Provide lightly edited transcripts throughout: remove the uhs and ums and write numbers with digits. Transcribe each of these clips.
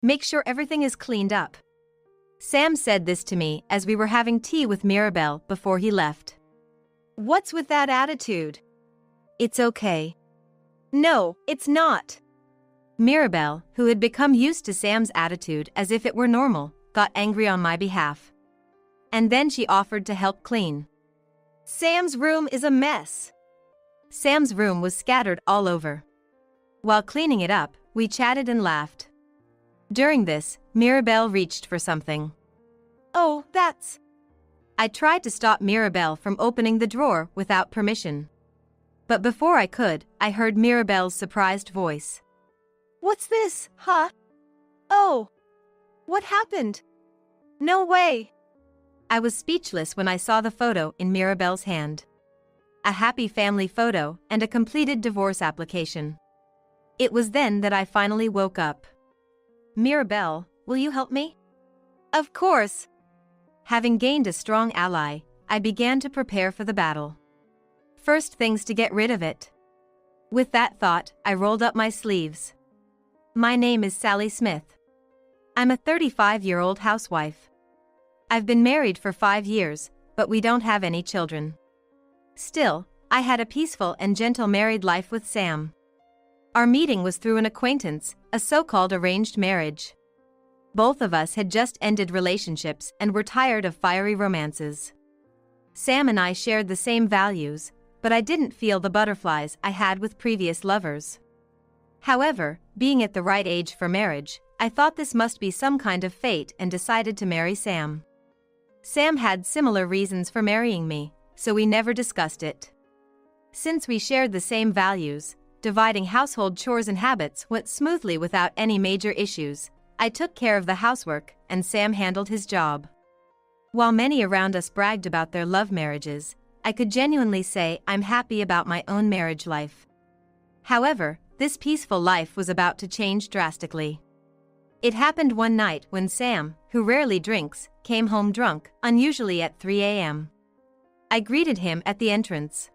Make sure everything is cleaned up. Sam said this to me as we were having tea with Mirabelle before he left. What's with that attitude? It's okay. No, it's not. Mirabelle, who had become used to Sam's attitude as if it were normal, got angry on my behalf. And then she offered to help clean. Sam's room is a mess. Sam's room was scattered all over. While cleaning it up, we chatted and laughed. During this, Mirabelle reached for something. Oh, that's... I tried to stop Mirabelle from opening the drawer without permission. But before I could, I heard Mirabelle's surprised voice. What's this, huh? Oh. What happened? No way. I was speechless when I saw the photo in Mirabelle's hand. A happy family photo and a completed divorce application. It was then that I finally woke up. Mirabelle, will you help me? Of course. Having gained a strong ally, I began to prepare for the battle. First things to get rid of it. With that thought, I rolled up my sleeves. My name is Sally Smith. I'm a 35-year-old housewife. I've been married for 5 years, but we don't have any children. Still, I had a peaceful and gentle married life with Sam. Our meeting was through an acquaintance, a so-called arranged marriage. Both of us had just ended relationships and were tired of fiery romances. Sam and I shared the same values, but I didn't feel the butterflies I had with previous lovers. However, being at the right age for marriage, I thought this must be some kind of fate and decided to marry Sam. Sam had similar reasons for marrying me, so we never discussed it. Since we shared the same values, dividing household chores and habits went smoothly without any major issues. I took care of the housework, and Sam handled his job. While many around us bragged about their love marriages, I could genuinely say I'm happy about my own marriage life. However, this peaceful life was about to change drastically. It happened one night when Sam, who rarely drinks, came home drunk, unusually at 3 a.m. I greeted him at the entrance.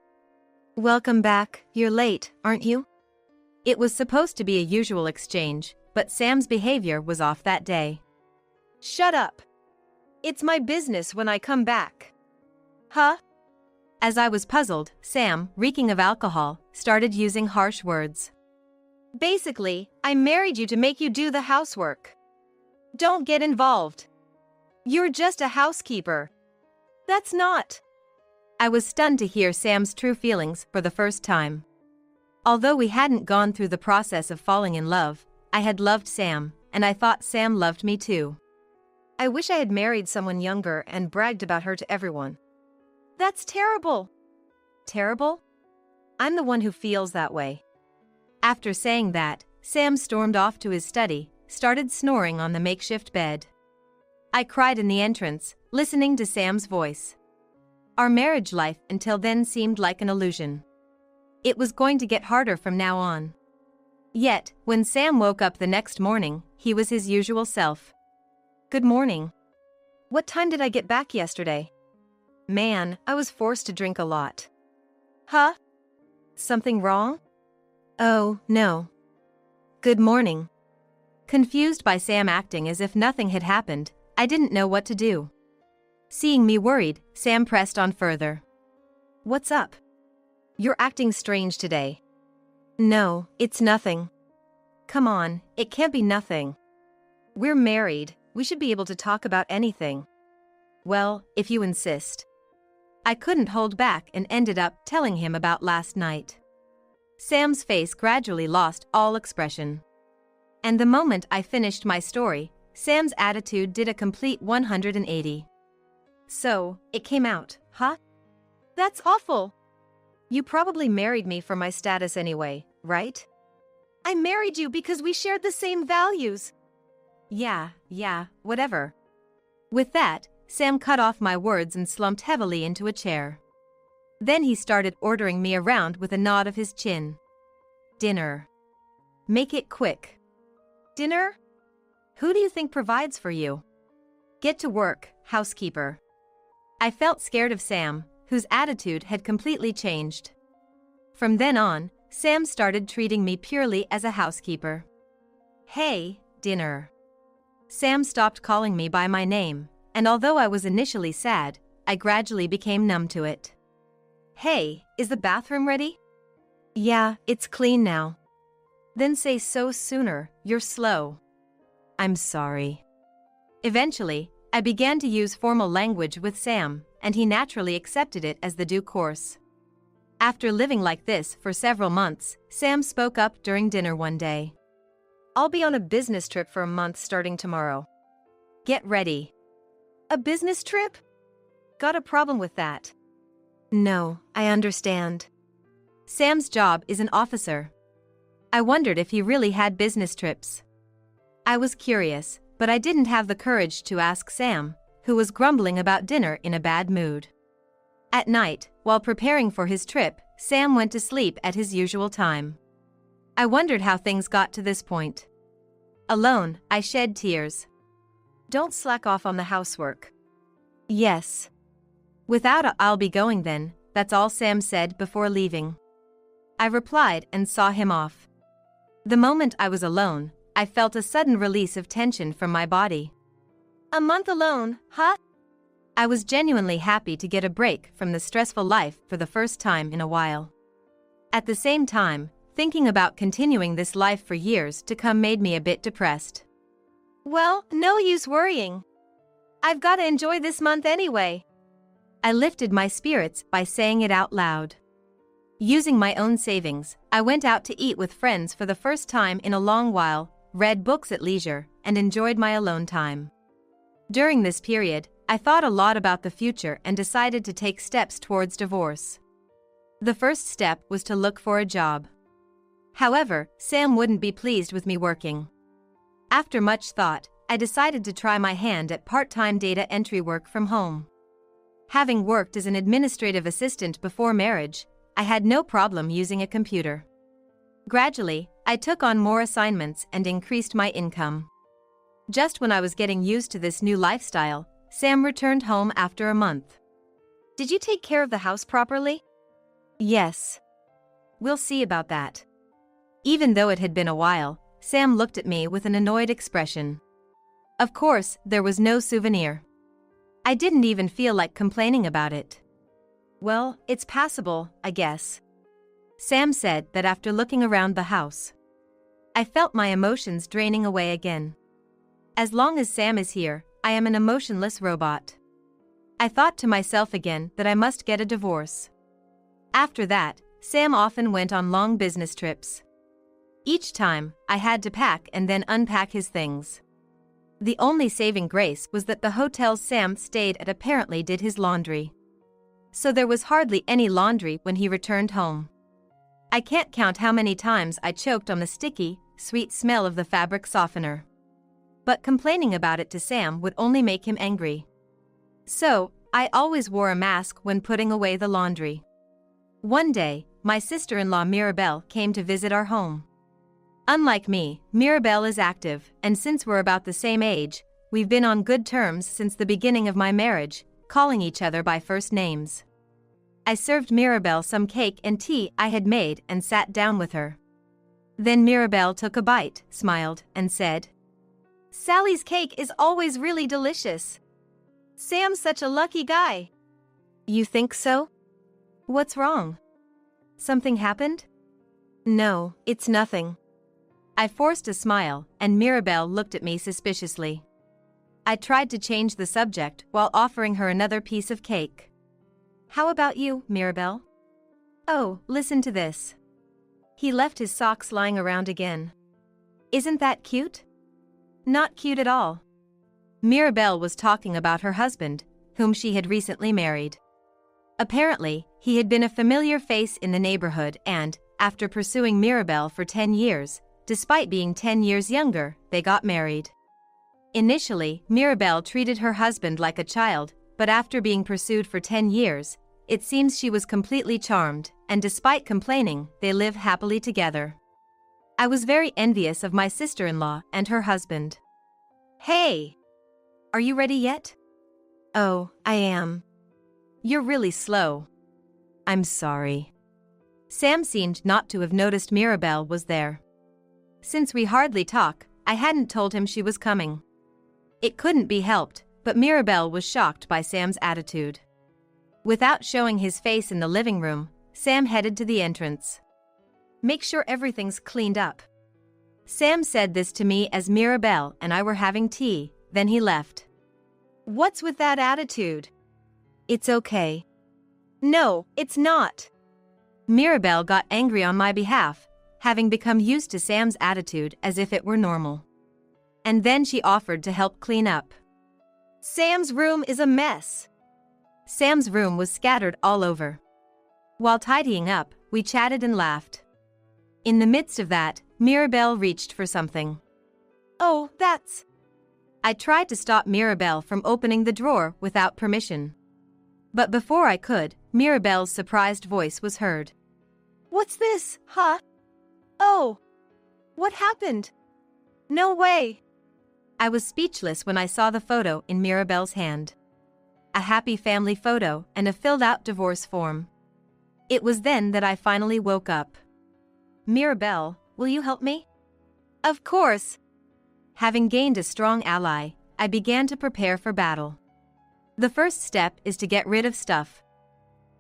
Welcome back, you're late, aren't you? It was supposed to be a usual exchange, but Sam's behavior was off that day. Shut up. It's my business when I come back. Huh? As I was puzzled, Sam, reeking of alcohol, started using harsh words. Basically, I married you to make you do the housework. Don't get involved. You're just a housekeeper. That's not. I was stunned to hear Sam's true feelings for the first time. Although we hadn't gone through the process of falling in love, I had loved Sam, and I thought Sam loved me too. I wish I had married someone younger and bragged about her to everyone. That's terrible. Terrible? I'm the one who feels that way. After saying that, Sam stormed off to his study, started snoring on the makeshift bed. I cried in the entrance, listening to Sam's voice. Our marriage life until then seemed like an illusion. It was going to get harder from now on. Yet, when Sam woke up the next morning, he was his usual self. Good morning. What time did I get back yesterday? Man, I was forced to drink a lot. Huh? Something wrong? Oh, no. Good morning. Confused by Sam acting as if nothing had happened, I didn't know what to do. Seeing me worried, Sam pressed on further. What's up? You're acting strange today. No, it's nothing. Come on, it can't be nothing. We're married, we should be able to talk about anything. Well, if you insist. I couldn't hold back and ended up telling him about last night. Sam's face gradually lost all expression. And the moment I finished my story, Sam's attitude did a complete 180. So, it came out, huh? That's awful. You probably married me for my status anyway, right? I married you because we shared the same values. Yeah, whatever. With that, Sam cut off my words and slumped heavily into a chair. Then he started ordering me around with a nod of his chin. Dinner. Make it quick. Dinner? Who do you think provides for you? Get to work, housekeeper. I felt scared of Sam, whose attitude had completely changed. From then on, Sam started treating me purely as a housekeeper. Hey, dinner. Sam stopped calling me by my name, and although I was initially sad, I gradually became numb to it. Hey, is the bathroom ready? Yeah, it's clean now. Then say so sooner, you're slow. I'm sorry. Eventually, I began to use formal language with Sam, and he naturally accepted it as the due course. After living like this for several months, Sam spoke up during dinner one day. I'll be on a business trip for a month starting tomorrow. Get ready. A business trip? Got a problem with that? No, I understand. Sam's job is an officer. I wondered if he really had business trips. I was curious, but I didn't have the courage to ask Sam, who was grumbling about dinner in a bad mood. At night, while preparing for his trip, Sam went to sleep at his usual time. I wondered how things got to this point. Alone, I shed tears. Don't slack off on the housework. Yes. Without a "I'll be going then," that's all Sam said before leaving. I replied and saw him off. The moment I was alone, I felt a sudden release of tension from my body. A month alone, huh? I was genuinely happy to get a break from the stressful life for the first time in a while. At the same time, thinking about continuing this life for years to come made me a bit depressed. Well, no use worrying. I've got to enjoy this month anyway. I lifted my spirits by saying it out loud. Using my own savings, I went out to eat with friends for the first time in a long while, read books at leisure, and enjoyed my alone time. During this period, I thought a lot about the future and decided to take steps towards divorce. The first step was to look for a job. However, Sam wouldn't be pleased with me working. After much thought, I decided to try my hand at part-time data entry work from home. Having worked as an administrative assistant before marriage, I had no problem using a computer. Gradually, I took on more assignments and increased my income. Just when I was getting used to this new lifestyle, Sam returned home after a month. Did you take care of the house properly? Yes. We'll see about that. Even though it had been a while, Sam looked at me with an annoyed expression. Of course, there was no souvenir. I didn't even feel like complaining about it. Well, it's passable, I guess. Sam said that after looking around the house. I felt my emotions draining away again. As long as Sam is here, I am an emotionless robot. I thought to myself again that I must get a divorce. After that, Sam often went on long business trips. Each time, I had to pack and then unpack his things. The only saving grace was that the hotels Sam stayed at apparently did his laundry. So there was hardly any laundry when he returned home. I can't count how many times I choked on the sticky, sweet smell of the fabric softener. But complaining about it to Sam would only make him angry. So, I always wore a mask when putting away the laundry. One day, my sister-in-law Mirabelle came to visit our home. Unlike me, Mirabelle is active, and since we're about the same age, we've been on good terms since the beginning of my marriage, calling each other by first names. I served Mirabelle some cake and tea I had made and sat down with her. Then Mirabelle took a bite, smiled, and said, "Sally's cake is always really delicious. Sam's such a lucky guy." You think so? What's wrong? Something happened? No, it's nothing. I forced a smile, and Mirabelle looked at me suspiciously. I tried to change the subject while offering her another piece of cake. How about you, Mirabelle? Oh, listen to this. He left his socks lying around again. Isn't that cute? Not cute at all. Mirabelle was talking about her husband, whom she had recently married. Apparently, he had been a familiar face in the neighborhood and, after pursuing Mirabelle for 10 years, despite being 10 years younger, they got married. Initially, Mirabelle treated her husband like a child, but after being pursued for 10 years, it seems she was completely charmed, and despite complaining, they live happily together. I was very envious of my sister-in-law and her husband. Hey! Are you ready yet? Oh, I am. You're really slow. I'm sorry. Sam seemed not to have noticed Mirabelle was there. Since we hardly talk, I hadn't told him she was coming. It couldn't be helped, but Mirabel was shocked by Sam's attitude. Without showing his face in the living room, Sam headed to the entrance. "Make sure everything's cleaned up." Sam said this to me as Mirabel and I were having tea, then he left. "What's with that attitude?" "It's okay." "No, it's not." Mirabel got angry on my behalf, having become used to Sam's attitude as if it were normal. And then she offered to help clean up. "Sam's room is a mess." Sam's room was scattered all over. While tidying up, we chatted and laughed. In the midst of that, Mirabel reached for something. "Oh, that's..." I tried to stop Mirabel from opening the drawer without permission. But before I could, Mirabel's surprised voice was heard. "What's this, huh? Oh, what happened? No way." I was speechless when I saw the photo in Mirabel's hand. A happy family photo and a filled-out divorce form. It was then that I finally woke up. "Mirabel, will you help me?" "Of course." Having gained a strong ally, I began to prepare for battle. The first step is to get rid of stuff.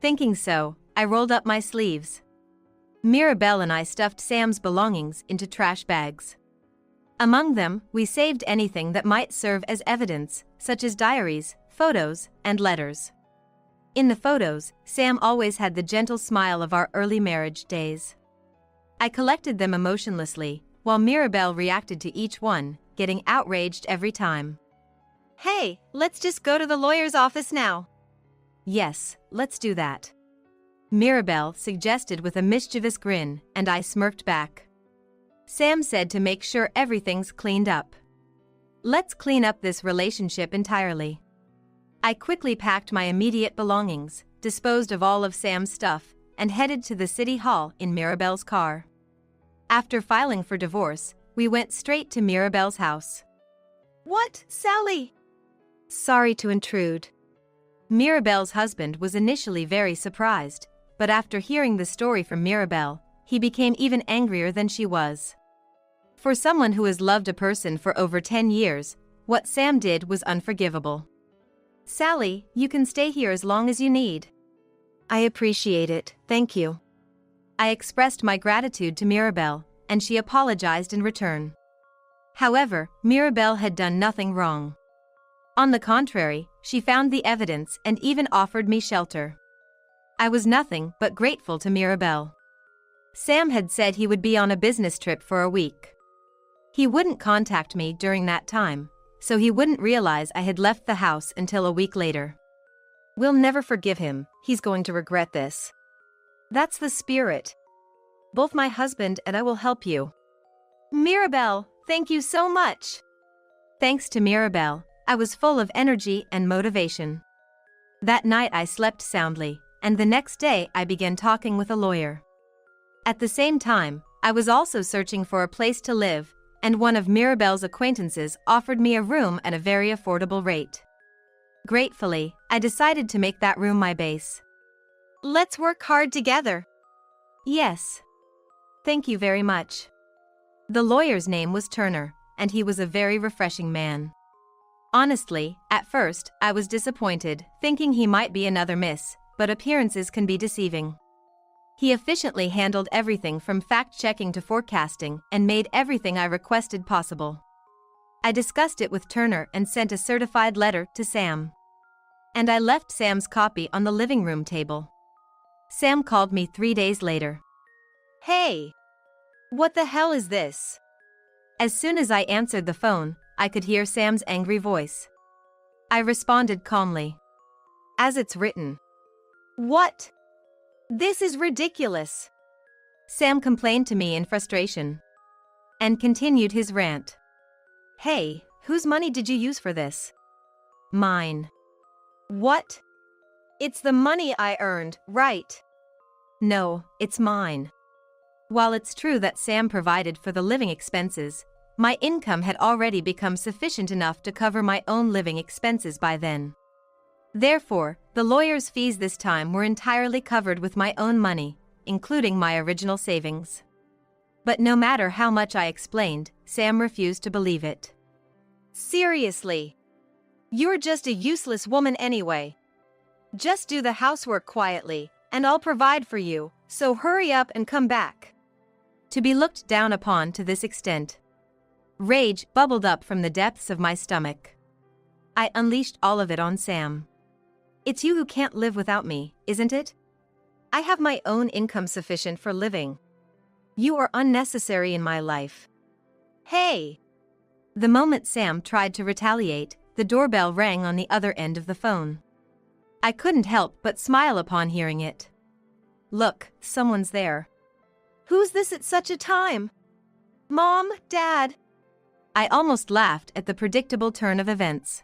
Thinking so, I rolled up my sleeves. Mirabel and I stuffed Sam's belongings into trash bags. Among them, we saved anything that might serve as evidence, such as diaries, photos, and letters. In the photos, Sam always had the gentle smile of our early marriage days. I collected them emotionlessly, while Mirabel reacted to each one, getting outraged every time. "Hey, let's just go to the lawyer's office now." "Yes, let's do that," Mirabel suggested with a mischievous grin, and I smirked back. Sam said to make sure everything's cleaned up. "Let's clean up this relationship entirely." I quickly packed my immediate belongings, disposed of all of Sam's stuff, and headed to the city hall in Mirabel's car. After filing for divorce, we went straight to Mirabel's house. "What, Sally?" "Sorry to intrude." Mirabel's husband was initially very surprised, but after hearing the story from Mirabel, he became even angrier than she was. For someone who has loved a person for over 10 years, what Sam did was unforgivable. "Sally, you can stay here as long as you need." "I appreciate it, thank you." I expressed my gratitude to Mirabel, and she apologized in return. However, Mirabel had done nothing wrong. On the contrary, she found the evidence and even offered me shelter. I was nothing but grateful to Mirabel. Sam had said he would be on a business trip for a week. He wouldn't contact me during that time, so he wouldn't realize I had left the house until a week later. "We'll never forgive him, he's going to regret this." "That's the spirit. Both my husband and I will help you." "Mirabel, thank you so much." Thanks to Mirabel, I was full of energy and motivation. That night I slept soundly, and the next day I began talking with a lawyer. At the same time, I was also searching for a place to live, and one of Mirabel's acquaintances offered me a room at a very affordable rate. Gratefully, I decided to make that room my base. "Let's work hard together." "Yes. Thank you very much." The lawyer's name was Turner, and he was a very refreshing man. Honestly, at first, I was disappointed, thinking he might be another miss, but appearances can be deceiving. He efficiently handled everything from fact-checking to forecasting and made everything I requested possible. I discussed it with Turner and sent a certified letter to Sam. And I left Sam's copy on the living room table. Sam called me 3 days later. "Hey! What the hell is this?" As soon as I answered the phone, I could hear Sam's angry voice. I responded calmly. "As it's written." "What? This is ridiculous." Sam complained to me in frustration. And continued his rant. "Hey, whose money did you use for this?" "Mine." "What? It's the money I earned, right?" "No, it's mine." While it's true that Sam provided for the living expenses, my income had already become sufficient enough to cover my own living expenses by then. Therefore, the lawyer's fees this time were entirely covered with my own money, including my original savings. But no matter how much I explained, Sam refused to believe it. Seriously. You're just a useless woman anyway. Just do the housework quietly, and I'll provide for you, so hurry up and come back. To be looked down upon to this extent. Rage bubbled up from the depths of my stomach. I unleashed all of it on Sam. It's you who can't live without me, isn't it? I have my own income sufficient for living. You are unnecessary in my life. Hey! The moment Sam tried to retaliate, the doorbell rang on the other end of the phone. I couldn't help but smile upon hearing it. Look, someone's there. Who's this at such a time? Mom, Dad. I almost laughed at the predictable turn of events.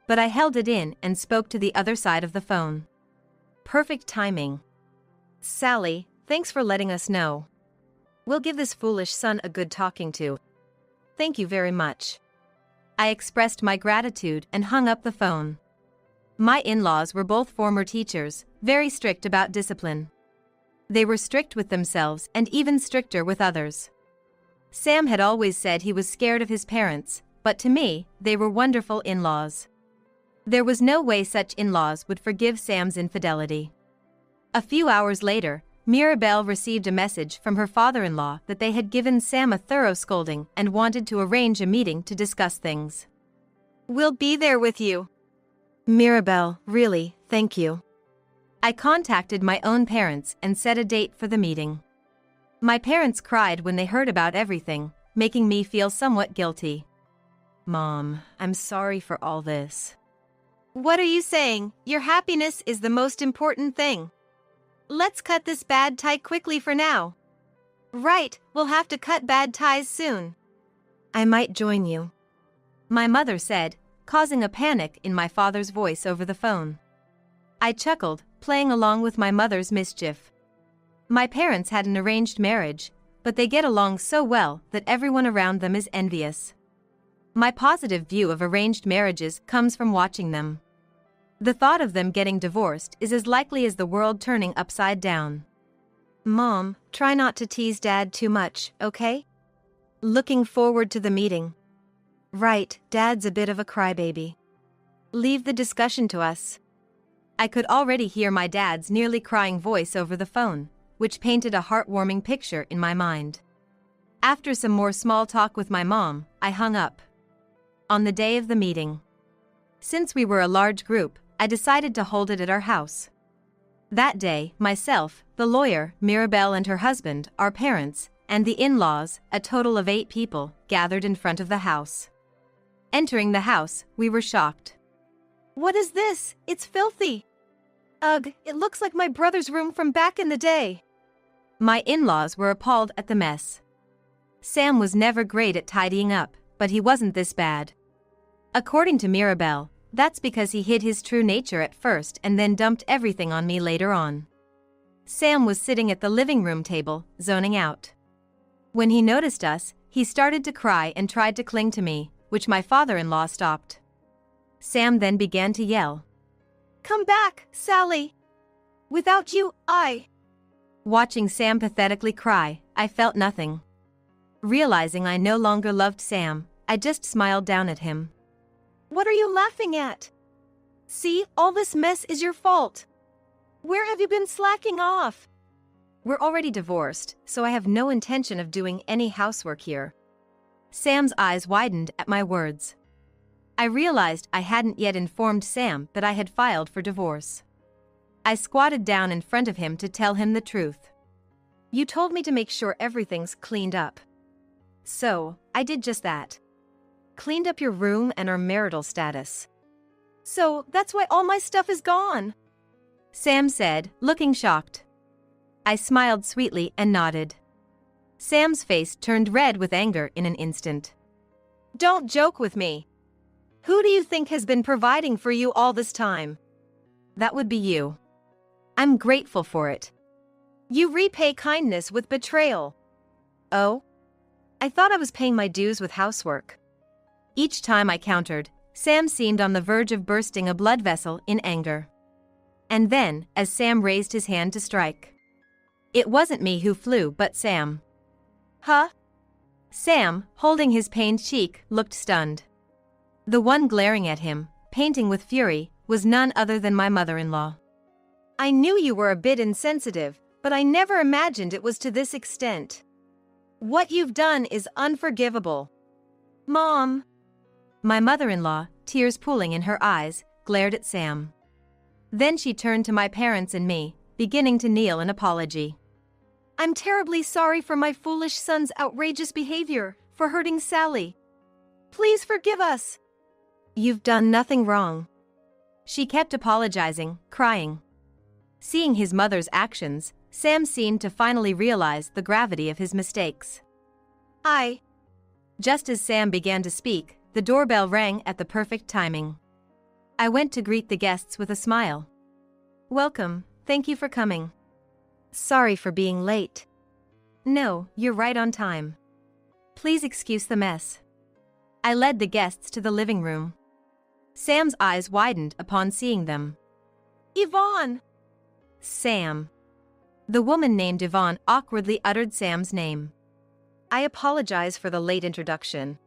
But I held it in and spoke to the other side of the phone. Perfect timing. Sally, thanks for letting us know. We'll give this foolish son a good talking to. Thank you very much. I expressed my gratitude and hung up the phone. My in-laws were both former teachers, very strict about discipline. They were strict with themselves and even stricter with others. Sam had always said he was scared of his parents, but to me, they were wonderful in-laws. There was no way such in-laws would forgive Sam's infidelity. A few hours later, Mirabelle received a message from her father-in-law that they had given Sam a thorough scolding and wanted to arrange a meeting to discuss things. We'll be there with you. Mirabelle, really, thank you. I contacted my own parents and set a date for the meeting. My parents cried when they heard about everything, making me feel somewhat guilty. Mom, I'm sorry for all this. What are you saying? Your happiness is the most important thing. Let's cut this bad tie quickly for now. Right, we'll have to cut bad ties soon. I might join you. My mother said, causing a panic in my father's voice over the phone. I chuckled, playing along with my mother's mischief. My parents had an arranged marriage, but they get along so well that everyone around them is envious. My positive view of arranged marriages comes from watching them. The thought of them getting divorced is as likely as the world turning upside down. Mom, try not to tease Dad too much, okay? Looking forward to the meeting. Right, Dad's a bit of a crybaby. Leave the discussion to us. I could already hear my dad's nearly crying voice over the phone, which painted a heartwarming picture in my mind. After some more small talk with my mom, I hung up. On the day of the meeting. Since we were a large group, I decided to hold it at our house. That day, myself, the lawyer, Mirabelle and her husband, our parents, and the in-laws, a total of 8 people, gathered in front of the house. Entering the house, we were shocked. What is this? It's filthy. Ugh, it looks like my brother's room from back in the day. My in-laws were appalled at the mess. Sam was never great at tidying up, but he wasn't this bad. According to Mirabelle, that's because he hid his true nature at first and then dumped everything on me later on. Sam was sitting at the living room table, zoning out. When he noticed us, he started to cry and tried to cling to me, which my father-in-law stopped. Sam then began to yell. Come back, Sally! Without you, Watching Sam pathetically cry, I felt nothing. Realizing I no longer loved Sam, I just smiled down at him. What are you laughing at? See, all this mess is your fault. Where have you been slacking off? We're already divorced, so I have no intention of doing any housework here. Sam's eyes widened at my words. I realized I hadn't yet informed Sam that I had filed for divorce. I squatted down in front of him to tell him the truth. You told me to make sure everything's cleaned up. So, I did just that. Cleaned up your room and our marital status. So, that's why all my stuff is gone? Sam said, looking shocked. I smiled sweetly and nodded. Sam's face turned red with anger in an instant. Don't joke with me. Who do you think has been providing for you all this time? That would be you. I'm grateful for it. You repay kindness with betrayal. Oh? I thought I was paying my dues with housework. Each time I countered, Sam seemed on the verge of bursting a blood vessel in anger. And then, as Sam raised his hand to strike. It wasn't me who flew but Sam. Huh? Sam, holding his pained cheek, looked stunned. The one glaring at him, painting with fury, was none other than my mother-in-law. I knew you were a bit insensitive, but I never imagined it was to this extent. What you've done is unforgivable. Mom! My mother-in-law, tears pooling in her eyes, glared at Sam. Then she turned to my parents and me, beginning to kneel in apology. I'm terribly sorry for my foolish son's outrageous behavior, for hurting Sally. Please forgive us. You've done nothing wrong. She kept apologizing, crying. Seeing his mother's actions, Sam seemed to finally realize the gravity of his mistakes. Just as Sam began to speak, the doorbell rang at the perfect timing. I went to greet the guests with a smile. Welcome, thank you for coming. Sorry for being late. No, you're right on time. Please excuse the mess. I led the guests to the living room. Sam's eyes widened upon seeing them. Yvonne! Sam. The woman named Yvonne awkwardly uttered Sam's name. I apologize for the late introduction.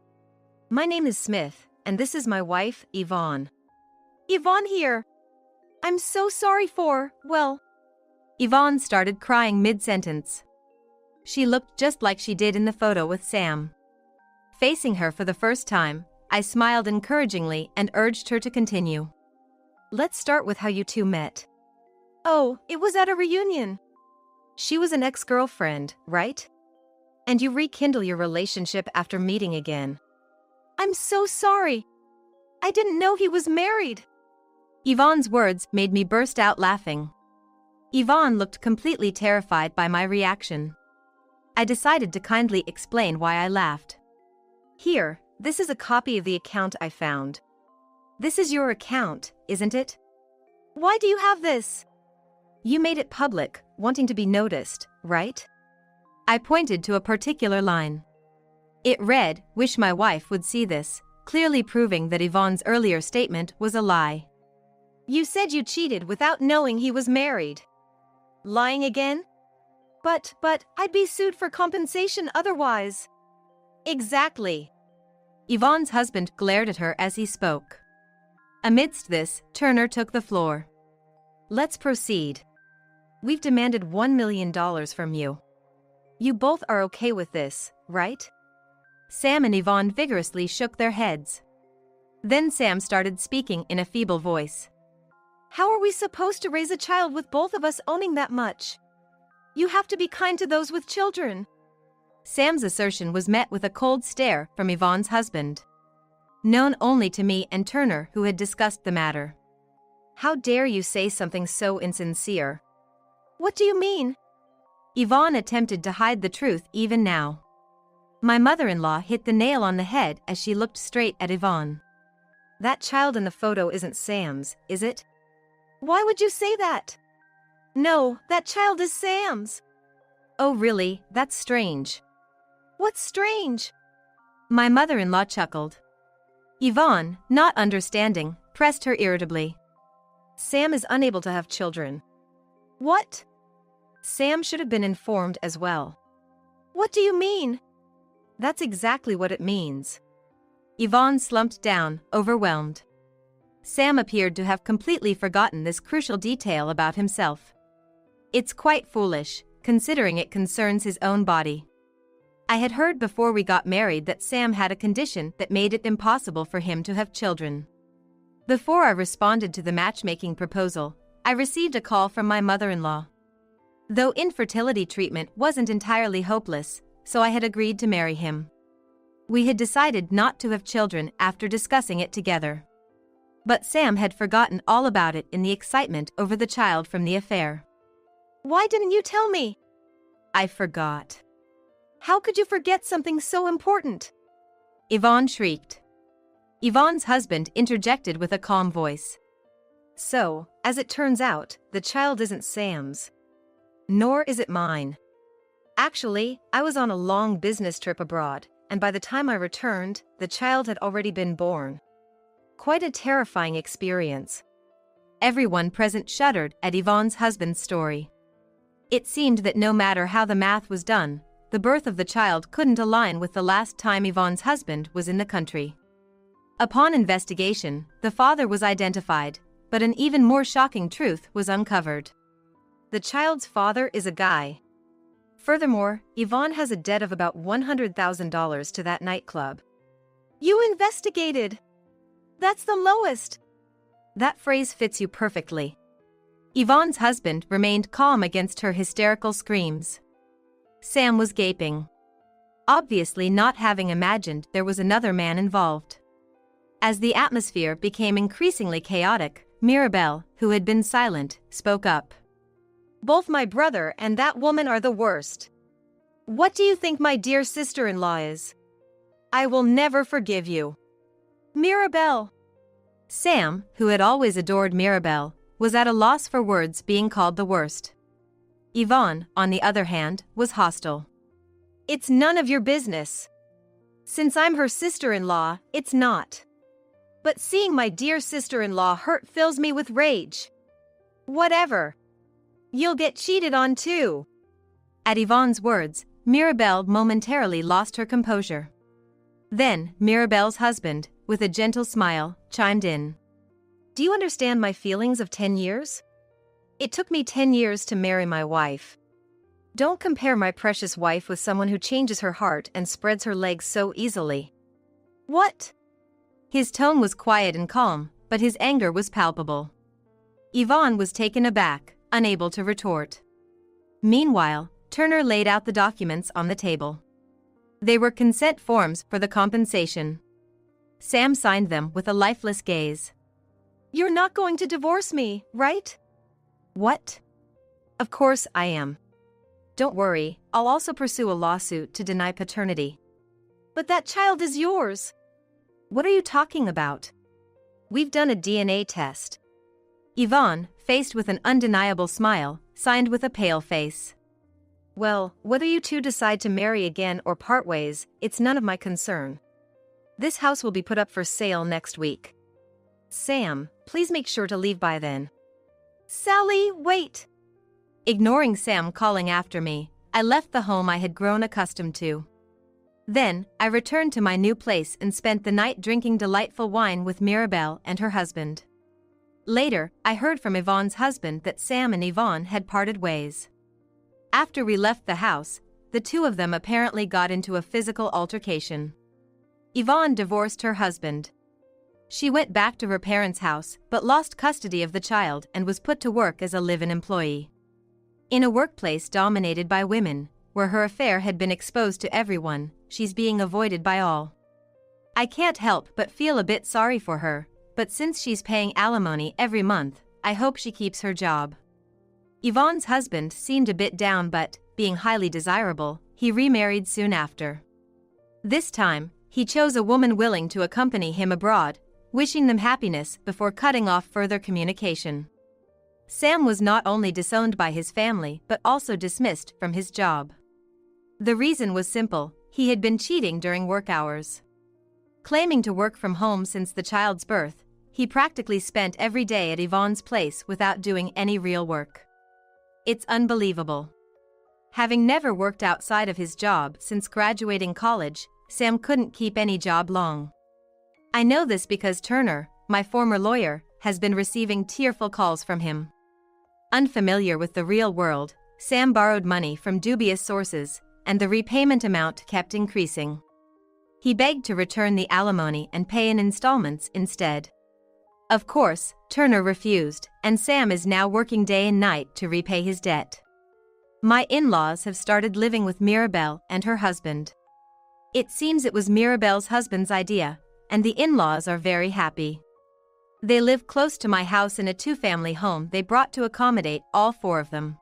My name is Smith, and this is my wife, Yvonne. Yvonne here. I'm so sorry for, well... Yvonne started crying mid-sentence. She looked just like she did in the photo with Sam. Facing her for the first time, I smiled encouragingly and urged her to continue. Let's start with how you two met. Oh, it was at a reunion. She was an ex-girlfriend, right? And you rekindle your relationship after meeting again. I'm so sorry. I didn't know he was married. Yvonne's words made me burst out laughing. Yvonne looked completely terrified by my reaction. I decided to kindly explain why I laughed. Here, this is a copy of the account I found. This is your account, isn't it? Why do you have this? You made it public, wanting to be noticed, right? I pointed to a particular line. It read, "Wish my wife would see this," clearly proving that Yvonne's earlier statement was a lie. You said you cheated without knowing he was married. Lying again? But I'd be sued for compensation otherwise. Exactly. Yvonne's husband glared at her as he spoke. Amidst this, Turner took the floor. Let's proceed. We've demanded $1 million from you. You both are okay with this, right? Sam and Yvonne vigorously shook their heads. Then Sam started speaking in a feeble voice. How are we supposed to raise a child with both of us owning that much? You have to be kind to those with children. Sam's assertion was met with a cold stare from Yvonne's husband. Known only to me and Turner, who had discussed the matter. How dare you say something so insincere? What do you mean? Yvonne attempted to hide the truth even now. My mother-in-law hit the nail on the head as she looked straight at Yvonne. That child in the photo isn't Sam's, is it? Why would you say that? No, that child is Sam's. Oh really, that's strange. What's strange? My mother-in-law chuckled. Yvonne, not understanding, pressed her irritably. Sam is unable to have children. What? Sam should have been informed as well. What do you mean? That's exactly what it means. Yvonne slumped down, overwhelmed. Sam appeared to have completely forgotten this crucial detail about himself. It's quite foolish, considering it concerns his own body. I had heard before we got married that Sam had a condition that made it impossible for him to have children. Before I responded to the matchmaking proposal, I received a call from my mother-in-law. Though infertility treatment wasn't entirely hopeless, so I had agreed to marry him. We had decided not to have children after discussing it together. But Sam had forgotten all about it in the excitement over the child from the affair. Why didn't you tell me? I forgot. How could you forget something so important? Yvonne shrieked. Yvonne's husband interjected with a calm voice. So, as it turns out, the child isn't Sam's. Nor is it mine. Actually, I was on a long business trip abroad, and by the time I returned, the child had already been born. Quite a terrifying experience. Everyone present shuddered at Yvonne's husband's story. It seemed that no matter how the math was done, the birth of the child couldn't align with the last time Yvonne's husband was in the country. Upon investigation, the father was identified, but an even more shocking truth was uncovered. The child's father is a guy. Furthermore, Yvonne has a debt of about $100,000 to that nightclub. You investigated! That's the lowest! That phrase fits you perfectly. Yvonne's husband remained calm against her hysterical screams. Sam was gaping, obviously not having imagined there was another man involved. As the atmosphere became increasingly chaotic, Mirabelle, who had been silent, spoke up. Both my brother and that woman are the worst. What do you think my dear sister-in-law is? I will never forgive you. Mirabelle. Sam, who had always adored Mirabelle, was at a loss for words, being called the worst. Yvonne, on the other hand, was hostile. It's none of your business. Since I'm her sister-in-law, it's not. But seeing my dear sister-in-law hurt fills me with rage. Whatever. You'll get cheated on too. At Yvonne's words, Mirabelle momentarily lost her composure. Then, Mirabelle's husband, with a gentle smile, chimed in. Do you understand my feelings of 10 years? It took me 10 years to marry my wife. Don't compare my precious wife with someone who changes her heart and spreads her legs so easily. What? His tone was quiet and calm, but his anger was palpable. Yvonne was taken aback, unable to retort. Meanwhile, Turner laid out the documents on the table. They were consent forms for the compensation. Sam signed them with a lifeless gaze. You're not going to divorce me, right? What? Of course I am. Don't worry, I'll also pursue a lawsuit to deny paternity. But that child is yours. What are you talking about? We've done a DNA test. Yvonne, faced with an undeniable smile, signed with a pale face. Well, whether you two decide to marry again or part ways, it's none of my concern. This house will be put up for sale next week. Sam, please make sure to leave by then. Sally, wait! Ignoring Sam calling after me, I left the home I had grown accustomed to. Then, I returned to my new place and spent the night drinking delightful wine with Mirabelle and her husband. Later, I heard from Yvonne's husband that Sam and Yvonne had parted ways. After we left the house, the two of them apparently got into a physical altercation. Yvonne divorced her husband. She went back to her parents' house but lost custody of the child and was put to work as a live-in employee. In a workplace dominated by women, where her affair had been exposed to everyone, she's being avoided by all. I can't help but feel a bit sorry for her, but since she's paying alimony every month, I hope she keeps her job. Yvonne's husband seemed a bit down, but, being highly desirable, he remarried soon after. This time, he chose a woman willing to accompany him abroad, wishing them happiness before cutting off further communication. Sam was not only disowned by his family but also dismissed from his job. The reason was simple: he had been cheating during work hours. Claiming to work from home since the child's birth, he practically spent every day at Yvonne's place without doing any real work. It's unbelievable. Having never worked outside of his job since graduating college, Sam couldn't keep any job long. I know this because Turner, my former lawyer, has been receiving tearful calls from him. Unfamiliar with the real world, Sam borrowed money from dubious sources, and the repayment amount kept increasing. He begged to return the alimony and pay in installments instead. Of course, Turner refused, and Sam is now working day and night to repay his debt. My in-laws have started living with Mirabelle and her husband. It seems it was Mirabelle's husband's idea, and the in-laws are very happy. They live close to my house in a two-family home they brought to accommodate all four of them.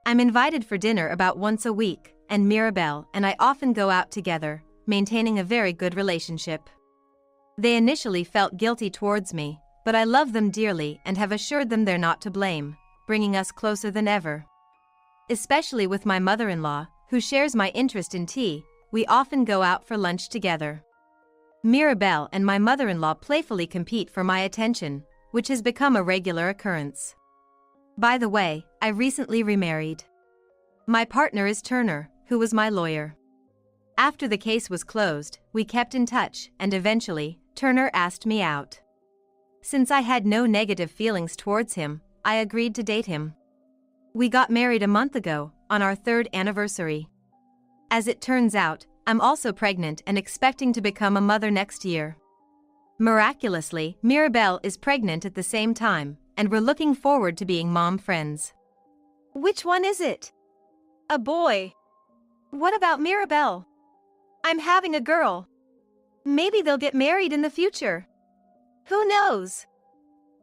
I'm invited for dinner about once a week, and Mirabelle and I often go out together, maintaining a very good relationship. They initially felt guilty towards me, but I love them dearly and have assured them they're not to blame, bringing us closer than ever. Especially with my mother-in-law, who shares my interest in tea, we often go out for lunch together. Mirabelle and my mother-in-law playfully compete for my attention, which has become a regular occurrence. By the way, I recently remarried. My partner is Turner, who was my lawyer. After the case was closed, we kept in touch, and eventually, Turner asked me out. Since I had no negative feelings towards him, I agreed to date him. We got married a month ago, on our 3rd anniversary. As it turns out, I'm also pregnant and expecting to become a mother next year. Miraculously, Mirabelle is pregnant at the same time, and we're looking forward to being mom friends. Which one is it? A boy. What about Mirabelle? I'm having a girl. Maybe they'll get married in the future. Who knows?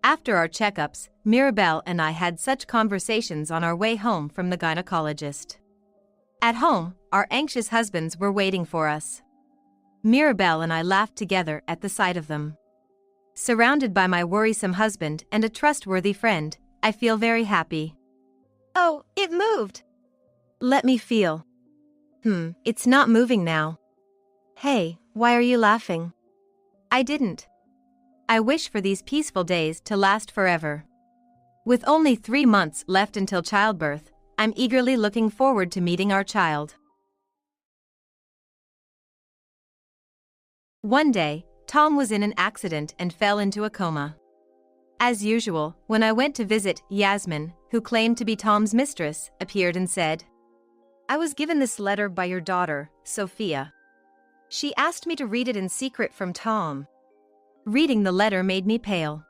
After our checkups, Mirabelle and I had such conversations on our way home from the gynecologist. At home, our anxious husbands were waiting for us. Mirabelle and I laughed together at the sight of them. Surrounded by my worrisome husband and a trustworthy friend, I feel very happy. Oh, it moved. Let me feel. It's not moving now. Hey, why are you laughing? I didn't. I wish for these peaceful days to last forever. With only 3 months left until childbirth, I'm eagerly looking forward to meeting our child. One day, Tom was in an accident and fell into a coma. As usual, when I went to visit, Yasmin, who claimed to be Tom's mistress, appeared and said, "I was given this letter by your daughter, Sophia. She asked me to read it in secret from Tom." Reading the letter made me pale.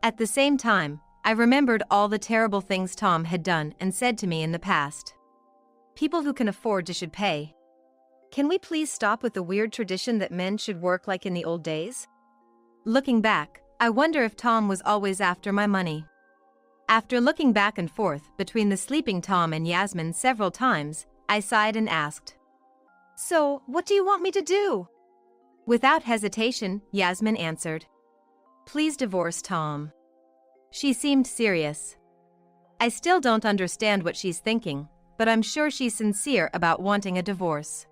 At the same time, I remembered all the terrible things Tom had done and said to me in the past. People who can afford to should pay. Can we please stop with the weird tradition that men should work like in the old days? Looking back, I wonder if Tom was always after my money. After looking back and forth between the sleeping Tom and Yasmin several times, I sighed and asked, "So, what do you want me to do?" Without hesitation, Yasmin answered, "Please divorce Tom." She seemed serious. I still don't understand what she's thinking, but I'm sure she's sincere about wanting a divorce.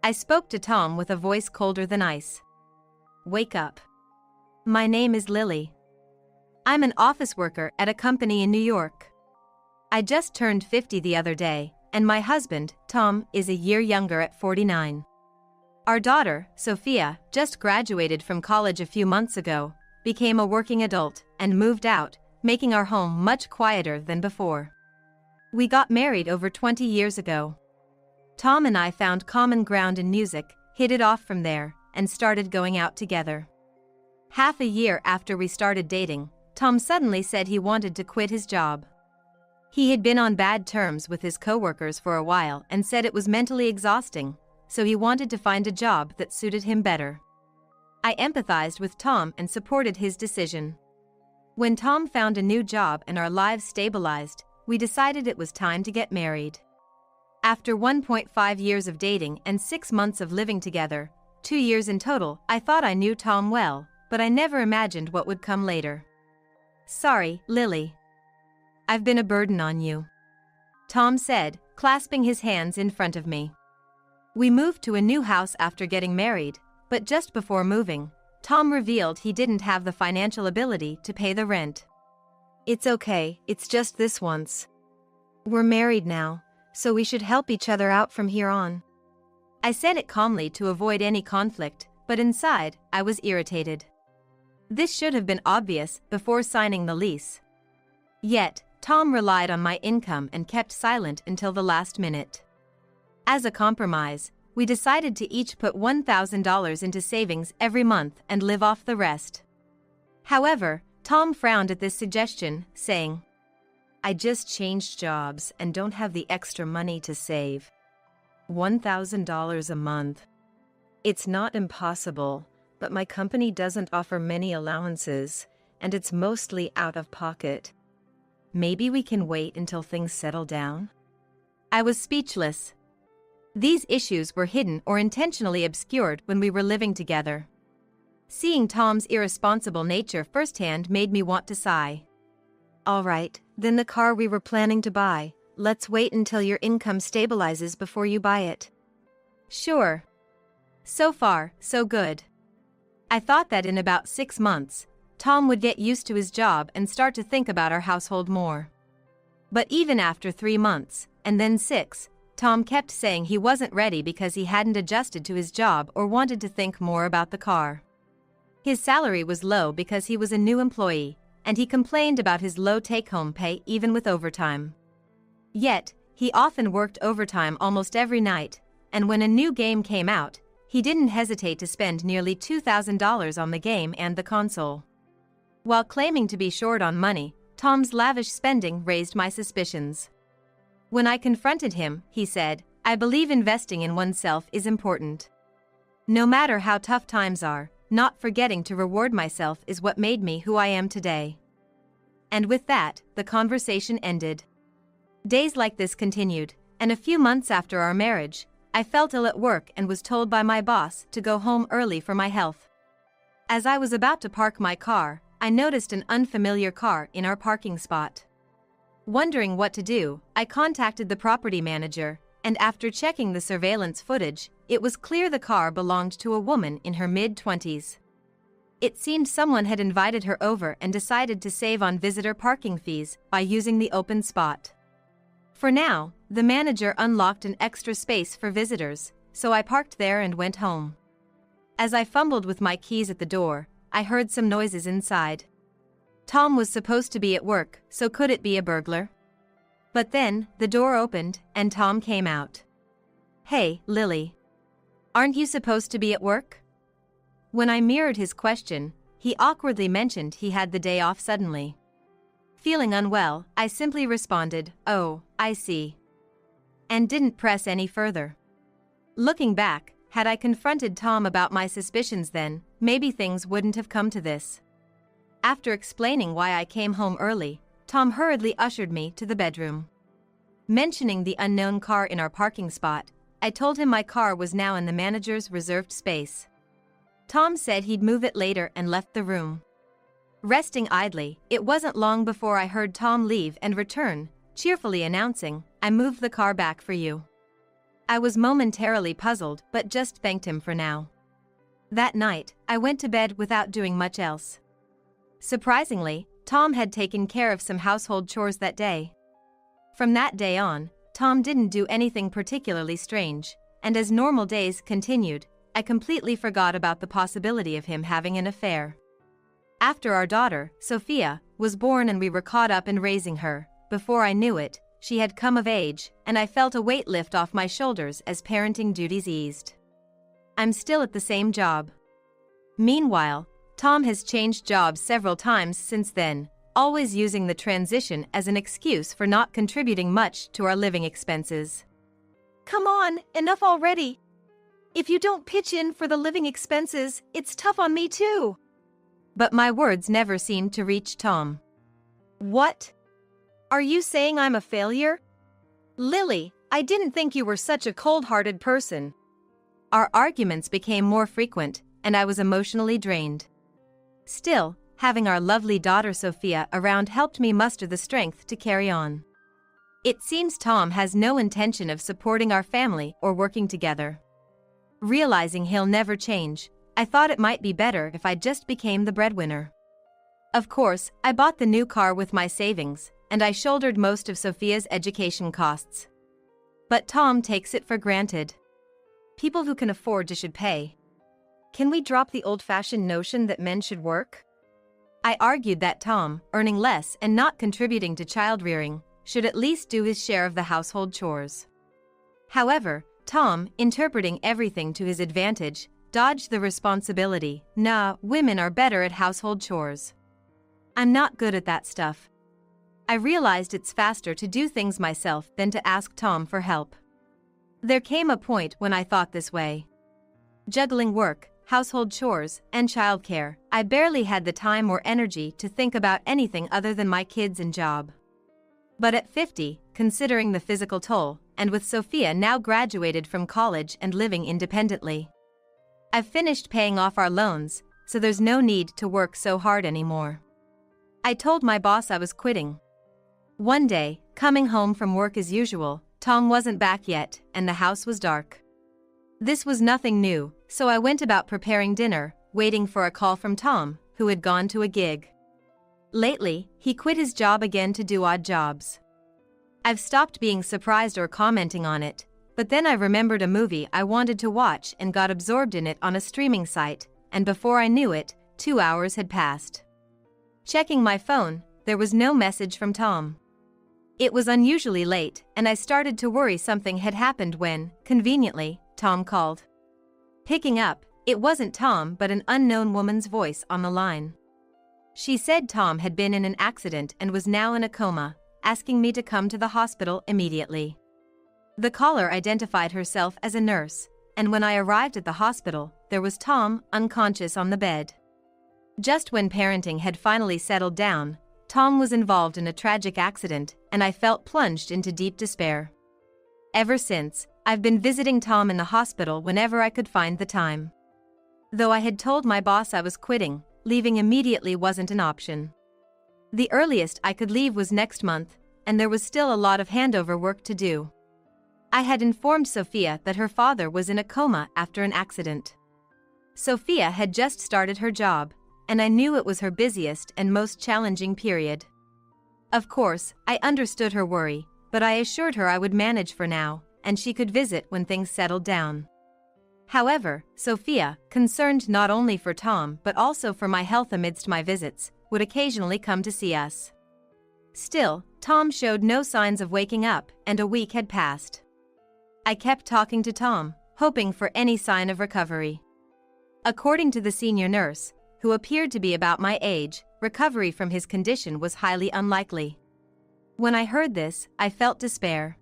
I spoke to Tom with a voice colder than ice. "Wake up. My name is Lily. I'm an office worker at a company in New York. I just turned 50 the other day, and my husband, Tom, is a year younger at 49. Our daughter, Sophia, just graduated from college a few months ago, became a working adult, and moved out, making our home much quieter than before. We got married over 20 years ago. Tom and I found common ground in music, hit it off from there, and started going out together. Half a year after we started dating, Tom suddenly said he wanted to quit his job. He had been on bad terms with his coworkers for a while and said it was mentally exhausting, so he wanted to find a job that suited him better. I empathized with Tom and supported his decision. When Tom found a new job and our lives stabilized, we decided it was time to get married. After 1.5 years of dating and 6 months of living together, 2 years in total, I thought I knew Tom well, but I never imagined what would come later. "Sorry, Lily. I've been a burden on you," Tom said, clasping his hands in front of me. We moved to a new house after getting married, but just before moving, Tom revealed he didn't have the financial ability to pay the rent. "It's okay, it's just this once. We're married now, so we should help each other out from here on." I said it calmly to avoid any conflict, but inside, I was irritated. This should have been obvious before signing the lease. Yet, Tom relied on my income and kept silent until the last minute. As a compromise, we decided to each put $1,000 into savings every month and live off the rest. However, Tom frowned at this suggestion, saying, "I just changed jobs and don't have the extra money to save. $1,000 a month. It's not impossible, but my company doesn't offer many allowances, and it's mostly out of pocket. Maybe we can wait until things settle down?" I was speechless. These issues were hidden or intentionally obscured when we were living together. Seeing Tom's irresponsible nature firsthand made me want to sigh. "All right, then the car we were planning to buy, let's wait until your income stabilizes before you buy it." "Sure." So far, so good. I thought that in about 6 months, Tom would get used to his job and start to think about our household more. But even after 3 months, and then 6, Tom kept saying he wasn't ready because he hadn't adjusted to his job or wanted to think more about the car. His salary was low because he was a new employee, and he complained about his low take-home pay even with overtime. Yet, he often worked overtime almost every night, and when a new game came out, he didn't hesitate to spend nearly $2,000 on the game and the console. While claiming to be short on money, Tom's lavish spending raised my suspicions. When I confronted him, he said, "I believe investing in oneself is important. No matter how tough times are, not forgetting to reward myself is what made me who I am today." And with that, the conversation ended. Days like this continued, and a few months after our marriage, I felt ill at work and was told by my boss to go home early for my health. As I was about to park my car, I noticed an unfamiliar car in our parking spot. Wondering what to do, I contacted the property manager, and after checking the surveillance footage, it was clear the car belonged to a woman in her mid-20s. It seemed someone had invited her over and decided to save on visitor parking fees by using the open spot. For now, the manager unlocked an extra space for visitors, so I parked there and went home. As I fumbled with my keys at the door, I heard some noises inside. Tom was supposed to be at work, so could it be a burglar? But then, the door opened, and Tom came out. "Hey, Lily. Aren't you supposed to be at work?" When I mirrored his question, he awkwardly mentioned he had the day off suddenly. Feeling unwell, I simply responded, "Oh, I see," and didn't press any further. Looking back, had I confronted Tom about my suspicions then, maybe things wouldn't have come to this. After explaining why I came home early, Tom hurriedly ushered me to the bedroom. Mentioning the unknown car in our parking spot, I told him my car was now in the manager's reserved space. Tom said he'd move it later and left the room. Resting idly, it wasn't long before I heard Tom leave and return, cheerfully announcing, "I moved the car back for you." I was momentarily puzzled but just thanked him for now. That night, I went to bed without doing much else. Surprisingly, Tom had taken care of some household chores that day. From that day on, Tom didn't do anything particularly strange, and as normal days continued, I completely forgot about the possibility of him having an affair. After our daughter, Sophia, was born and we were caught up in raising her, before I knew it, she had come of age, and I felt a weight lift off my shoulders as parenting duties eased. I'm still at the same job. Meanwhile, Tom has changed jobs several times since then, always using the transition as an excuse for not contributing much to our living expenses. "Come on, enough already. If you don't pitch in for the living expenses, it's tough on me too." But my words never seemed to reach Tom. "What? Are you saying I'm a failure? Lily, I didn't think you were such a cold-hearted person." Our arguments became more frequent, and I was emotionally drained. Still, having our lovely daughter Sophia around helped me muster the strength to carry on. It seems Tom has no intention of supporting our family or working together. Realizing he'll never change, I thought it might be better if I just became the breadwinner. Of course, I bought the new car with my savings, and I shouldered most of Sophia's education costs. But Tom takes it for granted. People who can afford to should pay. Can we drop the old-fashioned notion that men should work? I argued that Tom, earning less and not contributing to child-rearing, should at least do his share of the household chores. However, Tom, interpreting everything to his advantage, dodged the responsibility. "Nah, women are better at household chores. I'm not good at that stuff." I realized it's faster to do things myself than to ask Tom for help. There came a point when I thought this way. Juggling work, household chores, and childcare, I barely had the time or energy to think about anything other than my kids and job. But at 50, considering the physical toll, and with Sophia now graduated from college and living independently, I've finished paying off our loans, so there's no need to work so hard anymore. I told my boss I was quitting. One day, coming home from work as usual, Tom wasn't back yet, and the house was dark. This was nothing new, so I went about preparing dinner, waiting for a call from Tom, who had gone to a gig. Lately, he quit his job again to do odd jobs. I've stopped being surprised or commenting on it, but then I remembered a movie I wanted to watch and got absorbed in it on a streaming site, and before I knew it, 2 hours had passed. Checking my phone, there was no message from Tom. It was unusually late, and I started to worry something had happened when, conveniently, Tom called. Picking up, it wasn't Tom but an unknown woman's voice on the line. She said Tom had been in an accident and was now in a coma, asking me to come to the hospital immediately. The caller identified herself as a nurse, and when I arrived at the hospital, there was Tom, unconscious on the bed. Just when parenting had finally settled down, Tom was involved in a tragic accident, and I felt plunged into deep despair. Ever since, I've been visiting Tom in the hospital whenever I could find the time. Though I had told my boss I was quitting, leaving immediately wasn't an option. The earliest I could leave was next month, and there was still a lot of handover work to do. I had informed Sophia that her father was in a coma after an accident. Sophia had just started her job, and I knew it was her busiest and most challenging period. Of course, I understood her worry, but I assured her I would manage for now, and she could visit when things settled down. However, Sophia, concerned not only for Tom but also for my health amidst my visits, would occasionally come to see us. Still, Tom showed no signs of waking up, and a week had passed. I kept talking to Tom, hoping for any sign of recovery. According to the senior nurse, who appeared to be about my age, recovery from his condition was highly unlikely. When I heard this, I felt despair.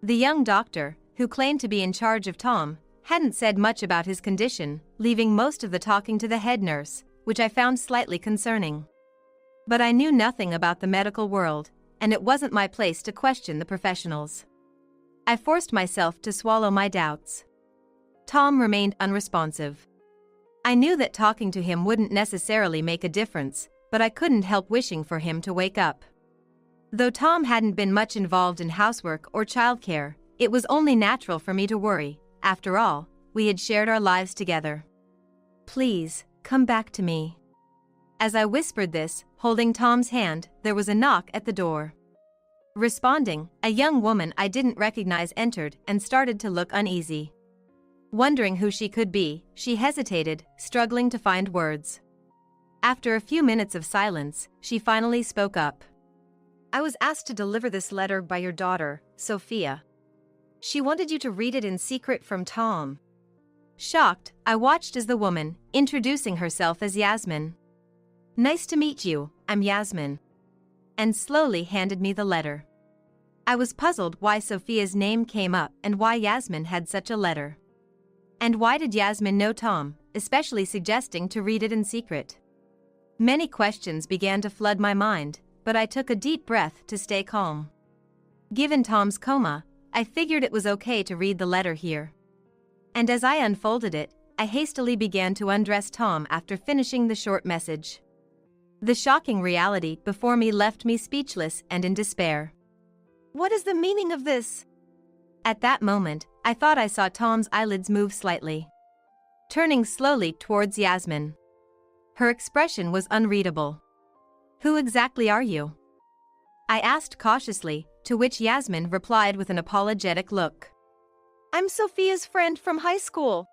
The young doctor, who claimed to be in charge of Tom, hadn't said much about his condition, leaving most of the talking to the head nurse, which I found slightly concerning. But I knew nothing about the medical world, and it wasn't my place to question the professionals. I forced myself to swallow my doubts. Tom remained unresponsive. I knew that talking to him wouldn't necessarily make a difference, but I couldn't help wishing for him to wake up. Though Tom hadn't been much involved in housework or childcare, it was only natural for me to worry. After all, we had shared our lives together. Please, come back to me. As I whispered this, holding Tom's hand, there was a knock at the door. Responding, a young woman I didn't recognize entered and started to look uneasy. Wondering who she could be, she hesitated, struggling to find words. After a few minutes of silence, she finally spoke up. I was asked to deliver this letter by your daughter, Sophia. She wanted you to read it in secret from Tom. Shocked, I watched as the woman, introducing herself as Yasmin. Nice to meet you, I'm Yasmin. And slowly handed me the letter. I was puzzled why Sophia's name came up and why Yasmin had such a letter. And why did Yasmin know Tom, especially suggesting to read it in secret? Many questions began to flood my mind, but I took a deep breath to stay calm. Given Tom's coma, I figured it was okay to read the letter here. And as I unfolded it, I hastily began to undress Tom after finishing the short message. The shocking reality before me left me speechless and in despair. What is the meaning of this? At that moment, I thought I saw Tom's eyelids move slightly. Turning slowly towards Yasmin. Her expression was unreadable. Who exactly are you? I asked cautiously, to which Yasmin replied with an apologetic look. I'm Sophia's friend from high school.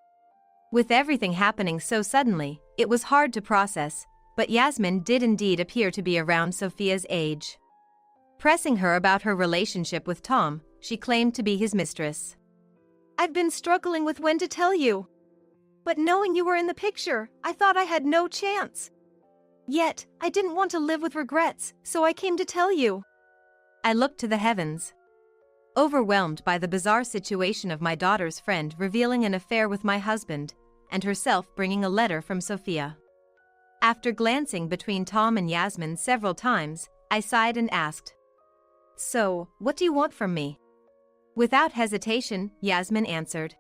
With everything happening so suddenly, it was hard to process, but Yasmin did indeed appear to be around Sophia's age. Pressing her about her relationship with Tom, she claimed to be his mistress. I've been struggling with when to tell you. But knowing you were in the picture, I thought I had no chance. Yet, I didn't want to live with regrets, so I came to tell you. I looked to the heavens. Overwhelmed by the bizarre situation of my daughter's friend revealing an affair with my husband, and herself bringing a letter from Sophia. After glancing between Tom and Yasmin several times, I sighed and asked, "So, what do you want from me?" Without hesitation, Yasmin answered,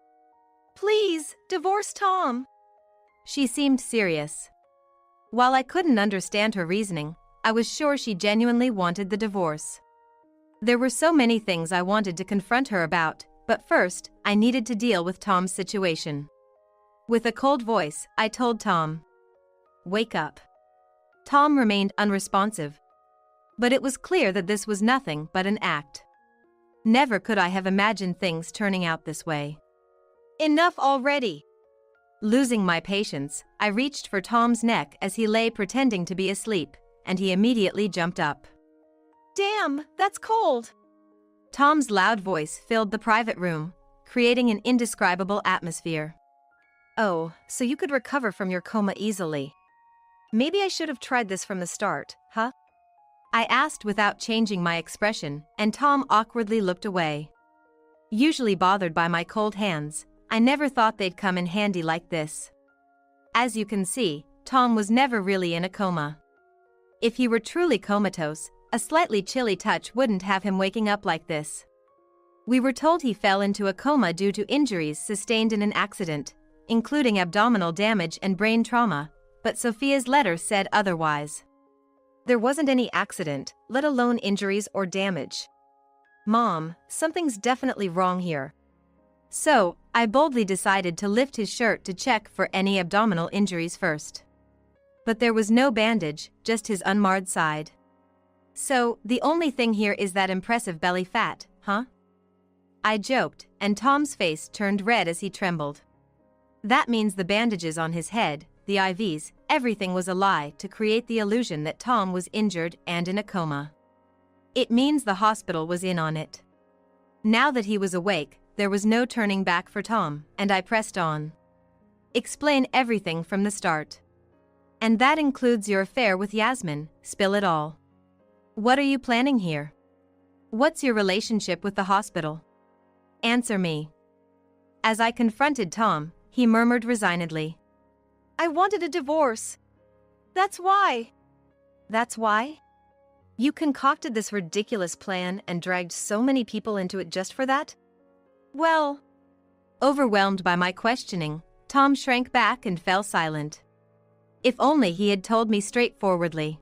"Please, divorce Tom." She seemed serious. While I couldn't understand her reasoning, I was sure she genuinely wanted the divorce. There were so many things I wanted to confront her about, but first, I needed to deal with Tom's situation. With a cold voice, I told Tom, "Wake up." Tom remained unresponsive. But it was clear that this was nothing but an act. Never could I have imagined things turning out this way. Enough already. Losing my patience, I reached for Tom's neck as he lay pretending to be asleep, and he immediately jumped up. Damn, that's cold. Tom's loud voice filled the private room, creating an indescribable atmosphere. Oh, so you could recover from your coma easily. Maybe I should have tried this from the start, huh? I asked without changing my expression, and Tom awkwardly looked away. Usually bothered by my cold hands, I never thought they'd come in handy like this. As you can see, Tom was never really in a coma. If he were truly comatose, a slightly chilly touch wouldn't have him waking up like this. We were told he fell into a coma due to injuries sustained in an accident, including abdominal damage and brain trauma, but Sophia's letter said otherwise. There wasn't any accident, let alone injuries or damage. Mom, something's definitely wrong here. So, I boldly decided to lift his shirt to check for any abdominal injuries first. But there was no bandage, just his unmarred side. So, the only thing here is that impressive belly fat, huh? I joked, and Tom's face turned red as he trembled. That means the bandages on his head, the IVs, everything was a lie to create the illusion that Tom was injured and in a coma. It means the hospital was in on it. Now that he was awake, there was no turning back for Tom, and I pressed on. Explain everything from the start. And that includes your affair with Yasmin, spill it all. What are you planning here? What's your relationship with the hospital? Answer me. As I confronted Tom, he murmured resignedly. I wanted a divorce. That's why. That's why? You concocted this ridiculous plan and dragged so many people into it just for that? Well, overwhelmed by my questioning, Tom shrank back and fell silent. If only he had told me straightforwardly.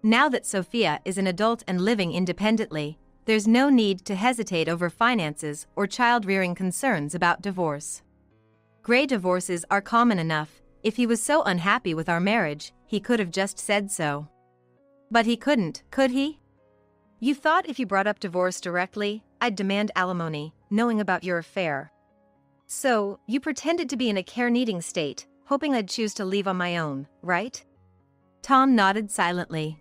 Now that Sophia is an adult and living independently, there's no need to hesitate over finances or child-rearing concerns about divorce. Gray divorces are common enough. If he was so unhappy with our marriage, he could have just said so. But he couldn't, could he? You thought if you brought up divorce directly, I'd demand alimony, knowing about your affair. So, you pretended to be in a care-needing state, hoping I'd choose to leave on my own, right? Tom nodded silently.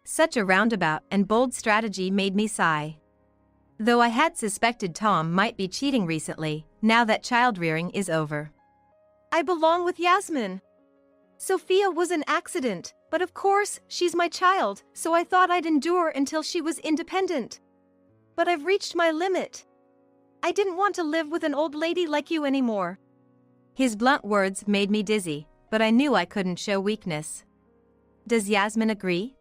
Such a roundabout and bold strategy made me sigh. Though I had suspected Tom might be cheating recently, now that child-rearing is over. I belong with Yasmin. Sophia was an accident, but of course, she's my child, so I thought I'd endure until she was independent. But I've reached my limit. I didn't want to live with an old lady like you anymore. His blunt words made me dizzy, but I knew I couldn't show weakness. Does Yasmin agree?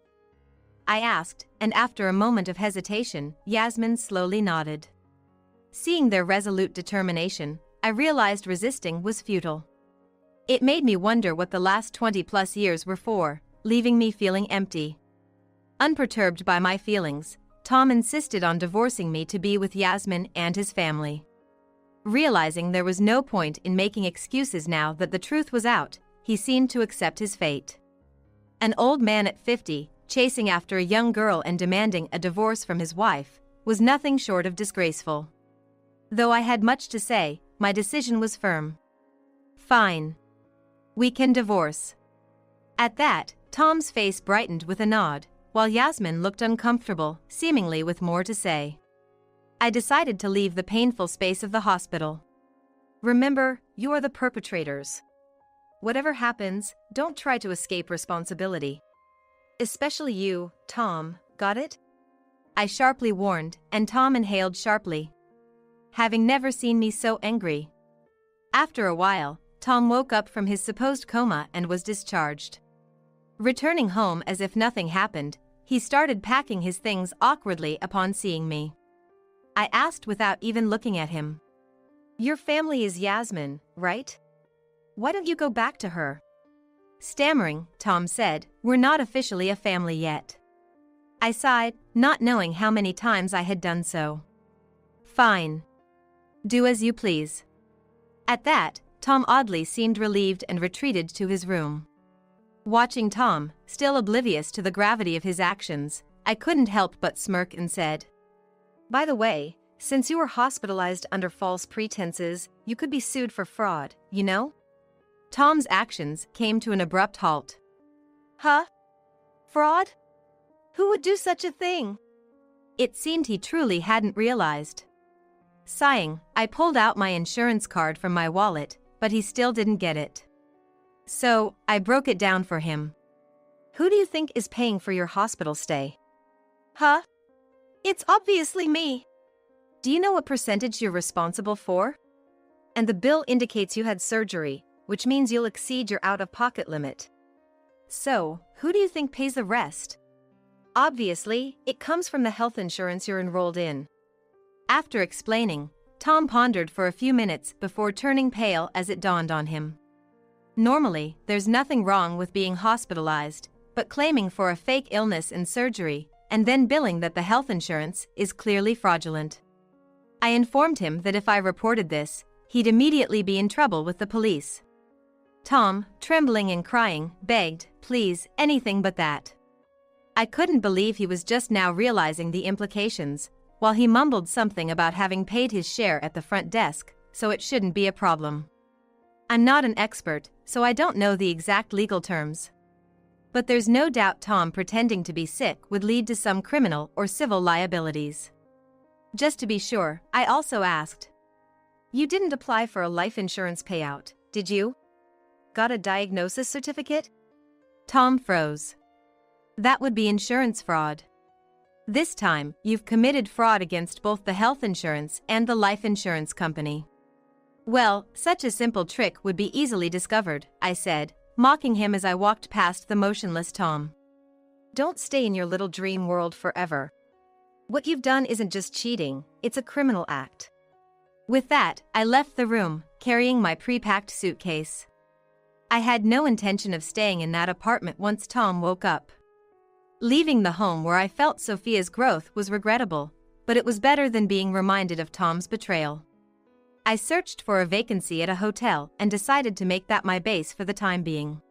I asked, and after a moment of hesitation, Yasmin slowly nodded. Seeing their resolute determination, I realized resisting was futile. It made me wonder what the last 20+ years were for, leaving me feeling empty. Unperturbed by my feelings, Tom insisted on divorcing me to be with Yasmin and his family. Realizing there was no point in making excuses now that the truth was out, he seemed to accept his fate. An old man at 50, chasing after a young girl and demanding a divorce from his wife, was nothing short of disgraceful. Though I had much to say, my decision was firm. Fine. We can divorce. At that, Tom's face brightened with a nod, while Yasmin looked uncomfortable, seemingly with more to say. I decided to leave the painful space of the hospital. Remember, you are the perpetrators. Whatever happens, don't try to escape responsibility. Especially you, Tom, got it? I sharply warned, and Tom inhaled sharply. Having never seen me so angry. After a while, Tom woke up from his supposed coma and was discharged. Returning home as if nothing happened, he started packing his things awkwardly upon seeing me. I asked without even looking at him. Your family is Yasmin, right? Why don't you go back to her? Stammering, Tom said, we're not officially a family yet. I sighed, not knowing how many times I had done so. Fine. Do as you please. At that, Tom oddly seemed relieved and retreated to his room. Watching Tom, still oblivious to the gravity of his actions, I couldn't help but smirk and said, By the way, since you were hospitalized under false pretenses, you could be sued for fraud, you know? Tom's actions came to an abrupt halt. Huh? Fraud? Who would do such a thing? It seemed he truly hadn't realized. Sighing, I pulled out my insurance card from my wallet, but he still didn't get it. So, I broke it down for him. Who do you think is paying for your hospital stay? Huh? It's obviously me. Do you know what percentage you're responsible for? And the bill indicates you had surgery, which means you'll exceed your out-of-pocket limit. So, who do you think pays the rest? Obviously, it comes from the health insurance you're enrolled in. After explaining, Tom pondered for a few minutes before turning pale as it dawned on him. Normally, there's nothing wrong with being hospitalized, but claiming for a fake illness and surgery, and then billing that the health insurance is clearly fraudulent. I informed him that if I reported this, he'd immediately be in trouble with the police. Tom, trembling and crying, begged, "Please, anything but that." I couldn't believe he was just now realizing the implications, while he mumbled something about having paid his share at the front desk, so it shouldn't be a problem. I'm not an expert, so I don't know the exact legal terms. But there's no doubt Tom pretending to be sick would lead to some criminal or civil liabilities. Just to be sure, I also asked, "You didn't apply for a life insurance payout, did you? Got a diagnosis certificate?" Tom froze. That would be insurance fraud. This time, you've committed fraud against both the health insurance and the life insurance company. Well, such a simple trick would be easily discovered, I said, mocking him as I walked past the motionless Tom. Don't stay in your little dream world forever. What you've done isn't just cheating, it's a criminal act. With that, I left the room, carrying my pre-packed suitcase. I had no intention of staying in that apartment once Tom woke up. Leaving the home where I felt Sophia's growth was regrettable, but it was better than being reminded of Tom's betrayal. I searched for a vacancy at a hotel and decided to make that my base for the time being.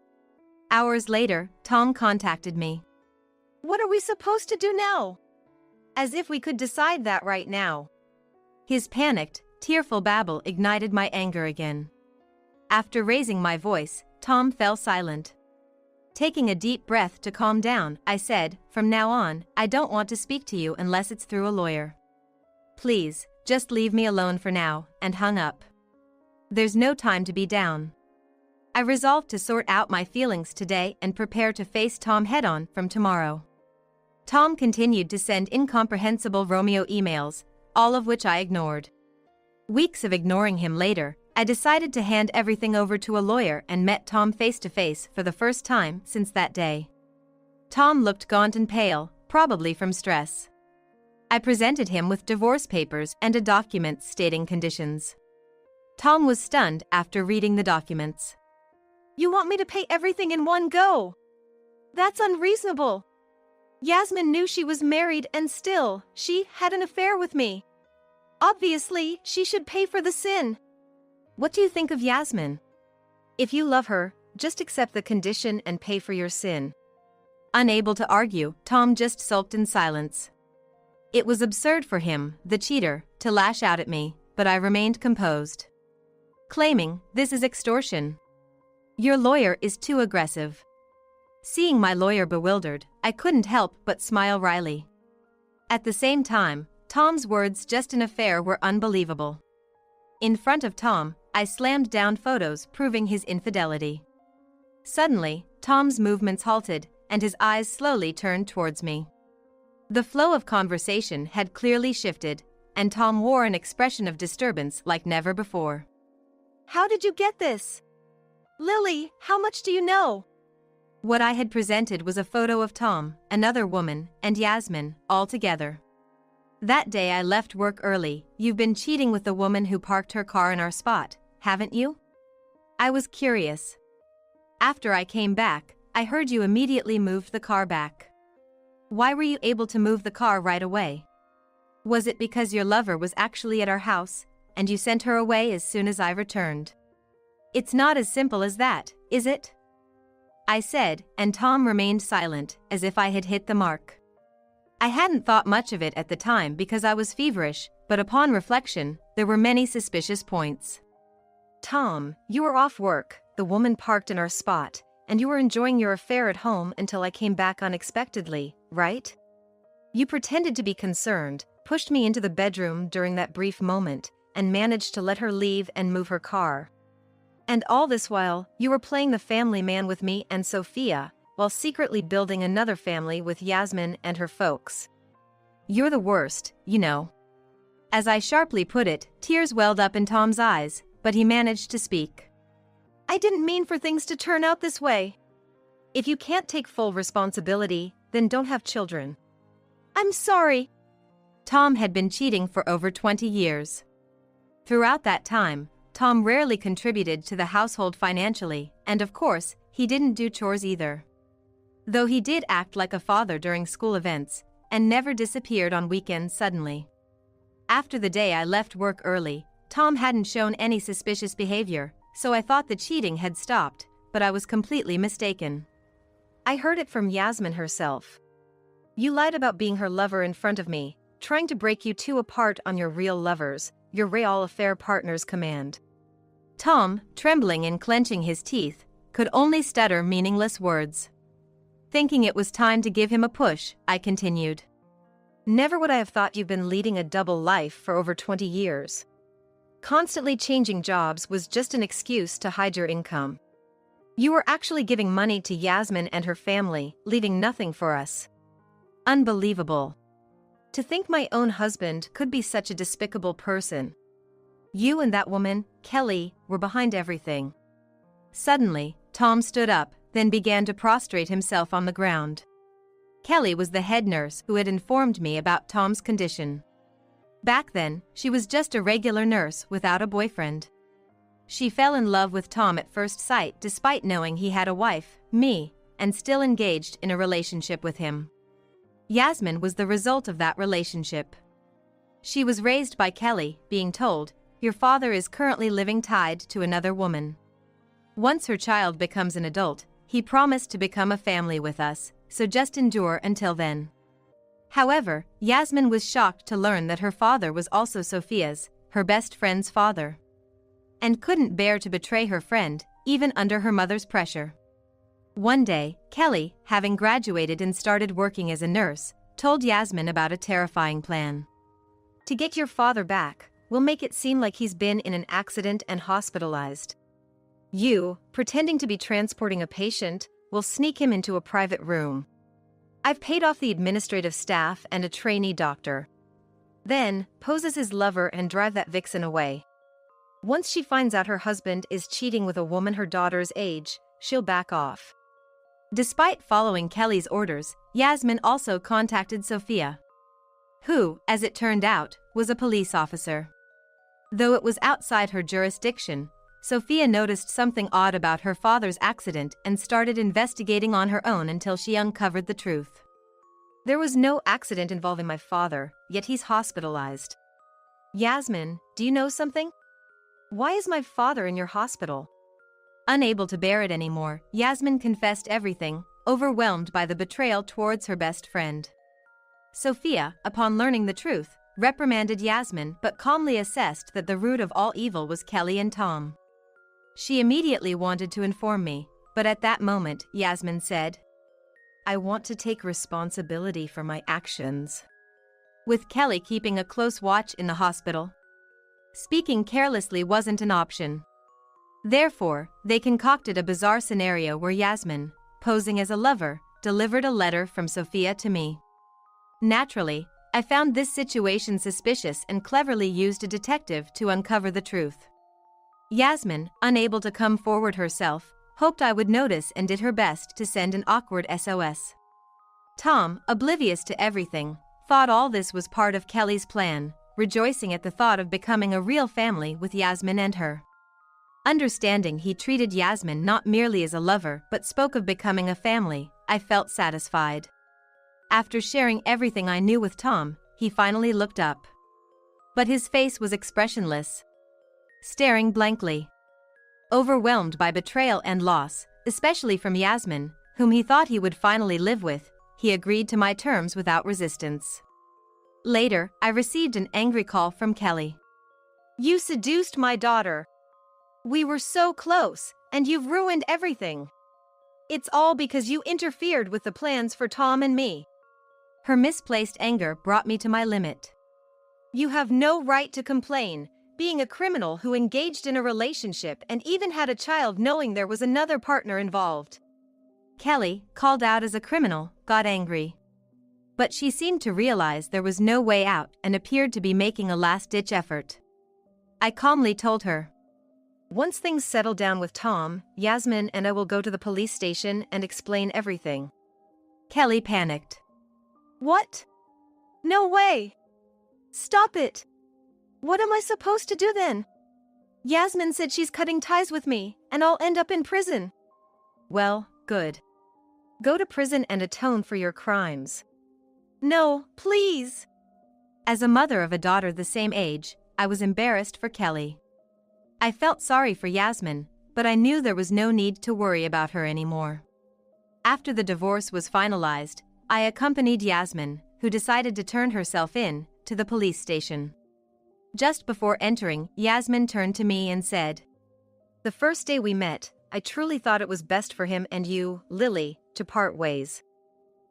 Hours later, Tom contacted me. "What are we supposed to do now?" As if we could decide that right now. His panicked, tearful babble ignited my anger again. After raising my voice, Tom fell silent. Taking a deep breath to calm down, I said, "From now on, I don't want to speak to you unless it's through a lawyer. Please, just leave me alone for now," and hung up. There's no time to be down. I resolved to sort out my feelings today and prepare to face Tom head-on from tomorrow. Tom continued to send incomprehensible Romeo emails, all of which I ignored. Weeks of ignoring him later, I decided to hand everything over to a lawyer and met Tom face-to-face for the first time since that day. Tom looked gaunt and pale, probably from stress. I presented him with divorce papers and a document stating conditions. Tom was stunned after reading the documents. "You want me to pay everything in one go? That's unreasonable. Yasmin knew she was married and still, she had an affair with me. Obviously, she should pay for the sin." What do you think of Yasmin? If you love her, just accept the condition and pay for your sin. Unable to argue, Tom just sulked in silence. It was absurd for him, the cheater, to lash out at me, but I remained composed. Claiming, "This is extortion. Your lawyer is too aggressive." Seeing my lawyer bewildered, I couldn't help but smile wryly. At the same time, Tom's words "just an affair" were unbelievable. In front of Tom, I slammed down photos proving his infidelity. Suddenly, Tom's movements halted, and his eyes slowly turned towards me. The flow of conversation had clearly shifted, and Tom wore an expression of disturbance like never before. "How did you get this? Lily, how much do you know?" What I had presented was a photo of Tom, another woman, and Yasmin, all together. "That day I left work early. You've been cheating with the woman who parked her car in our spot, haven't you?" I was curious. "After I came back, I heard you immediately moved the car back. Why were you able to move the car right away? Was it because your lover was actually at our house, and you sent her away as soon as I returned? It's not as simple as that, is it?" I said, and Tom remained silent, as if I had hit the mark. I hadn't thought much of it at the time because I was feverish, but upon reflection, there were many suspicious points. "Tom, you were off work, the woman parked in our spot, and you were enjoying your affair at home until I came back unexpectedly, right? You pretended to be concerned, pushed me into the bedroom during that brief moment, and managed to let her leave and move her car. And all this while, you were playing the family man with me and Sophia, while secretly building another family with Yasmin and her folks. You're the worst, you know. As I sharply put it, tears welled up in Tom's eyes, but he managed to speak. I didn't mean for things to turn out this way. If you can't take full responsibility, then don't have children. I'm sorry. Tom had been cheating for over 20 years. Throughout that time, Tom rarely contributed to the household financially, and of course, he didn't do chores either. Though he did act like a father during school events, and never disappeared on weekends suddenly. After the day I left work early, Tom hadn't shown any suspicious behavior, so I thought the cheating had stopped, but I was completely mistaken. I heard it from Yasmin herself. You lied about being her lover in front of me, trying to break you two apart on your real lovers, your real affair partner's command. Tom, trembling and clenching his teeth, could only stutter meaningless words. Thinking it was time to give him a push, I continued. Never would I have thought you've been leading a double life for over 20 years. Constantly changing jobs was just an excuse to hide your income. You were actually giving money to Yasmin and her family, leaving nothing for us. Unbelievable. To think my own husband could be such a despicable person. You and that woman, Kelly, were behind everything. Suddenly, Tom stood up, then began to prostrate himself on the ground. Kelly was the head nurse who had informed me about Tom's condition. Back then, she was just a regular nurse without a boyfriend. She fell in love with Tom at first sight despite knowing he had a wife, me, and still engaged in a relationship with him. Yasmin was the result of that relationship. She was raised by Kelly, being told, "Your father is currently living tied to another woman. Once her child becomes an adult, he promised to become a family with us, so just endure until then." However, Yasmin was shocked to learn that her father was also Sophia's, her best friend's father, and couldn't bear to betray her friend, even under her mother's pressure. One day, Kelly, having graduated and started working as a nurse, told Yasmin about a terrifying plan. To get your father back, we'll make it seem like he's been in an accident and hospitalized. You, pretending to be transporting a patient, will sneak him into a private room. I've paid off the administrative staff and a trainee doctor. Then, pose as his lover and drive that vixen away. Once she finds out her husband is cheating with a woman her daughter's age, she'll back off. Despite following Kelly's orders, Yasmin also contacted Sophia, who, as it turned out, was a police officer. Though it was outside her jurisdiction, Sophia noticed something odd about her father's accident and started investigating on her own until she uncovered the truth. There was no accident involving my father, yet he's hospitalized. Yasmin, do you know something? Why is my father in your hospital? Unable to bear it anymore, Yasmin confessed everything, overwhelmed by the betrayal towards her best friend. Sophia, upon learning the truth, reprimanded Yasmin but calmly assessed that the root of all evil was Kelly and Tom. She immediately wanted to inform me, but at that moment, Yasmin said, "I want to take responsibility for my actions." With Kelly keeping a close watch in the hospital, speaking carelessly wasn't an option. Therefore, they concocted a bizarre scenario where Yasmin, posing as a lover, delivered a letter from Sophia to me. Naturally, I found this situation suspicious and cleverly used a detective to uncover the truth. Yasmin, unable to come forward herself, hoped I would notice and did her best to send an awkward SOS. Tom, oblivious to everything, thought all this was part of Kelly's plan, rejoicing at the thought of becoming a real family with Yasmin and her. Understanding he treated Yasmin not merely as a lover but spoke of becoming a family, I felt satisfied. After sharing everything I knew with Tom, he finally looked up. But his face was expressionless, staring blankly. Overwhelmed by betrayal and loss, especially from Yasmin, whom he thought he would finally live with, he agreed to my terms without resistance. Later, I received an angry call from Kelly. "You seduced my daughter. We were so close, and you've ruined everything. It's all because you interfered with the plans for Tom and me. Her misplaced anger brought me to my limit. You have no right to complain, being a criminal who engaged in a relationship and even had a child knowing there was another partner involved. Kelly, called out as a criminal, got angry. But she seemed to realize there was no way out and appeared to be making a last-ditch effort. I calmly told her, "Once things settle down with Tom, Yasmin and I will go to the police station and explain everything." Kelly panicked. "What? No way! Stop it! What am I supposed to do then? Yasmin said she's cutting ties with me, and I'll end up in prison." Well, good. Go to prison and atone for your crimes. No, please. As a mother of a daughter the same age, I was embarrassed for Kelly. I felt sorry for Yasmin, but I knew there was no need to worry about her anymore. After the divorce was finalized, I accompanied Yasmin, who decided to turn herself in, to the police station. Just before entering, Yasmin turned to me and said, "The first day we met, I truly thought it was best for him and you, Lily, to part ways.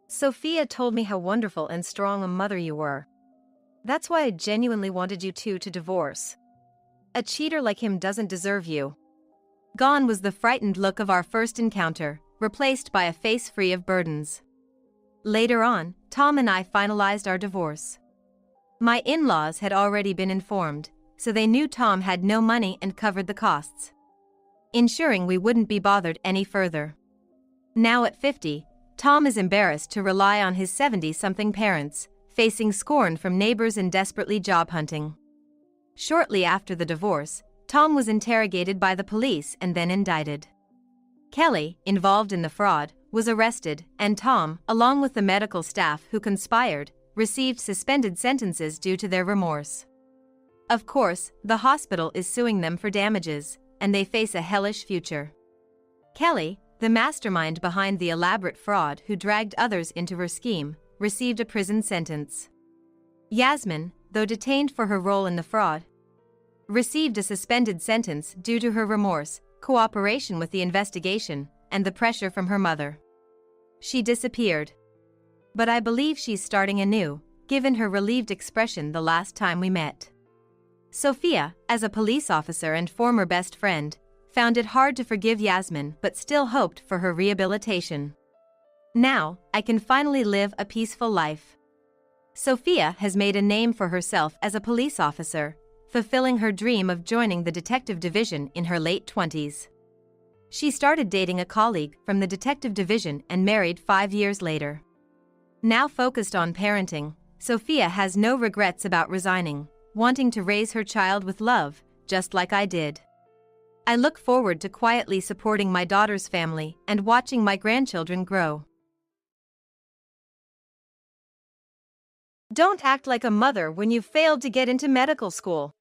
Sophia told me how wonderful and strong a mother you were. That's why I genuinely wanted you two to divorce. A cheater like him doesn't deserve you." Gone was the frightened look of our first encounter, replaced by a face free of burdens. Later on, Tom and I finalized our divorce. My in-laws had already been informed, so they knew Tom had no money and covered the costs, ensuring we wouldn't be bothered any further. Now at 50, Tom is embarrassed to rely on his 70-something parents, facing scorn from neighbors and desperately job hunting. Shortly after the divorce, Tom was interrogated by the police and then indicted. Kelly, involved in the fraud, was arrested, and Tom, along with the medical staff who conspired, received suspended sentences due to their remorse. Of course, the hospital is suing them for damages, and they face a hellish future. Kelly, the mastermind behind the elaborate fraud who dragged others into her scheme, received a prison sentence. Yasmin, though detained for her role in the fraud, received a suspended sentence due to her remorse, cooperation with the investigation, and the pressure from her mother. She disappeared. But I believe she's starting anew, given her relieved expression the last time we met. Sophia, as a police officer and former best friend, found it hard to forgive Yasmin but still hoped for her rehabilitation. Now, I can finally live a peaceful life. Sophia has made a name for herself as a police officer, fulfilling her dream of joining the detective division in her late 20s. She started dating a colleague from the detective division and married 5 years later. Now focused on parenting, Sophia has no regrets about resigning, wanting to raise her child with love, just like I did. I look forward to quietly supporting my daughter's family and watching my grandchildren grow. Don't act like a mother when you've failed to get into medical school.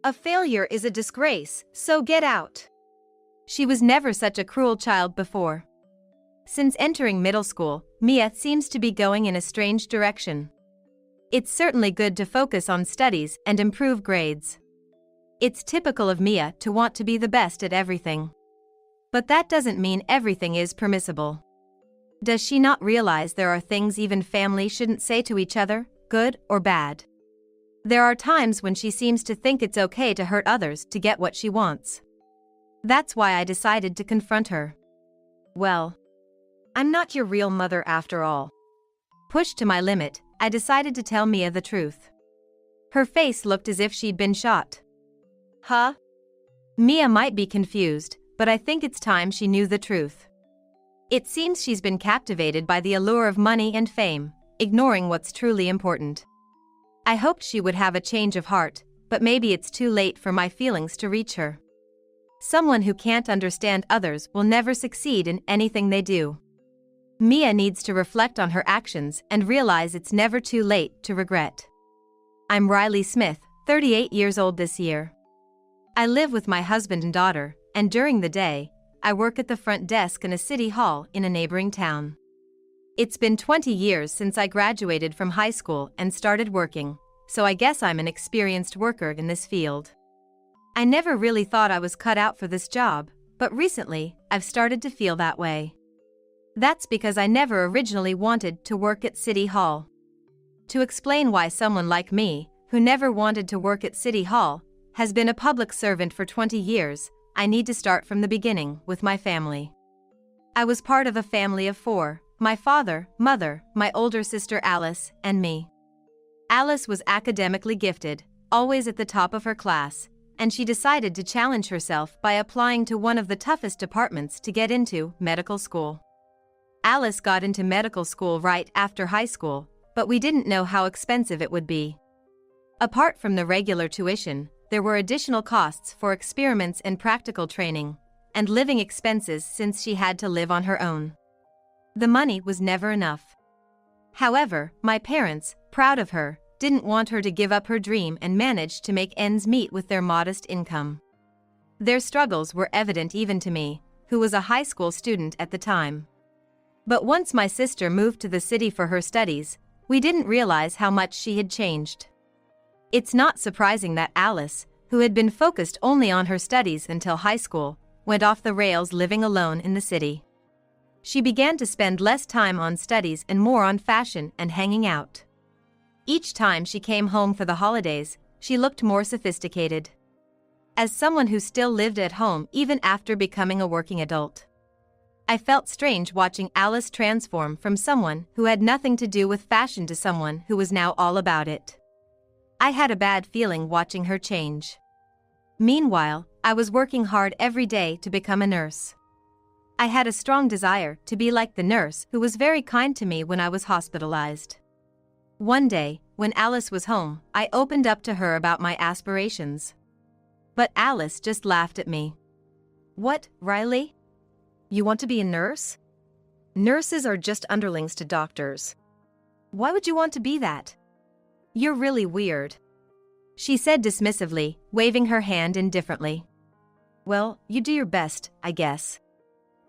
A failure is a disgrace, so get out. She was never such a cruel child before. Since entering middle school, Mia seems to be going in a strange direction. It's certainly good to focus on studies and improve grades. It's typical of Mia to want to be the best at everything. But that doesn't mean everything is permissible. Does she not realize there are things even family shouldn't say to each other, good or bad? There are times when she seems to think it's okay to hurt others to get what she wants. That's why I decided to confront her. Well, I'm not your real mother after all. Pushed to my limit, I decided to tell Mia the truth. Her face looked as if she'd been shot. Huh? Mia might be confused, but I think it's time she knew the truth. It seems she's been captivated by the allure of money and fame, ignoring what's truly important. I hoped she would have a change of heart, but maybe it's too late for my feelings to reach her. Someone who can't understand others will never succeed in anything they do. Mia needs to reflect on her actions and realize it's never too late to regret. I'm Riley Smith, 38 years old this year. I live with my husband and daughter, and during the day, I work at the front desk in a city hall in a neighboring town. It's been 20 years since I graduated from high school and started working, so I guess I'm an experienced worker in this field. I never really thought I was cut out for this job, but recently, I've started to feel that way. That's because I never originally wanted to work at City Hall. To explain why someone like me, who never wanted to work at City Hall, has been a public servant for 20 years, I need to start from the beginning, with my family. I was part of a family of 4, my father, mother, my older sister Alice, and me. Alice was academically gifted, always at the top of her class, and she decided to challenge herself by applying to one of the toughest departments to get into, medical school. Alice got into medical school right after high school, but we didn't know how expensive it would be. Apart from the regular tuition, there were additional costs for experiments and practical training, and living expenses since she had to live on her own. The money was never enough. However, my parents, proud of her, didn't want her to give up her dream and managed to make ends meet with their modest income. Their struggles were evident even to me, who was a high school student at the time. But once my sister moved to the city for her studies, we didn't realize how much she had changed. It's not surprising that Alice, who had been focused only on her studies until high school, went off the rails living alone in the city. She began to spend less time on studies and more on fashion and hanging out. Each time she came home for the holidays, she looked more sophisticated. As someone who still lived at home even after becoming a working adult, I felt strange watching Alice transform from someone who had nothing to do with fashion to someone who was now all about it. I had a bad feeling watching her change. Meanwhile, I was working hard every day to become a nurse. I had a strong desire to be like the nurse who was very kind to me when I was hospitalized. One day, when Alice was home, I opened up to her about my aspirations. But Alice just laughed at me. "What, Riley? You want to be a nurse? Nurses are just underlings to doctors. Why would you want to be that? You're really weird," she said dismissively, waving her hand indifferently. "Well, you do your best, I guess."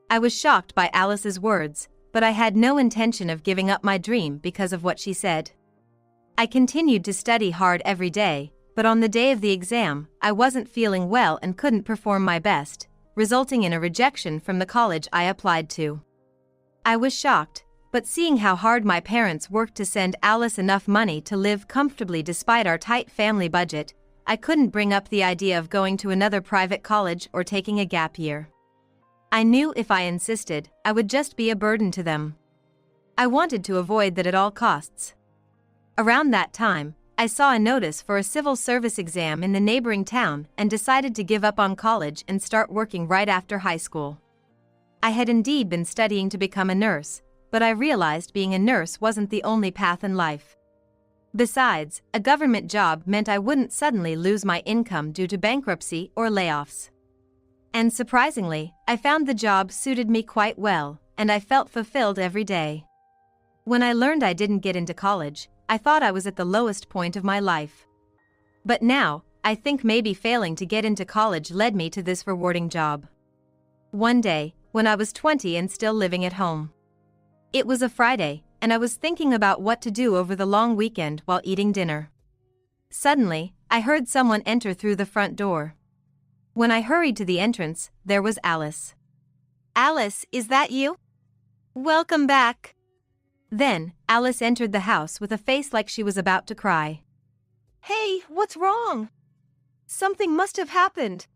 I was shocked by Alice's words, but I had no intention of giving up my dream because of what she said. I continued to study hard every day, but on the day of the exam, I wasn't feeling well and couldn't perform my best, resulting in a rejection from the college I applied to. I was shocked, but seeing how hard my parents worked to send Alice enough money to live comfortably despite our tight family budget, I couldn't bring up the idea of going to another private college or taking a gap year. I knew if I insisted, I would just be a burden to them. I wanted to avoid that at all costs. Around that time, I saw a notice for a civil service exam in the neighboring town and decided to give up on college and start working right after high school. I had indeed been studying to become a nurse, but I realized being a nurse wasn't the only path in life. Besides, a government job meant I wouldn't suddenly lose my income due to bankruptcy or layoffs. And surprisingly, I found the job suited me quite well, and I felt fulfilled every day. When I learned I didn't get into college, I thought I was at the lowest point of my life. But now, I think maybe failing to get into college led me to this rewarding job. One day, when I was 20 and still living at home. It was a Friday, and I was thinking about what to do over the long weekend while eating dinner. Suddenly, I heard someone enter through the front door. When I hurried to the entrance, there was Alice. "Alice, is that you? Welcome back." Then, Alice entered the house with a face like she was about to cry. "Hey, what's wrong? Something must have happened."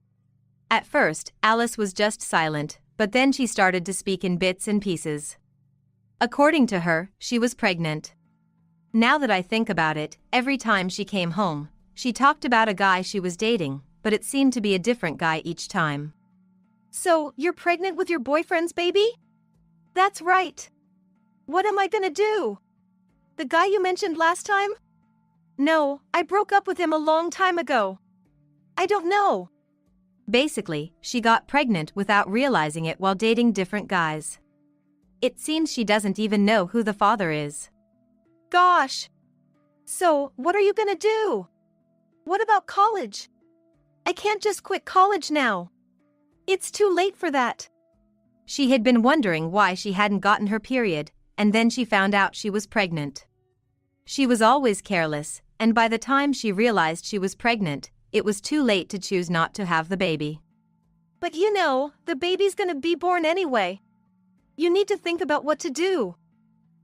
At first, Alice was just silent, but then she started to speak in bits and pieces. According to her, she was pregnant. Now that I think about it, every time she came home, she talked about a guy she was dating, but it seemed to be a different guy each time. "So, you're pregnant with your boyfriend's baby?" "That's right. What am I gonna do? The guy you mentioned last time?" "No, I broke up with him a long time ago. I don't know." Basically, she got pregnant without realizing it while dating different guys. It seems she doesn't even know who the father is. Gosh. So, what are you gonna do? What about college? I can't just quit college now. It's too late for that." She had been wondering why she hadn't gotten her period, and then she found out she was pregnant. She was always careless, and by the time she realized she was pregnant, it was too late to choose not to have the baby. But you know, the baby's gonna be born anyway. You need to think about what to do.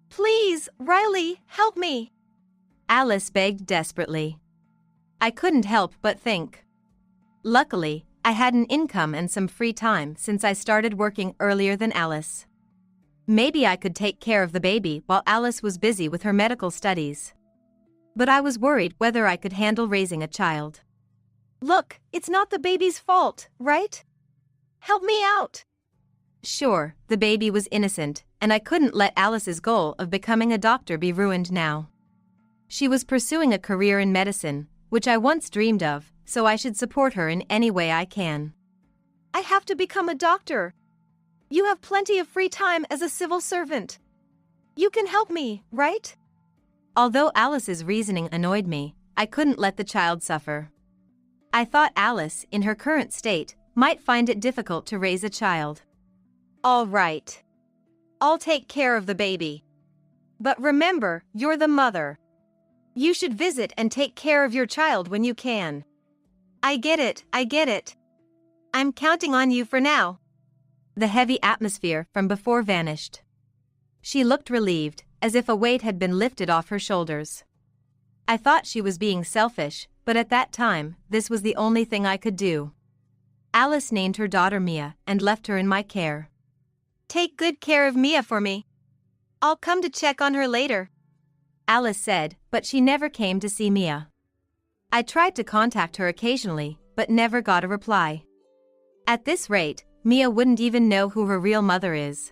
Please, Riley, help me. Alice begged desperately. I couldn't help but think. Luckily, I had an income and some free time since I started working earlier than Alice. Maybe I could take care of the baby while Alice was busy with her medical studies. But I was worried whether I could handle raising a child. Look, it's not the baby's fault, right? Help me out. Sure, the baby was innocent, and I couldn't let Alice's goal of becoming a doctor be ruined now. She was pursuing a career in medicine, which I once dreamed of, so I should support her in any way I can. I have to become a doctor. You have plenty of free time as a civil servant. You can help me, right? Although Alice's reasoning annoyed me, I couldn't let the child suffer. I thought Alice, in her current state, might find it difficult to raise a child. All right. I'll take care of the baby. But remember, you're the mother. You should visit and take care of your child when you can. I get it. I'm counting on you for now. The heavy atmosphere from before vanished. She looked relieved, as if a weight had been lifted off her shoulders. I thought she was being selfish, but at that time, this was the only thing I could do. Alice named her daughter Mia and left her in my care. Take good care of Mia for me. I'll come to check on her later. Alice said, but she never came to see Mia. I tried to contact her occasionally, but never got a reply. At this rate, Mia wouldn't even know who her real mother is.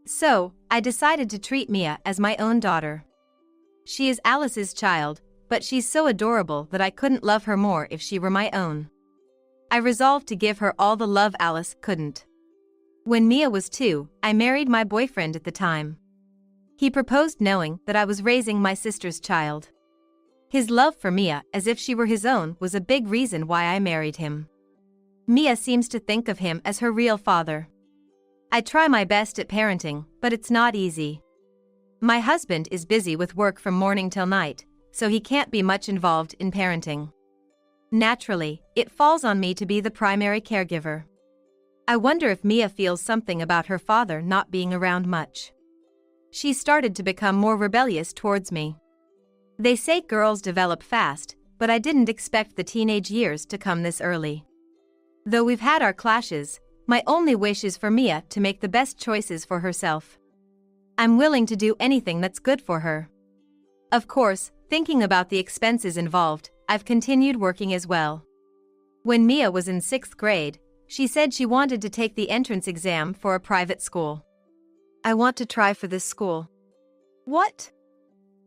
So, I decided to treat Mia as my own daughter. She is Alice's child, but she's so adorable that I couldn't love her more if she were my own. I resolved to give her all the love Alice couldn't. When Mia was 2, I married my boyfriend at the time. He proposed knowing that I was raising my sister's child. His love for Mia, as if she were his own, was a big reason why I married him. Mia seems to think of him as her real father. I try my best at parenting, but it's not easy. My husband is busy with work from morning till night, so he can't be much involved in parenting. Naturally, it falls on me to be the primary caregiver. I wonder if Mia feels something about her father not being around much. She started to become more rebellious towards me. They say girls develop fast, but I didn't expect the teenage years to come this early. Though we've had our clashes, my only wish is for Mia to make the best choices for herself. I'm willing to do anything that's good for her. Of course, thinking about the expenses involved, I've continued working as well. When Mia was in 6th grade, she said she wanted to take the entrance exam for a private school. I want to try for this school. What?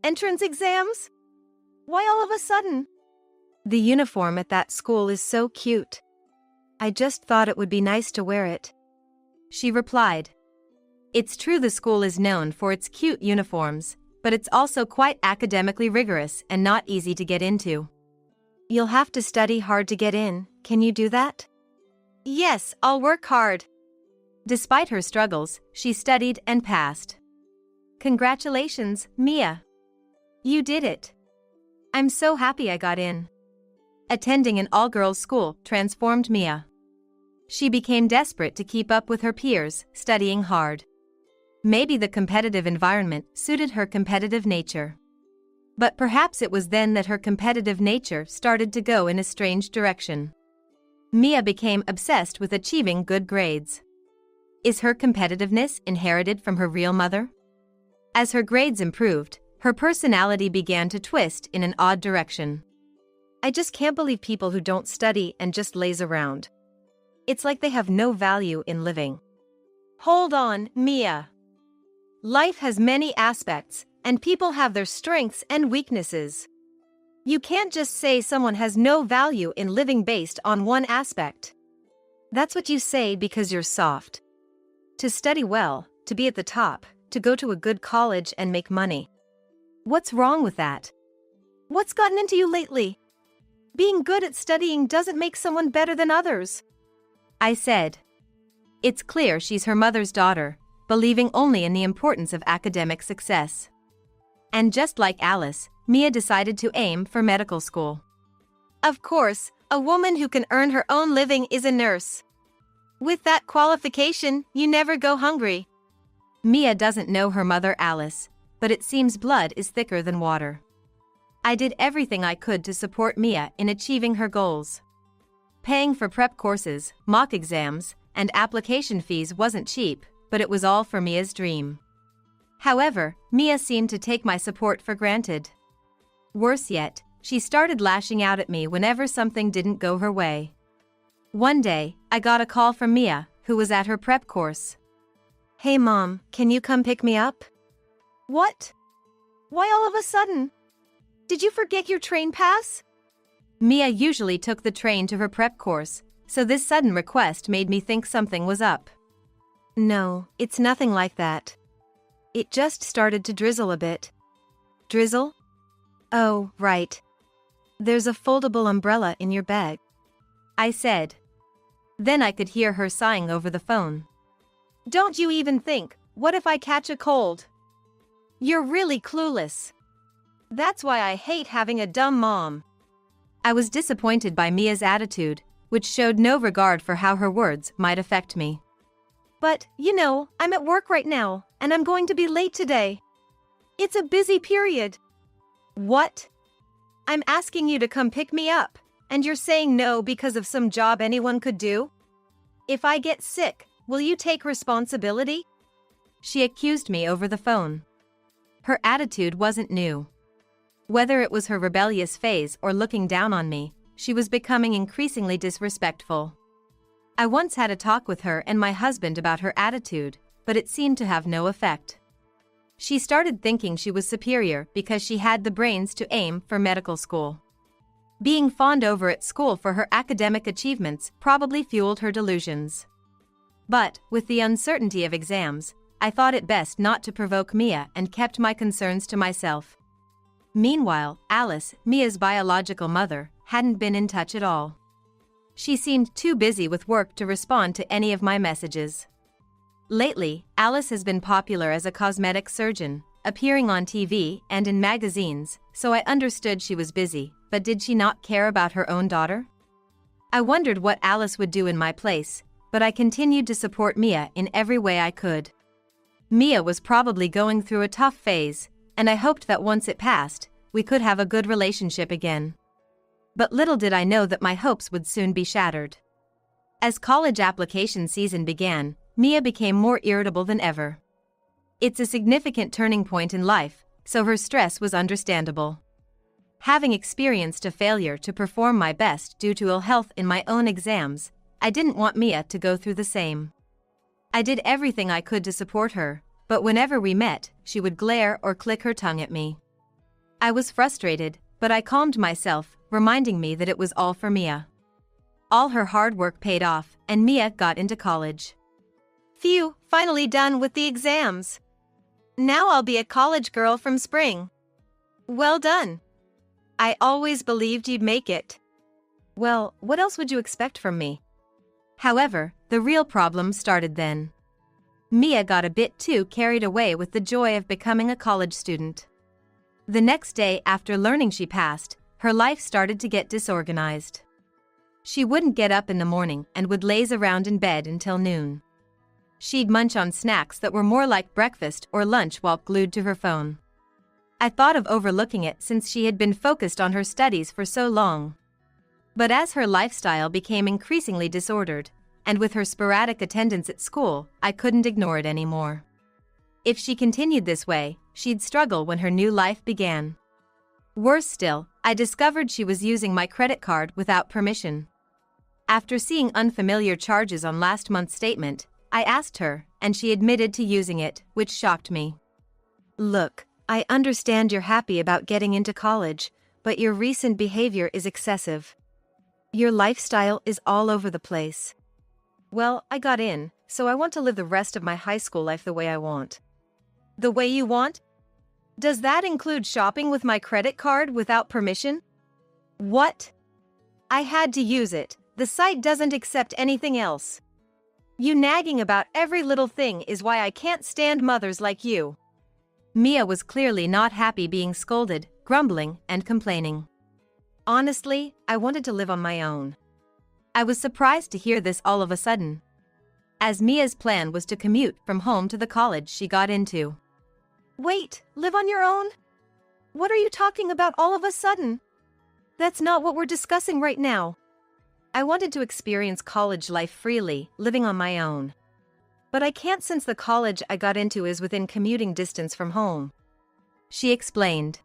Entrance exams? Why all of a sudden? The uniform at that school is so cute. I just thought it would be nice to wear it. She replied. It's true the school is known for its cute uniforms, but it's also quite academically rigorous and not easy to get into. You'll have to study hard to get in. Can you do that? Yes, I'll work hard. Despite her struggles, she studied and passed. Congratulations, Mia. You did it. I'm so happy I got in. Attending an all-girls school transformed Mia. She became desperate to keep up with her peers, studying hard. Maybe the competitive environment suited her competitive nature. But perhaps it was then that her competitive nature started to go in a strange direction. Mia became obsessed with achieving good grades. Is her competitiveness inherited from her real mother? As her grades improved, her personality began to twist in an odd direction. I just can't believe people who don't study and just laze around. It's like they have no value in living. Hold on, Mia. Life has many aspects, and people have their strengths and weaknesses. You can't just say someone has no value in living based on one aspect. That's what you say because you're soft. To study well, to be at the top, to go to a good college and make money. What's wrong with that? What's gotten into you lately? Being good at studying doesn't make someone better than others. I said. It's clear she's her mother's daughter, believing only in the importance of academic success. And just like Alice, Mia decided to aim for medical school. Of course, a woman who can earn her own living is a nurse. With that qualification, you never go hungry. Mia doesn't know her mother Alice, but it seems blood is thicker than water. I did everything I could to support Mia in achieving her goals. Paying for prep courses, mock exams, and application fees wasn't cheap, but it was all for Mia's dream. However, Mia seemed to take my support for granted. Worse yet, she started lashing out at me whenever something didn't go her way. One day, I got a call from Mia, who was at her prep course. Hey Mom, can you come pick me up? What? Why all of a sudden? Did you forget your train pass? Mia usually took the train to her prep course, so this sudden request made me think something was up. No, it's nothing like that. It just started to drizzle a bit. Drizzle? Oh, right. There's a foldable umbrella in your bag, I said. Then I could hear her sighing over the phone. Don't you even think, what if I catch a cold? You're really clueless. That's why I hate having a dumb mom. I was disappointed by Mia's attitude, which showed no regard for how her words might affect me. But, I'm at work right now, and I'm going to be late today. It's a busy period. What? I'm asking you to come pick me up, and you're saying no because of some job anyone could do? If I get sick, will you take responsibility? She accused me over the phone. Her attitude wasn't new. Whether it was her rebellious phase or looking down on me, she was becoming increasingly disrespectful. I once had a talk with her and my husband about her attitude, but it seemed to have no effect. She started thinking she was superior because she had the brains to aim for medical school. Being fawned over at school for her academic achievements probably fueled her delusions. But, with the uncertainty of exams, I thought it best not to provoke Mia and kept my concerns to myself. Meanwhile, Alice, Mia's biological mother, hadn't been in touch at all. She seemed too busy with work to respond to any of my messages. Lately, Alice has been popular as a cosmetic surgeon, appearing on TV and in magazines, so I understood she was busy, but did she not care about her own daughter? I wondered what Alice would do in my place, but I continued to support Mia in every way I could. Mia was probably going through a tough phase, and I hoped that once it passed, we could have a good relationship again. But little did I know that my hopes would soon be shattered. As college application season began, Mia became more irritable than ever. It's a significant turning point in life, so her stress was understandable. Having experienced a failure to perform my best due to ill health in my own exams, I didn't want Mia to go through the same. I did everything I could to support her, but whenever we met, she would glare or click her tongue at me. I was frustrated, but I calmed myself, reminding me that it was all for Mia. All her hard work paid off, and Mia got into college. Phew, finally done with the exams. Now I'll be a college girl from spring. Well done. I always believed you'd make it. Well, what else would you expect from me? However, the real problem started then. Mia got a bit too carried away with the joy of becoming a college student. The next day after learning she passed, her life started to get disorganized. She wouldn't get up in the morning and would laze around in bed until noon. She'd munch on snacks that were more like breakfast or lunch while glued to her phone. I thought of overlooking it since she had been focused on her studies for so long. But as her lifestyle became increasingly disordered, and with her sporadic attendance at school, I couldn't ignore it anymore. If she continued this way, she'd struggle when her new life began. Worse still, I discovered she was using my credit card without permission. After seeing unfamiliar charges on last month's statement, I asked her, and she admitted to using it, which shocked me. Look, I understand you're happy about getting into college, but your recent behavior is excessive. Your lifestyle is all over the place. Well, I got in, so I want to live the rest of my high school life the way I want. The way you want? Does that include shopping with my credit card without permission? What? I had to use it. The site doesn't accept anything else. You nagging about every little thing is why I can't stand mothers like you. Mia was clearly not happy being scolded, grumbling, and complaining. Honestly, I wanted to live on my own. I was surprised to hear this all of a sudden. as Mia's plan was to commute from home to the college she got into. Wait, live on your own? What are you talking about all of a sudden? That's not what we're discussing right now. I wanted to experience college life freely, living on my own. But I can't since the college I got into is within commuting distance from home. She explained.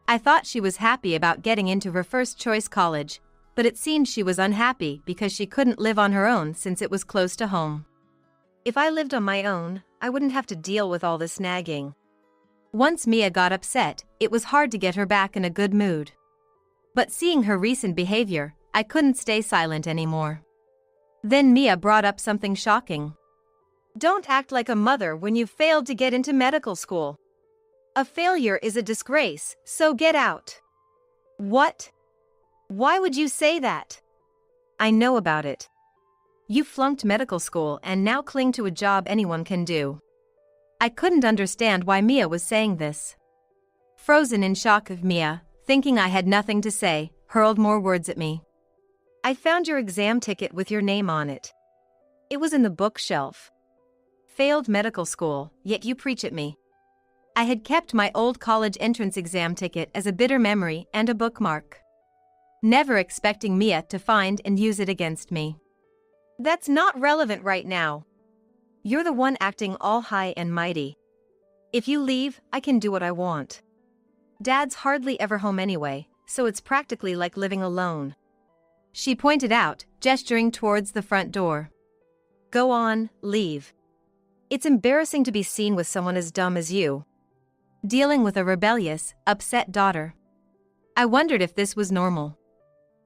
I thought she was happy about getting into her first choice college, but it seemed she was unhappy because she couldn't live on her own since it was close to home. If I lived on my own, I wouldn't have to deal with all this nagging. Once Mia got upset, it was hard to get her back in a good mood. But seeing her recent behavior, I couldn't stay silent anymore. Then Mia brought up something shocking. Don't act like a mother when you've failed to get into medical school. A failure is a disgrace, so get out. What? Why would you say that? I know about it. You flunked medical school and now cling to a job anyone can do. I couldn't understand why Mia was saying this. Frozen in shock of Mia, thinking I had nothing to say, hurled more words at me. I found your exam ticket with your name on it. It was in the bookshelf. Failed medical school, yet you preach at me. I had kept my old college entrance exam ticket as a bitter memory and a bookmark. Never expecting Mia to find and use it against me. That's not relevant right now. You're the one acting all high and mighty. If you leave, I can do what I want. Dad's hardly ever home anyway, so it's practically like living alone. She pointed out, gesturing towards the front door. Go on, leave. It's embarrassing to be seen with someone as dumb as you. Dealing with a rebellious, upset daughter. I wondered if this was normal.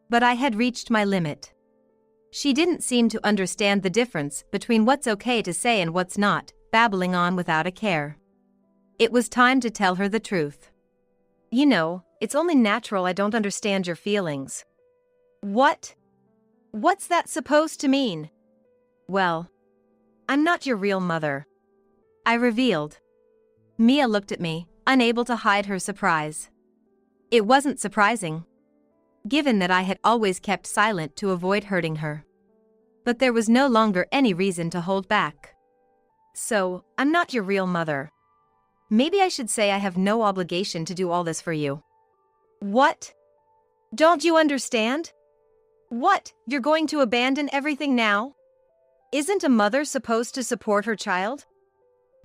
But I had reached my limit. She didn't seem to understand the difference between what's okay to say and what's not, babbling on without a care. It was time to tell her the truth. You know, it's only natural I don't understand your feelings. What? What's that supposed to mean? Well, I'm not your real mother. I revealed. Mia looked at me, unable to hide her surprise. It wasn't surprising, given that I had always kept silent to avoid hurting her. But there was no longer any reason to hold back. So, I'm not your real mother. Maybe I should say I have no obligation to do all this for you. What? Don't you understand? What, you're going to abandon everything now? Isn't a mother supposed to support her child?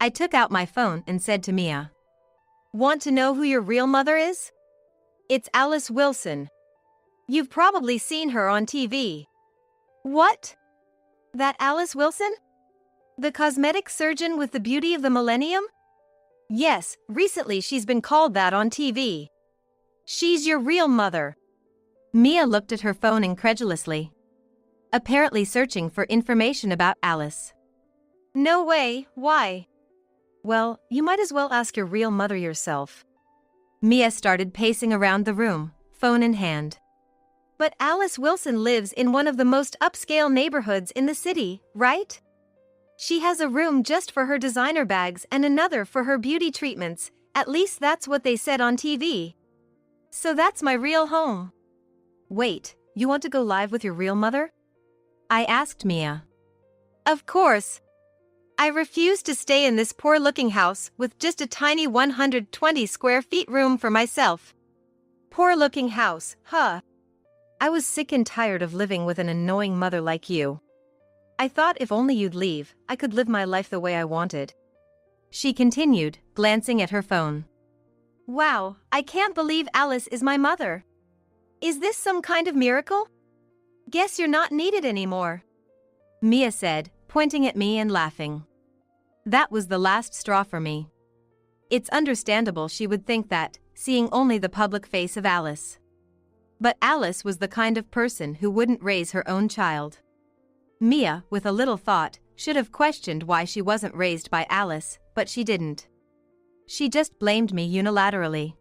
I took out my phone and said to Mia. Want to know who your real mother is? It's Alice Wilson. You've probably seen her on TV. What? That Alice Wilson? The cosmetic surgeon with the beauty of the millennium? Yes, recently she's been called that on TV. She's your real mother. Mia looked at her phone incredulously, apparently searching for information about Alice. No way, why? Well, you might as well ask your real mother yourself. Mia started pacing around the room, phone in hand. But Alice Wilson lives in one of the most upscale neighborhoods in the city, right? She has a room just for her designer bags and another for her beauty treatments, at least that's what they said on TV. So that's my real home. Wait, you want to go live with your real mother? I asked Mia. Of course. I refuse to stay in this poor-looking house with just a tiny 120 square feet room for myself. Poor-looking house, huh? I was sick and tired of living with an annoying mother like you. I thought if only you'd leave, I could live my life the way I wanted. She continued, glancing at her phone. Wow, I can't believe Alice is my mother. Is this some kind of miracle? Guess you're not needed anymore. Mia said, pointing at me and laughing. That was the last straw for me. It's understandable she would think that, seeing only the public face of Alice. But Alice was the kind of person who wouldn't raise her own child. Mia, with a little thought, should have questioned why she wasn't raised by Alice, but she didn't. She just blamed me unilaterally.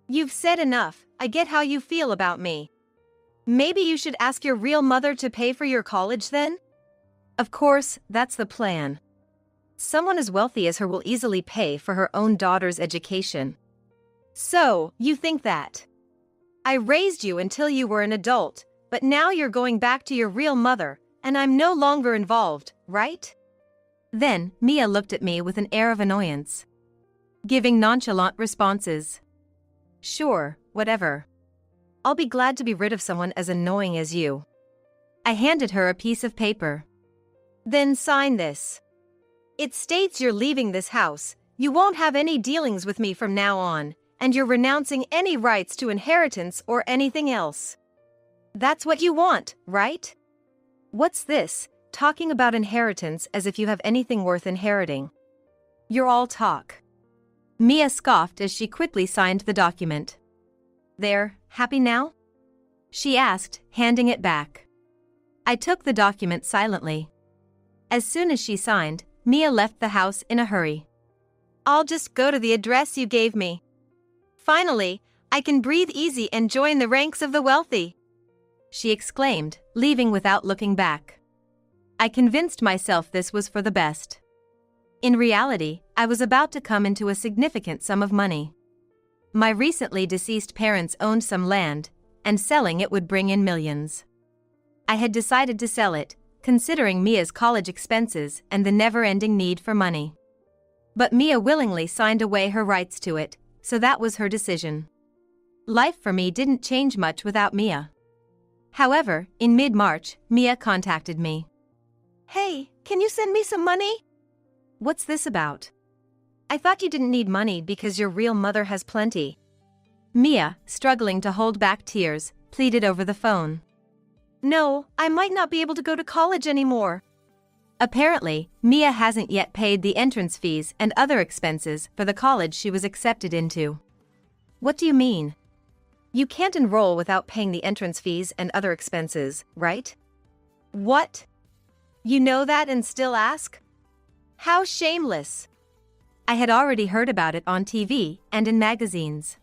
You've said enough, I get how you feel about me. Maybe you should ask your real mother to pay for your college then? Of course, that's the plan. Someone as wealthy as her will easily pay for her own daughter's education. So, you think that? I raised you until you were an adult, but now you're going back to your real mother, and I'm no longer involved, right? Then, Mia looked at me with an air of annoyance, giving nonchalant responses. Sure, whatever. I'll be glad to be rid of someone as annoying as you. I handed her a piece of paper. Then sign this. It states you're leaving this house, you won't have any dealings with me from now on, and you're renouncing any rights to inheritance or anything else. That's what you want, right? What's this, talking about inheritance as if you have anything worth inheriting? You're all talk. Mia scoffed as she quickly signed the document. There, happy now? She asked, handing it back. I took the document silently. As soon as she signed, Mia left the house in a hurry. I'll just go to the address you gave me. Finally, I can breathe easy and join the ranks of the wealthy, she exclaimed, leaving without looking back. I convinced myself this was for the best. In reality, I was about to come into a significant sum of money. My recently deceased parents owned some land, and selling it would bring in millions. I had decided to sell it, considering Mia's college expenses and the never-ending need for money. But Mia willingly signed away her rights to it, so that was her decision. Life for me didn't change much without Mia. However, in mid-March, Mia contacted me. Hey, can you send me some money? What's this about? I thought you didn't need money because your real mother has plenty. Mia, struggling to hold back tears, pleaded over the phone. No, I might not be able to go to college anymore. Apparently, Mia hasn't yet paid the entrance fees and other expenses for the college she was accepted into. What do you mean? You can't enroll without paying the entrance fees and other expenses, right? What? You know that and still ask? How shameless. I had already heard about it on TV and in magazines.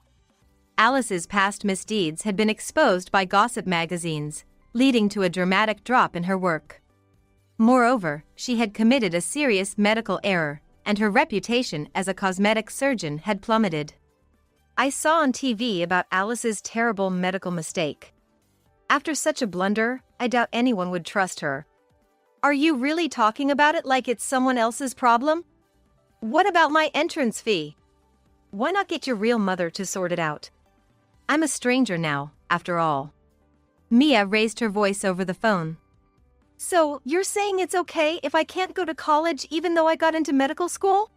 Alice's past misdeeds had been exposed by gossip magazines, leading to a dramatic drop in her work. Moreover, she had committed a serious medical error, and her reputation as a cosmetic surgeon had plummeted. I saw on TV about Alice's terrible medical mistake. After such a blunder, I doubt anyone would trust her. Are you really talking about it like it's someone else's problem? What about my entrance fee? Why not get your real mother to sort it out? I'm a stranger now, after all. Mia raised her voice over the phone. So, you're saying it's okay if I can't go to college even though I got into medical school?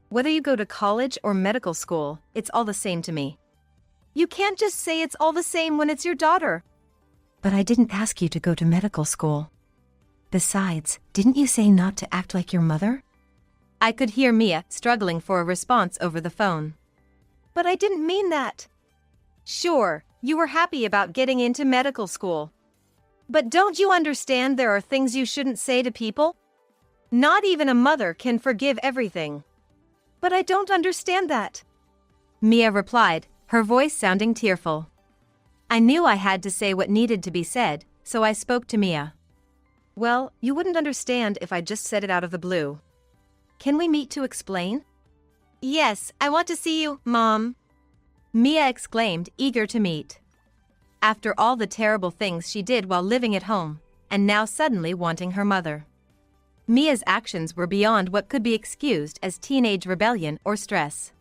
Whether you go to college or medical school, it's all the same to me. You can't just say it's all the same when it's your daughter. But I didn't ask you to go to medical school. Besides, didn't you say not to act like your mother? I could hear Mia struggling for a response over the phone. But I didn't mean that. Sure, you were happy about getting into medical school. But don't you understand there are things you shouldn't say to people? Not even a mother can forgive everything. But I don't understand that, Mia replied, her voice sounding tearful. I knew I had to say what needed to be said, so I spoke to Mia. Well, you wouldn't understand if I just said it out of the blue. Can we meet to explain? Yes, I want to see you, Mom, Mia exclaimed, eager to meet. After all the terrible things she did while living at home, and now suddenly wanting her mother. Mia's actions were beyond what could be excused as teenage rebellion or stress.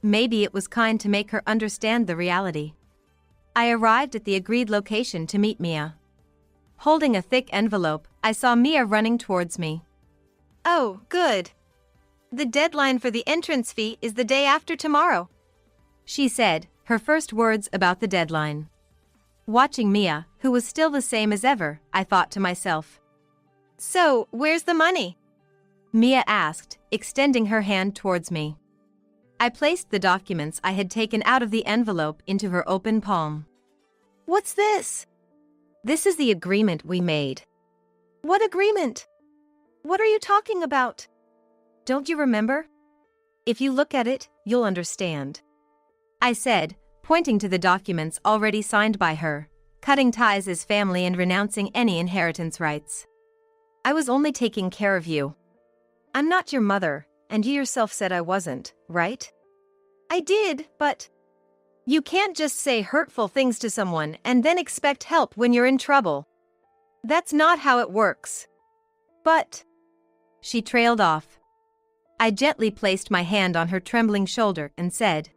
Maybe it was kind to make her understand the reality. I arrived at the agreed location to meet Mia. Holding a thick envelope, I saw Mia running towards me. Oh, good. The deadline for the entrance fee is the day after tomorrow, she said, her first words about the deadline. Watching Mia, who was still the same as ever, I thought to myself. So, where's the money? Mia asked, extending her hand towards me. I placed the documents I had taken out of the envelope into her open palm. What's this? This is the agreement we made. What agreement? What are you talking about? Don't you remember? If you look at it, you'll understand, I said, pointing to the documents already signed by her, cutting ties as family and renouncing any inheritance rights. I was only taking care of you. I'm not your mother, and you yourself said I wasn't, right? I did, but you can't just say hurtful things to someone and then expect help when you're in trouble. That's not how it works. But she trailed off. I gently placed my hand on her trembling shoulder and said,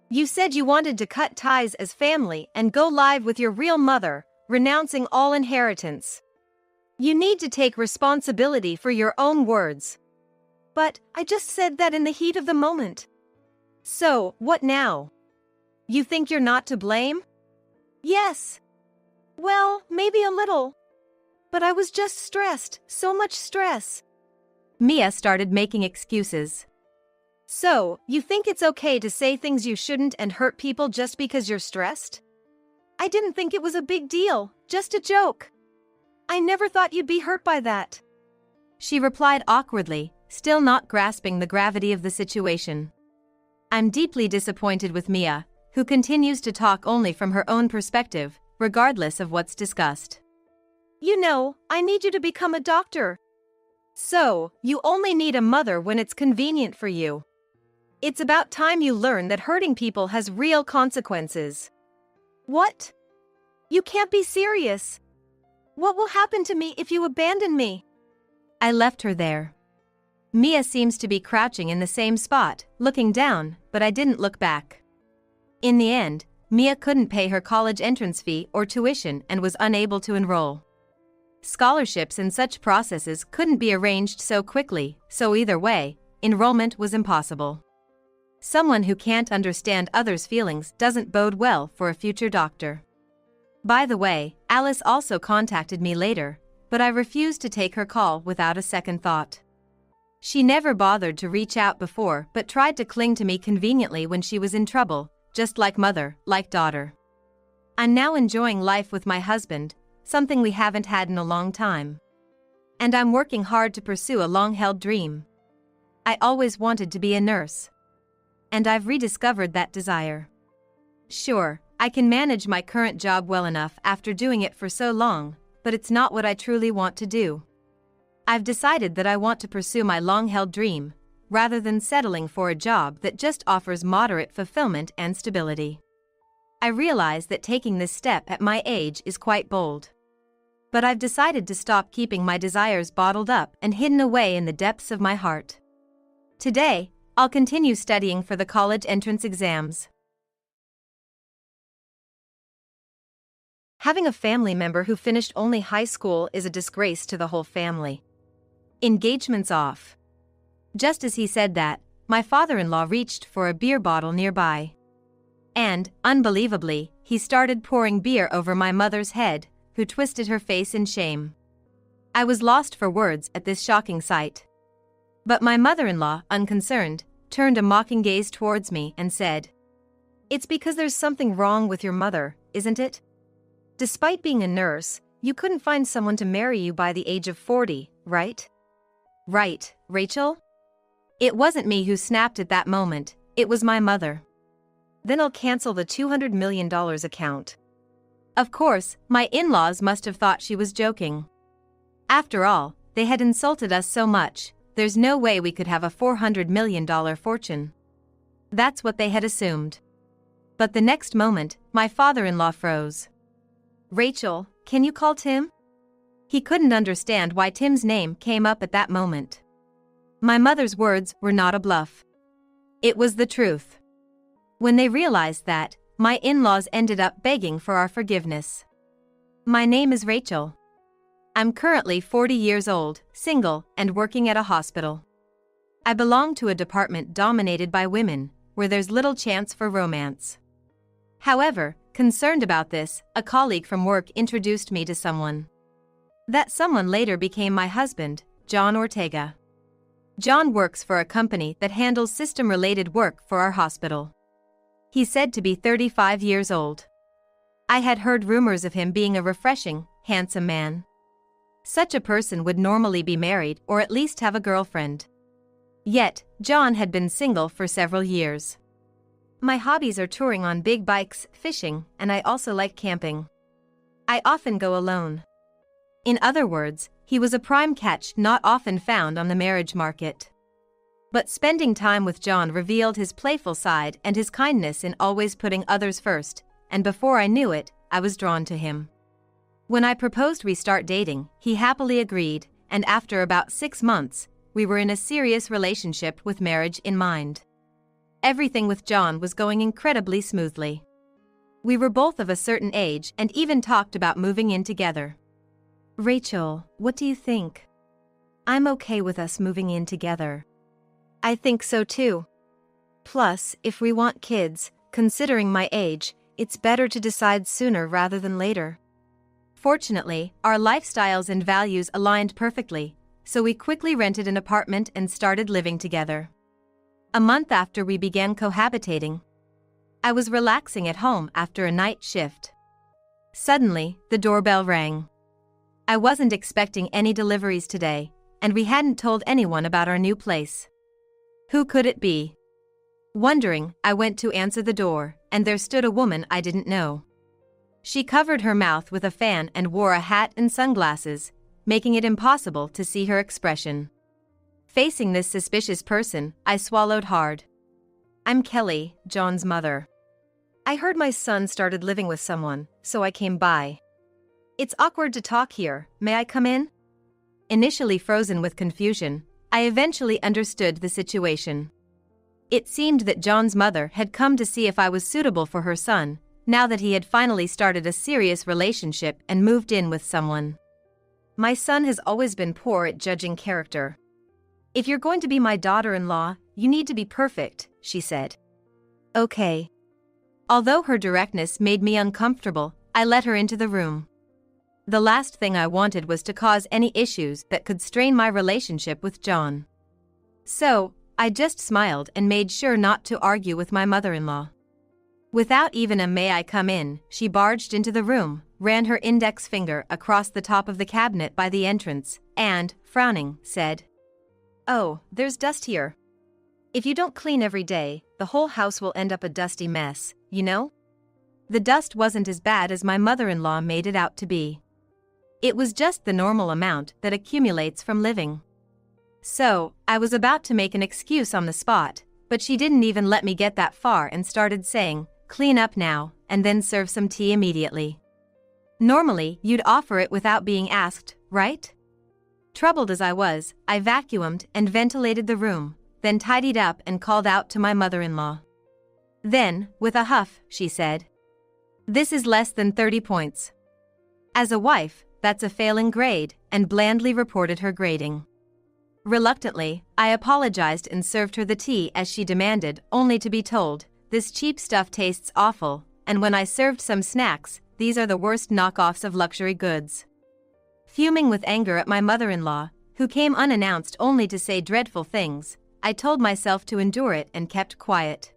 you said you wanted to cut ties as family and go live with your real mother, renouncing all inheritance. You need to take responsibility for your own words. But I just said that in the heat of the moment. So, what now? You think you're not to blame? Yes. Well, maybe a little. But I was just stressed, so much stress. Mia started making excuses. So, you think it's okay to say things you shouldn't and hurt people just because you're stressed? I didn't think it was a big deal, just a joke. I never thought you'd be hurt by that. She replied awkwardly, still not grasping the gravity of the situation. I'm deeply disappointed with Mia, who continues to talk only from her own perspective, regardless of what's discussed. You know, I need you to become a doctor. So, you only need a mother when it's convenient for you. It's about time you learn that hurting people has real consequences. What? You can't be serious. What will happen to me if you abandon me? I left her there. Mia seems to be crouching in the same spot, looking down, but I didn't look back. In the end, Mia couldn't pay her college entrance fee or tuition and was unable to enroll. Scholarships and such processes couldn't be arranged so quickly, so either way, enrollment was impossible. Someone who can't understand others' feelings doesn't bode well for a future doctor. By the way, Alice also contacted me later, but I refused to take her call without a second thought. She never bothered to reach out before but tried to cling to me conveniently when she was in trouble, just like mother, like daughter. I'm now enjoying life with my husband, something we haven't had in a long time. And I'm working hard to pursue a long-held dream. I always wanted to be a nurse. And I've rediscovered that desire. Sure, I can manage my current job well enough after doing it for so long, but it's not what I truly want to do. I've decided that I want to pursue my long-held dream, rather than settling for a job that just offers moderate fulfillment and stability. I realize that taking this step at my age is quite bold. But I've decided to stop keeping my desires bottled up and hidden away in the depths of my heart. Today, I'll continue studying for the college entrance exams. Having a family member who finished only high school is a disgrace to the whole family. Engagement's off. Just as he said that, my father-in-law reached for a beer bottle nearby. And, unbelievably, he started pouring beer over my mother's head, who twisted her face in shame. I was lost for words at this shocking sight. But my mother-in-law, unconcerned, turned a mocking gaze towards me and said, "It's because there's something wrong with your mother, isn't it? Despite being a nurse, you couldn't find someone to marry you by the age of 40, right?" "Right, Rachel?" It wasn't me who snapped at that moment, it was my mother. "Then I'll cancel the $200 million account." Of course, my in-laws must have thought she was joking. After all, they had insulted us so much, there's no way we could have a $400 million fortune. That's what they had assumed. But the next moment, my father-in-law froze. "Rachel, can you call Tim?" He couldn't understand why Tim's name came up at that moment. My mother's words were not a bluff. It was the truth. When they realized that, my in-laws ended up begging for our forgiveness. My name is Rachel. I'm currently 40 years old, single, and working at a hospital. I belong to a department dominated by women, where there's little chance for romance. However, concerned about this, a colleague from work introduced me to someone. That someone later became my husband, John Ortega. John works for a company that handles system-related work for our hospital. He's said to be 35 years old. I had heard rumors of him being a refreshing, handsome man. Such a person would normally be married or at least have a girlfriend. Yet, John had been single for several years. My hobbies are touring on big bikes, fishing, and I also like camping. I often go alone. In other words, he was a prime catch not often found on the marriage market. But spending time with John revealed his playful side and his kindness in always putting others first, and before I knew it, I was drawn to him. When I proposed we start dating, he happily agreed, and after about 6 months, we were in a serious relationship with marriage in mind. Everything with John was going incredibly smoothly. We were both of a certain age and even talked about moving in together. Rachel, what do you think? I'm okay with us moving in together. I think so too. Plus, if we want kids, considering my age, it's better to decide sooner rather than later. Fortunately, our lifestyles and values aligned perfectly, so we quickly rented an apartment and started living together. A month after we began cohabitating, I was relaxing at home after a night shift. Suddenly, the doorbell rang. I wasn't expecting any deliveries today, and we hadn't told anyone about our new place. Who could it be? Wondering, I went to answer the door, and there stood a woman I didn't know. She covered her mouth with a fan and wore a hat and sunglasses, making it impossible to see her expression. Facing this suspicious person, I swallowed hard. I'm Kelly, John's mother. I heard my son started living with someone, so I came by. It's awkward to talk here, may I come in? Initially frozen with confusion, I eventually understood the situation. It seemed that John's mother had come to see if I was suitable for her son, now that he had finally started a serious relationship and moved in with someone. My son has always been poor at judging character. If you're going to be my daughter-in-law, you need to be perfect, she said. Okay. Although her directness made me uncomfortable, I let her into the room. The last thing I wanted was to cause any issues that could strain my relationship with John. So, I just smiled and made sure not to argue with my mother-in-law. Without even a "may I come in," she barged into the room, ran her index finger across the top of the cabinet by the entrance, and, frowning, said, "Oh, there's dust here. If you don't clean every day, the whole house will end up a dusty mess, you know?" The dust wasn't as bad as my mother-in-law made it out to be. It was just the normal amount that accumulates from living. So, I was about to make an excuse on the spot, but she didn't even let me get that far and started saying, "Clean up now, and then serve some tea immediately." Normally, you'd offer it without being asked, right? Troubled as I was, I vacuumed and ventilated the room, then tidied up and called out to my mother-in-law. Then, with a huff, she said, "This is less than 30 points. As a wife, that's a failing grade," and blandly reported her grading. Reluctantly, I apologized and served her the tea as she demanded, only to be told, "This cheap stuff tastes awful," and when I served some snacks, "These are the worst knockoffs of luxury goods." Fuming with anger at my mother-in-law, who came unannounced only to say dreadful things, I told myself to endure it and kept quiet.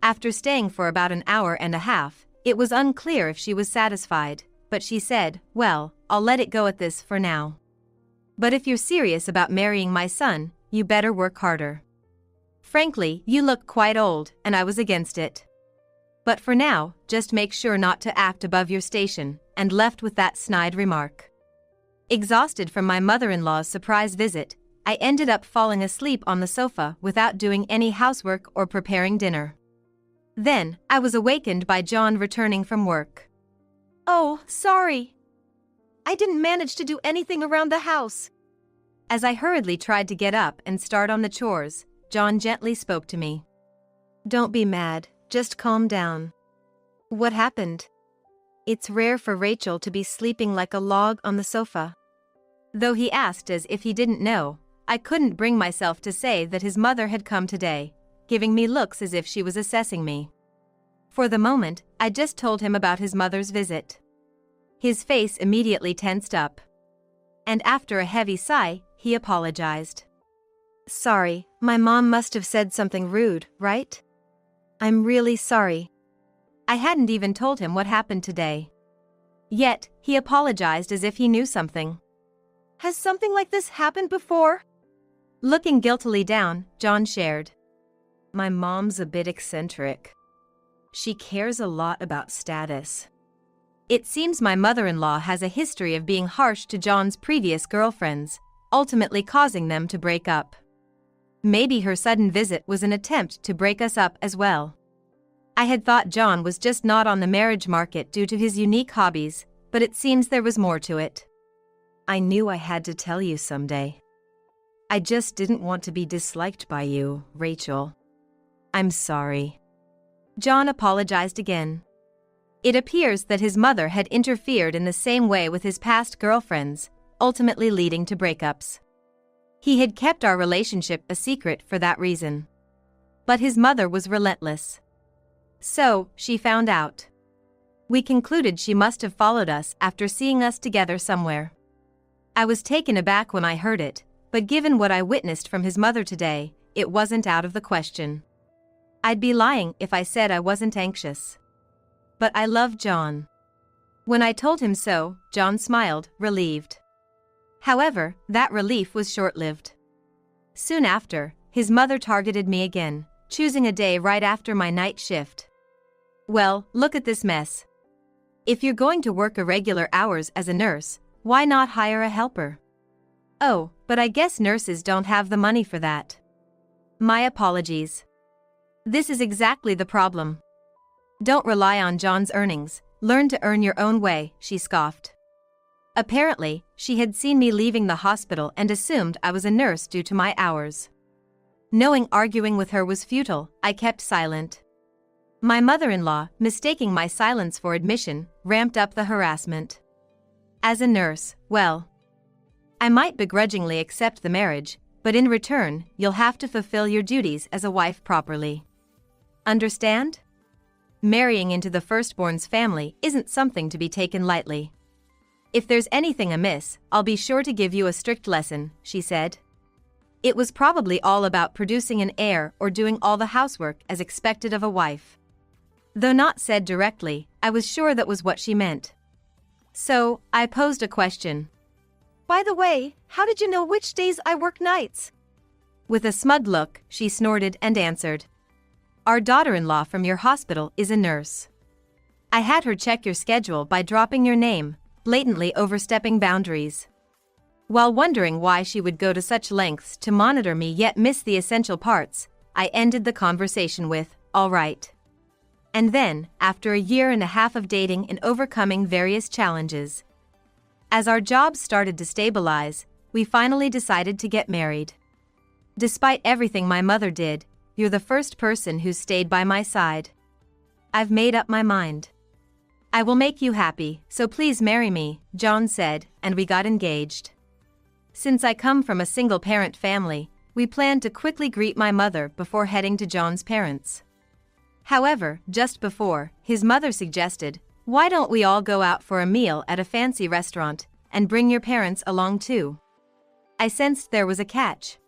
After staying for about an hour and a half, it was unclear if she was satisfied, but she said, "Well, I'll let it go at this for now. But if you're serious about marrying my son, you better work harder. Frankly, you look quite old, and I was against it. But for now, just make sure not to act above your station," and left with that snide remark. Exhausted from my mother-in-law's surprise visit, I ended up falling asleep on the sofa without doing any housework or preparing dinner. Then, I was awakened by John returning from work. "Oh, sorry. I didn't manage to do anything around the house." As I hurriedly tried to get up and start on the chores, John gently spoke to me. "Don't be mad, just calm down. What happened?" It's rare for Rachel to be sleeping like a log on the sofa. Though he asked as if he didn't know, I couldn't bring myself to say that his mother had come today, giving me looks as if she was assessing me. For the moment, I just told him about his mother's visit. His face immediately tensed up. And after a heavy sigh, he apologized. "Sorry, my mom must have said something rude, right? I'm really sorry." I hadn't even told him what happened today. Yet, he apologized as if he knew something. "Has something like this happened before?" Looking guiltily down, John shared. "My mom's a bit eccentric. She cares a lot about status." It seems my mother-in-law has a history of being harsh to John's previous girlfriends, ultimately causing them to break up. Maybe her sudden visit was an attempt to break us up as well. I had thought John was just not on the marriage market due to his unique hobbies, but it seems there was more to it. I knew I had to tell you someday. I just didn't want to be disliked by you, Rachel. I'm sorry. John apologized again. It appears that his mother had interfered in the same way with his past girlfriends, ultimately leading to breakups. He had kept our relationship a secret for that reason. But his mother was relentless. So, she found out. We concluded she must have followed us after seeing us together somewhere. I was taken aback when I heard it, but given what I witnessed from his mother today, it wasn't out of the question. I'd be lying if I said I wasn't anxious. But I love John. When I told him so, John smiled, relieved. However, that relief was short-lived. Soon after, his mother targeted me again, choosing a day right after my night shift. Well, look at this mess. If you're going to work irregular hours as a nurse, why not hire a helper? Oh, but I guess nurses don't have the money for that. My apologies. This is exactly the problem. Don't rely on John's earnings, learn to earn your own way, she scoffed. Apparently, she had seen me leaving the hospital and assumed I was a nurse due to my hours. Knowing arguing with her was futile, I kept silent. My mother-in-law, mistaking my silence for admission, ramped up the harassment. As a nurse, well, I might begrudgingly accept the marriage, but in return, you'll have to fulfill your duties as a wife properly. Understand? Marrying into the firstborn's family isn't something to be taken lightly. If there's anything amiss, I'll be sure to give you a strict lesson, she said. It was probably all about producing an heir or doing all the housework as expected of a wife. Though not said directly, I was sure that was what she meant. So, I posed a question. By the way, how did you know which days I work nights? With a smug look, she snorted and answered. Our daughter-in-law from your hospital is a nurse. I had her check your schedule by dropping your name, blatantly overstepping boundaries. While wondering why she would go to such lengths to monitor me yet miss the essential parts, I ended the conversation with, all right. And then, after a year and a half of dating and overcoming various challenges, as our jobs started to stabilize, we finally decided to get married. Despite everything my mother did, you're the first person who's stayed by my side. I've made up my mind. I will make you happy, so please marry me, John said, and we got engaged. Since I come from a single-parent family, we planned to quickly greet my mother before heading to John's parents. However, just before, his mother suggested, why don't we all go out for a meal at a fancy restaurant, and bring your parents along too? I sensed there was a catch.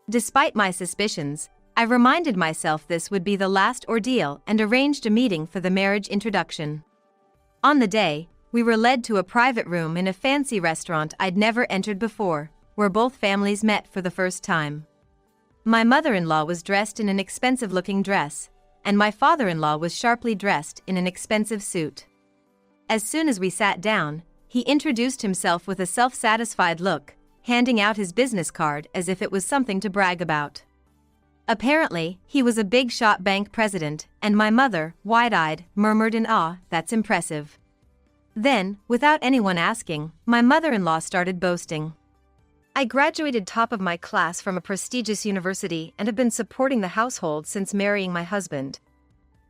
Despite my suspicions, I reminded myself this would be the last ordeal and arranged a meeting for the marriage introduction. On the day, we were led to a private room in a fancy restaurant I'd never entered before, where both families met for the first time. My mother-in-law was dressed in an expensive-looking dress, and my father-in-law was sharply dressed in an expensive suit. As soon as we sat down, he introduced himself with a self-satisfied look, handing out his business card as if it was something to brag about. Apparently, he was a big-shot bank president, and my mother, wide-eyed, murmured in awe, "That's impressive." Then, without anyone asking, my mother-in-law started boasting. I graduated top of my class from a prestigious university and have been supporting the household since marrying my husband.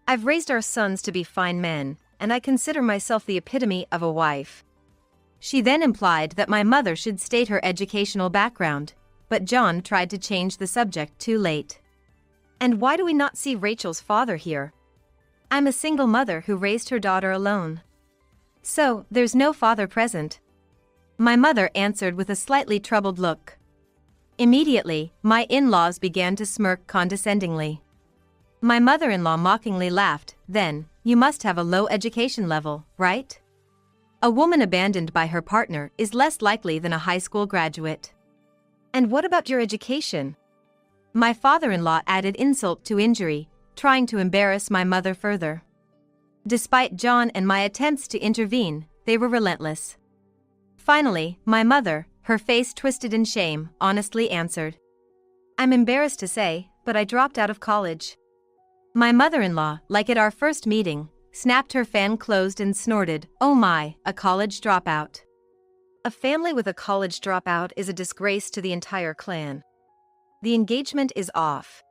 I've raised our sons to be fine men, and I consider myself the epitome of a wife. She then implied that my mother should state her educational background, but John tried to change the subject too late. And why do we not see Rachel's father here? I'm a single mother who raised her daughter alone. So, there's no father present? My mother answered with a slightly troubled look. Immediately, my in-laws began to smirk condescendingly. My mother-in-law mockingly laughed, then, you must have a low education level, right? A woman abandoned by her partner is less likely than a high school graduate. And what about your education? My father-in-law added insult to injury, trying to embarrass my mother further. Despite John and my attempts to intervene, they were relentless. Finally, my mother, her face twisted in shame, honestly answered. I'm embarrassed to say, but I dropped out of college. My mother-in-law, like at our first meeting, snapped her fan closed and snorted, "Oh my, a college dropout." A family with a college dropout is a disgrace to the entire clan. The engagement is off.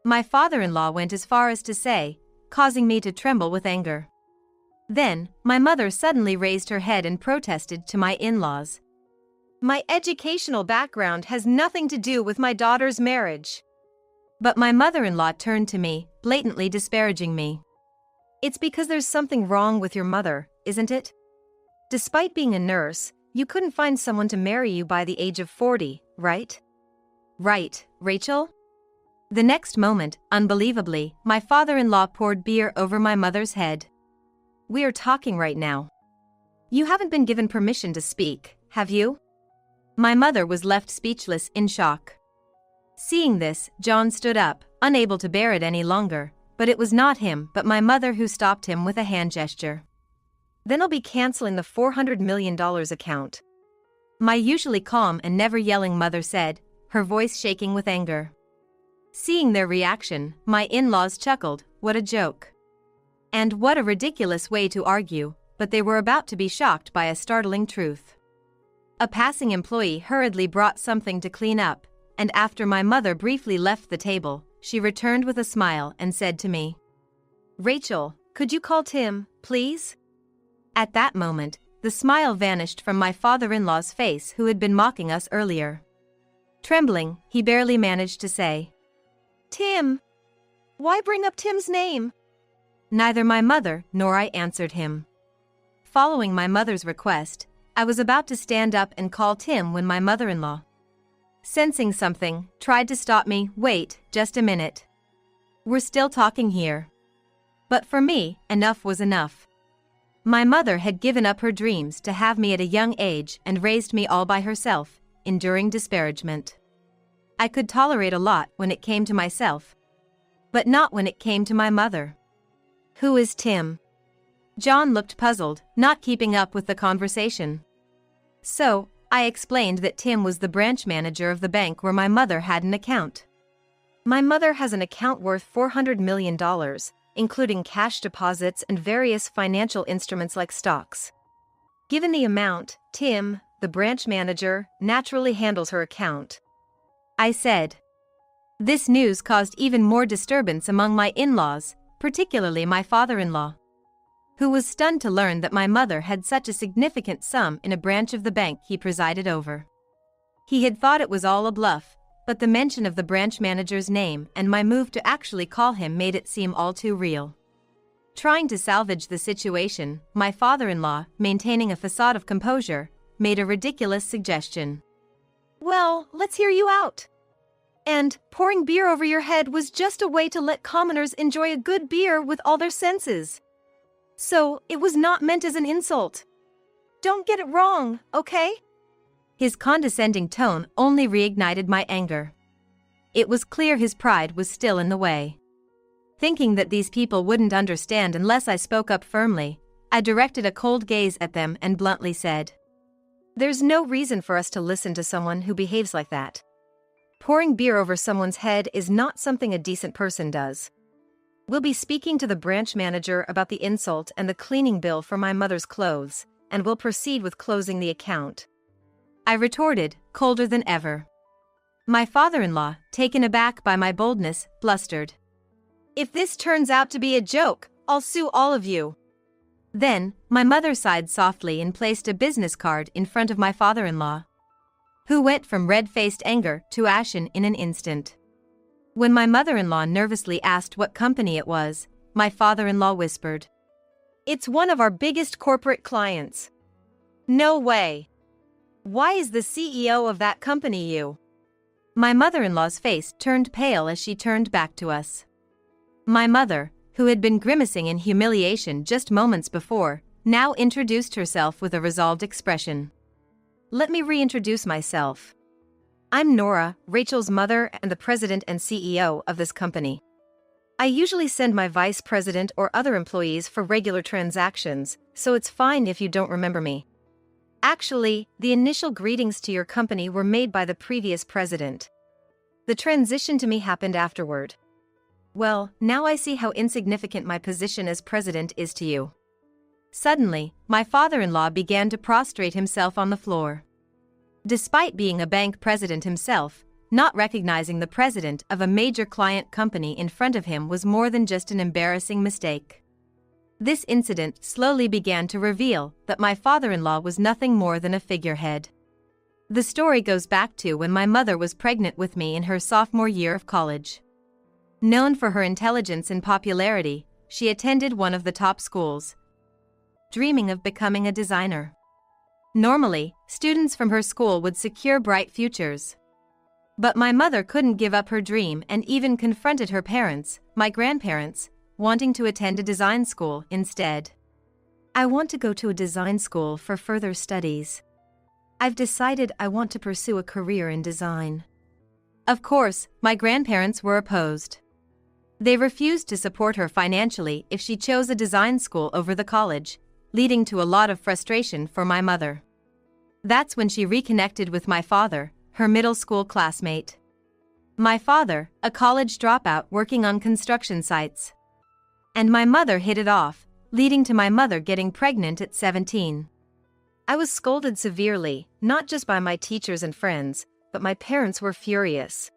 My father-in-law went as far as to say, causing me to tremble with anger. Then, my mother suddenly raised her head and protested to my in-laws. My educational background has nothing to do with my daughter's marriage. But my mother-in-law turned to me, blatantly disparaging me. It's because there's something wrong with your mother, isn't it? Despite being a nurse, you couldn't find someone to marry you by the age of 40, right? Right, Rachel? The next moment, unbelievably, my father-in-law poured beer over my mother's head. We are talking right now. You haven't been given permission to speak, have you? My mother was left speechless in shock. Seeing this, John stood up, unable to bear it any longer, but it was not him but my mother who stopped him with a hand gesture. Then I'll be canceling the $400 million account. My usually calm and never yelling mother said, her voice shaking with anger. Seeing their reaction, my in-laws chuckled, what a joke. And what a ridiculous way to argue, but they were about to be shocked by a startling truth. A passing employee hurriedly brought something to clean up, and after my mother briefly left the table, she returned with a smile and said to me, "Rachel, could you call Tim, please?" At that moment, the smile vanished from my father-in-law's face who had been mocking us earlier. Trembling, he barely managed to say, "Tim. Why bring up Tim's name?" Neither my mother nor I answered him. Following my mother's request, I was about to stand up and call Tim when my mother-in-law, sensing something, tried to stop me. "Wait, just a minute. We're still talking here." But for me, enough was enough. My mother had given up her dreams to have me at a young age and raised me all by herself, enduring disparagement. I could tolerate a lot when it came to myself, but not when it came to my mother. "Who is Tim?" John looked puzzled, not keeping up with the conversation. So, I explained that Tim was the branch manager of the bank where my mother had an account. My mother has an account worth $400 million, including cash deposits and various financial instruments like stocks. Given the amount, Tim, the branch manager, naturally handles her account, I said. This news caused even more disturbance among my in-laws, particularly my father-in-law, who was stunned to learn that my mother had such a significant sum in a branch of the bank he presided over. He had thought it was all a bluff, but the mention of the branch manager's name and my move to actually call him made it seem all too real. Trying to salvage the situation, my father-in-law, maintaining a facade of composure, made a ridiculous suggestion. "Well, let's hear you out. And pouring beer over your head was just a way to let commoners enjoy a good beer with all their senses. So, it was not meant as an insult. Don't get it wrong, okay?" His condescending tone only reignited my anger. It was clear his pride was still in the way. Thinking that these people wouldn't understand unless I spoke up firmly, I directed a cold gaze at them and bluntly said, "There's no reason for us to listen to someone who behaves like that. Pouring beer over someone's head is not something a decent person does. We'll be speaking to the branch manager about the insult and the cleaning bill for my mother's clothes, and we'll proceed with closing the account," I retorted, colder than ever. My father-in-law, taken aback by my boldness, blustered, "If this turns out to be a joke, I'll sue all of you." Then, my mother sighed softly and placed a business card in front of my father-in-law, who went from red-faced anger to ashen in an instant. When my mother-in-law nervously asked what company it was, my father-in-law whispered, "It's one of our biggest corporate clients." "No way. Why is the CEO of that company you?" My mother-in-law's face turned pale as she turned back to us. My mother, who had been grimacing in humiliation just moments before, now introduced herself with a resolved expression. "Let me reintroduce myself. I'm Nora, Rachel's mother and the president and CEO of this company. I usually send my vice president or other employees for regular transactions, so it's fine if you don't remember me. Actually, the initial greetings to your company were made by the previous president. The transition to me happened afterward. Well, now I see how insignificant my position as president is to you. Suddenly, my father-in-law began to prostrate himself on the floor. Despite being a bank president himself, not recognizing the president of a major client company in front of him was more than just an embarrassing mistake. This incident slowly began to reveal that my father-in-law was nothing more than a figurehead. The story goes back to when my mother was pregnant with me in her sophomore year of college. Known for her intelligence and popularity, she attended one of the top schools, dreaming of becoming a designer. Normally, students from her school would secure bright futures. But my mother couldn't give up her dream and even confronted her parents, my grandparents, wanting to attend a design school instead. I want to go to a design school for further studies. I've decided I want to pursue a career in design. Of course, my grandparents were opposed. They refused to support her financially if she chose a design school over the college, leading to a lot of frustration for my mother. That's when she reconnected with my father, her middle school classmate. My father, a college dropout working on construction sites. And my mother hit it off, leading to my mother getting pregnant at 17. I was scolded severely, not just by my teachers and friends, but my parents were furious.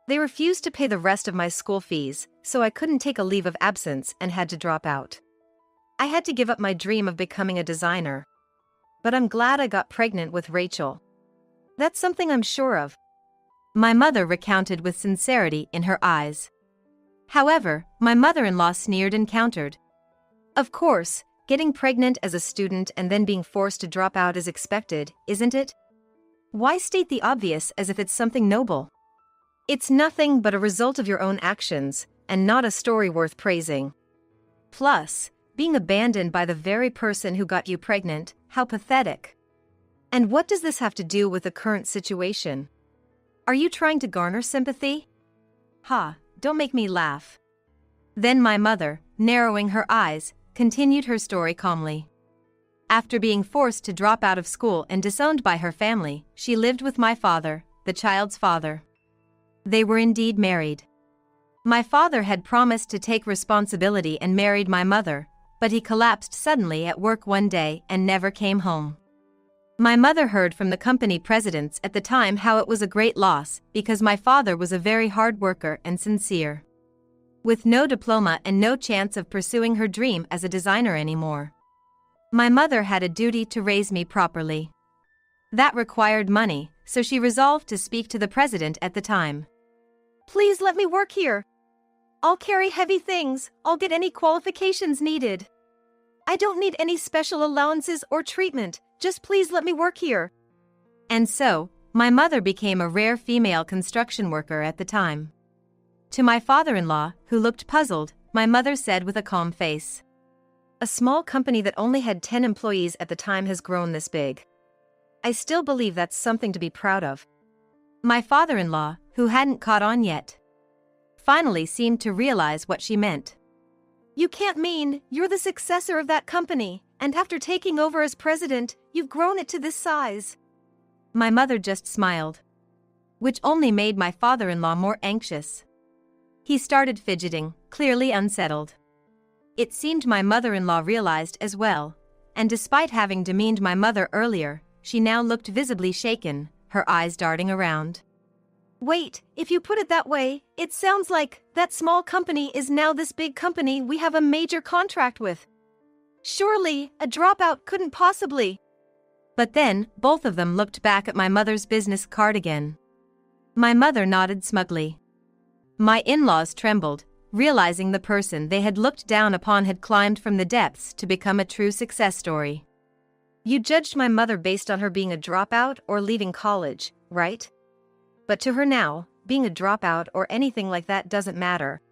They refused to pay the rest of my school fees, so I couldn't take a leave of absence and had to drop out. I had to give up my dream of becoming a designer. But I'm glad I got pregnant with Rachel. That's something I'm sure of. My mother recounted with sincerity in her eyes. However, my mother-in-law sneered and countered. Of course, getting pregnant as a student and then being forced to drop out is expected, isn't it? Why state the obvious as if it's something noble? It's nothing but a result of your own actions, and not a story worth praising. Plus, being abandoned by the very person who got you pregnant, how pathetic. And what does this have to do with the current situation? Are you trying to garner sympathy? Ha, don't make me laugh. Then my mother, narrowing her eyes, continued her story calmly. After being forced to drop out of school and disowned by her family, she lived with my father, the child's father. They were indeed married. My father had promised to take responsibility and married my mother, but he collapsed suddenly at work one day and never came home. My mother heard from the company presidents at the time how it was a great loss because my father was a very hard worker and sincere. With no diploma and no chance of pursuing her dream as a designer anymore. My mother had a duty to raise me properly. That required money, so she resolved to speak to the president at the time. Please let me work here. I'll carry heavy things, I'll get any qualifications needed. I don't need any special allowances or treatment, just please let me work here. And so, my mother became a rare female construction worker at the time. To my father-in-law, who looked puzzled, my mother said with a calm face. A small company that only had 10 employees at the time has grown this big. I still believe that's something to be proud of. My father-in-law, who hadn't caught on yet, finally seemed to realize what she meant. You can't mean you're the successor of that company, and after taking over as president, you've grown it to this size. My mother just smiled, which only made my father-in-law more anxious. He started fidgeting, clearly unsettled. It seemed my mother-in-law realized as well, and despite having demeaned my mother earlier, she now looked visibly shaken, her eyes darting around. Wait, if you put it that way, it sounds like that small company is now this big company we have a major contract with. Surely, a dropout couldn't possibly. But then, both of them looked back at my mother's business card again. My mother nodded smugly. My in-laws trembled, realizing the person they had looked down upon had climbed from the depths to become a true success story. You judged my mother based on her being a dropout or leaving college, right? But to her now, being a dropout or anything like that doesn't matter.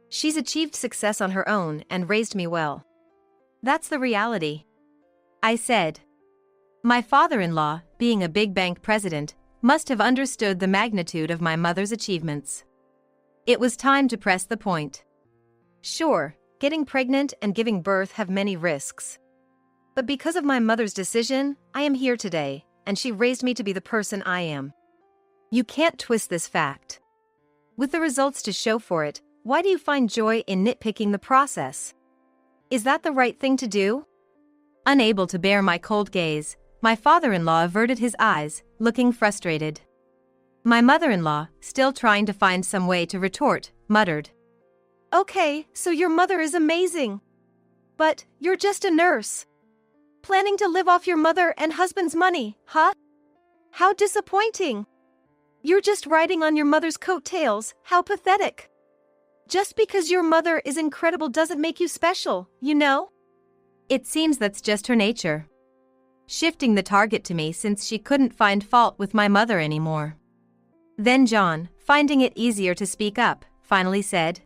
She's achieved success on her own and raised me well. That's the reality, I said. My father-in-law, being a big bank president, must have understood the magnitude of my mother's achievements. It was time to press the point. Sure, getting pregnant and giving birth have many risks. But because of my mother's decision, I am here today, and she raised me to be the person I am. You can't twist this fact. With the results to show for it, why do you find joy in nitpicking the process? Is that the right thing to do? Unable to bear my cold gaze, my father-in-law averted his eyes, looking frustrated. My mother-in-law, still trying to find some way to retort, muttered, Okay, so your mother is amazing. But you're just a nurse. Planning to live off your mother and husband's money, huh? How disappointing. You're just riding on your mother's coattails, how pathetic. Just because your mother is incredible doesn't make you special, you know? It seems that's just her nature. Shifting the target to me since she couldn't find fault with my mother anymore. Then John, finding it easier to speak up, finally said,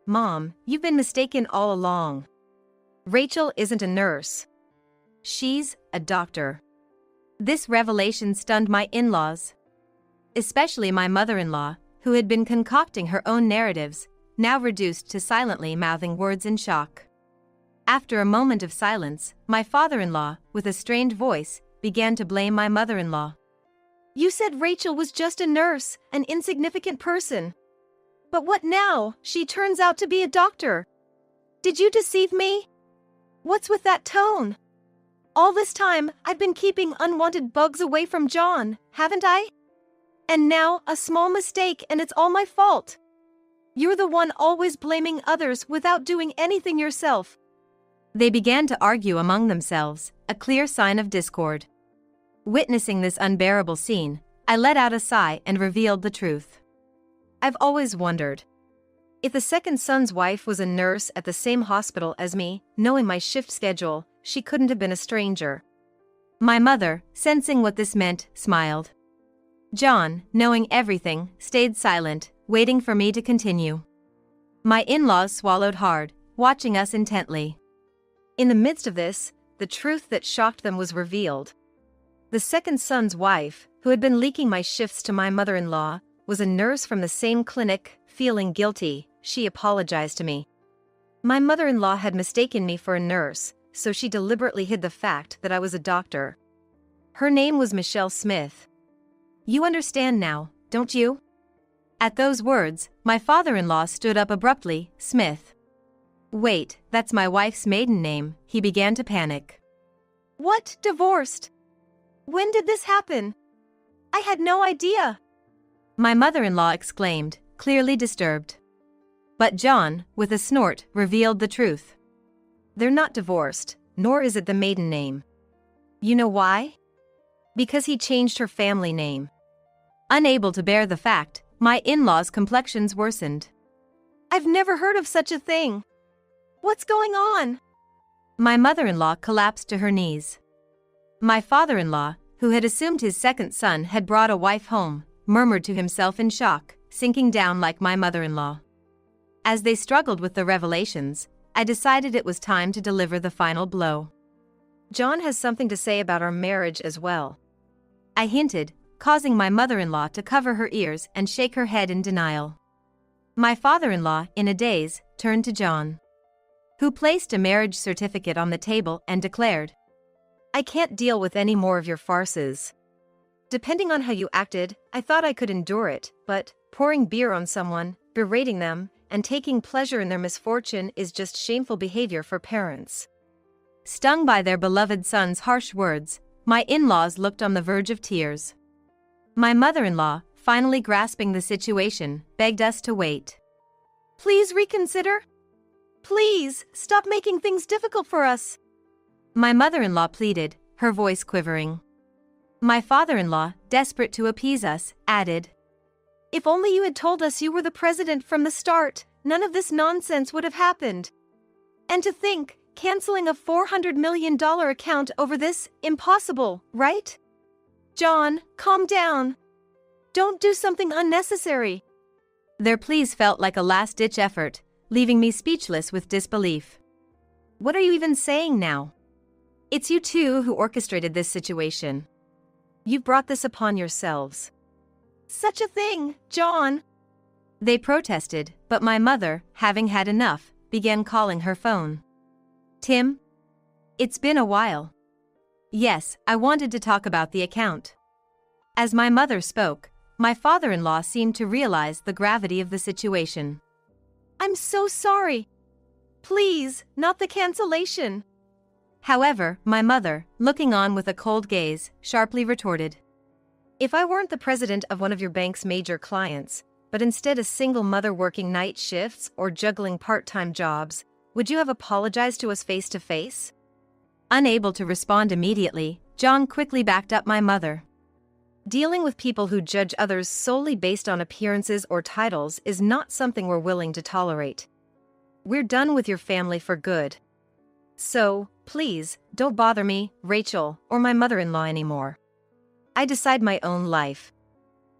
Mom, you've been mistaken all along. Rachel isn't a nurse. She's a doctor. This revelation stunned my in-laws. Especially my mother-in-law, who had been concocting her own narratives, now reduced to silently mouthing words in shock. After a moment of silence, my father-in-law, with a strained voice, began to blame my mother-in-law. You said Rachel was just a nurse, an insignificant person. But what now? She turns out to be a doctor. Did you deceive me? What's with that tone? All this time, I've been keeping unwanted bugs away from John, haven't I? And now, a small mistake and it's all my fault. You're the one always blaming others without doing anything yourself. They began to argue among themselves, a clear sign of discord. Witnessing this unbearable scene, I let out a sigh and revealed the truth. I've always wondered. If the second son's wife was a nurse at the same hospital as me, knowing my shift schedule, she couldn't have been a stranger. My mother, sensing what this meant, smiled. John, knowing everything, stayed silent, waiting for me to continue. My in-laws swallowed hard, watching us intently. In the midst of this, the truth that shocked them was revealed. The second son's wife, who had been leaking my shifts to my mother-in-law, was a nurse from the same clinic. Feeling guilty, she apologized to me. My mother-in-law had mistaken me for a nurse, so she deliberately hid the fact that I was a doctor. Her name was Michelle Smith. You understand now, don't you? At those words, my father-in-law stood up abruptly. Smith. Wait, that's my wife's maiden name. He began to panic. What? Divorced? When did this happen? I had no idea. My mother-in-law exclaimed, clearly disturbed. But John, with a snort, revealed the truth. They're not divorced, nor is it the maiden name. You know why? Because he changed her family name. Unable to bear the fact, my in-laws' complexions worsened. I've never heard of such a thing. What's going on? My mother-in-law collapsed to her knees. My father-in-law, who had assumed his second son had brought a wife home, murmured to himself in shock, sinking down like my mother-in-law. As they struggled with the revelations, I decided it was time to deliver the final blow. John has something to say about our marriage as well. I hinted, causing my mother-in-law to cover her ears and shake her head in denial. My father-in-law, in a daze, turned to John, who placed a marriage certificate on the table and declared, I can't deal with any more of your farces. Depending on how you acted, I thought I could endure it, but pouring beer on someone, berating them, and taking pleasure in their misfortune is just shameful behavior for parents. Stung by their beloved son's harsh words, my in-laws looked on the verge of tears. My mother-in-law, finally grasping the situation, begged us to wait. Please reconsider. Please, stop making things difficult for us. My mother-in-law pleaded, her voice quivering. My father-in-law, desperate to appease us, added, If only you had told us you were the president from the start, none of this nonsense would have happened. And to think, canceling a $400 million account over this, impossible, right? John, calm down. Don't do something unnecessary. Their pleas felt like a last-ditch effort, leaving me speechless with disbelief. What are you even saying now? It's you two who orchestrated this situation. You've brought this upon yourselves. Such a thing, John. They protested, but my mother, having had enough, began calling her phone. Tim? It's been a while. Yes, I wanted to talk about the account. As my mother spoke, my father-in-law seemed to realize the gravity of the situation. I'm so sorry. Please, not the cancellation. However, my mother, looking on with a cold gaze, sharply retorted. If I weren't the president of one of your bank's major clients, but instead a single mother working night shifts or juggling part-time jobs, would you have apologized to us face to face? Unable to respond immediately, John quickly backed up my mother. Dealing with people who judge others solely based on appearances or titles is not something we're willing to tolerate. We're done with your family for good. So, please, don't bother me, Rachel, or my mother-in-law anymore. I decide my own life.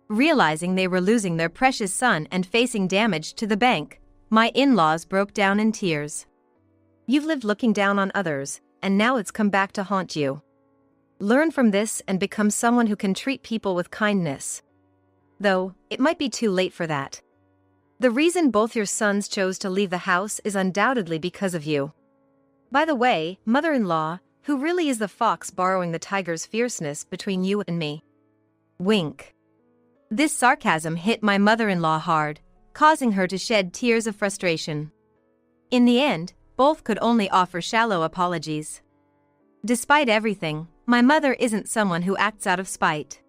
Realizing they were losing their precious son and facing damage to the bank, my in-laws broke down in tears. You've lived looking down on others, and now it's come back to haunt you. Learn from this and become someone who can treat people with kindness. Though, it might be too late for that. The reason both your sons chose to leave the house is undoubtedly because of you. By the way, mother-in-law, who really is the fox borrowing the tiger's fierceness between you and me? Wink. This sarcasm hit my mother-in-law hard, causing her to shed tears of frustration. In the end, both could only offer shallow apologies. Despite everything, my mother isn't someone who acts out of spite.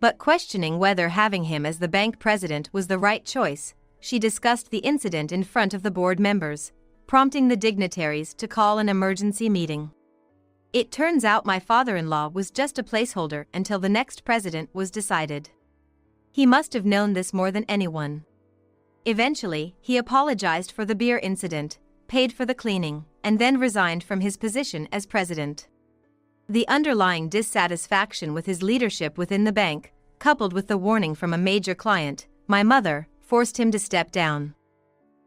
But questioning whether having him as the bank president was the right choice, she discussed the incident in front of the board members, prompting the dignitaries to call an emergency meeting. It turns out my father-in-law was just a placeholder until the next president was decided. He must have known this more than anyone. Eventually, he apologized for the beer incident, paid for the cleaning, and then resigned from his position as president. The underlying dissatisfaction with his leadership within the bank, coupled with the warning from a major client, my mother, forced him to step down.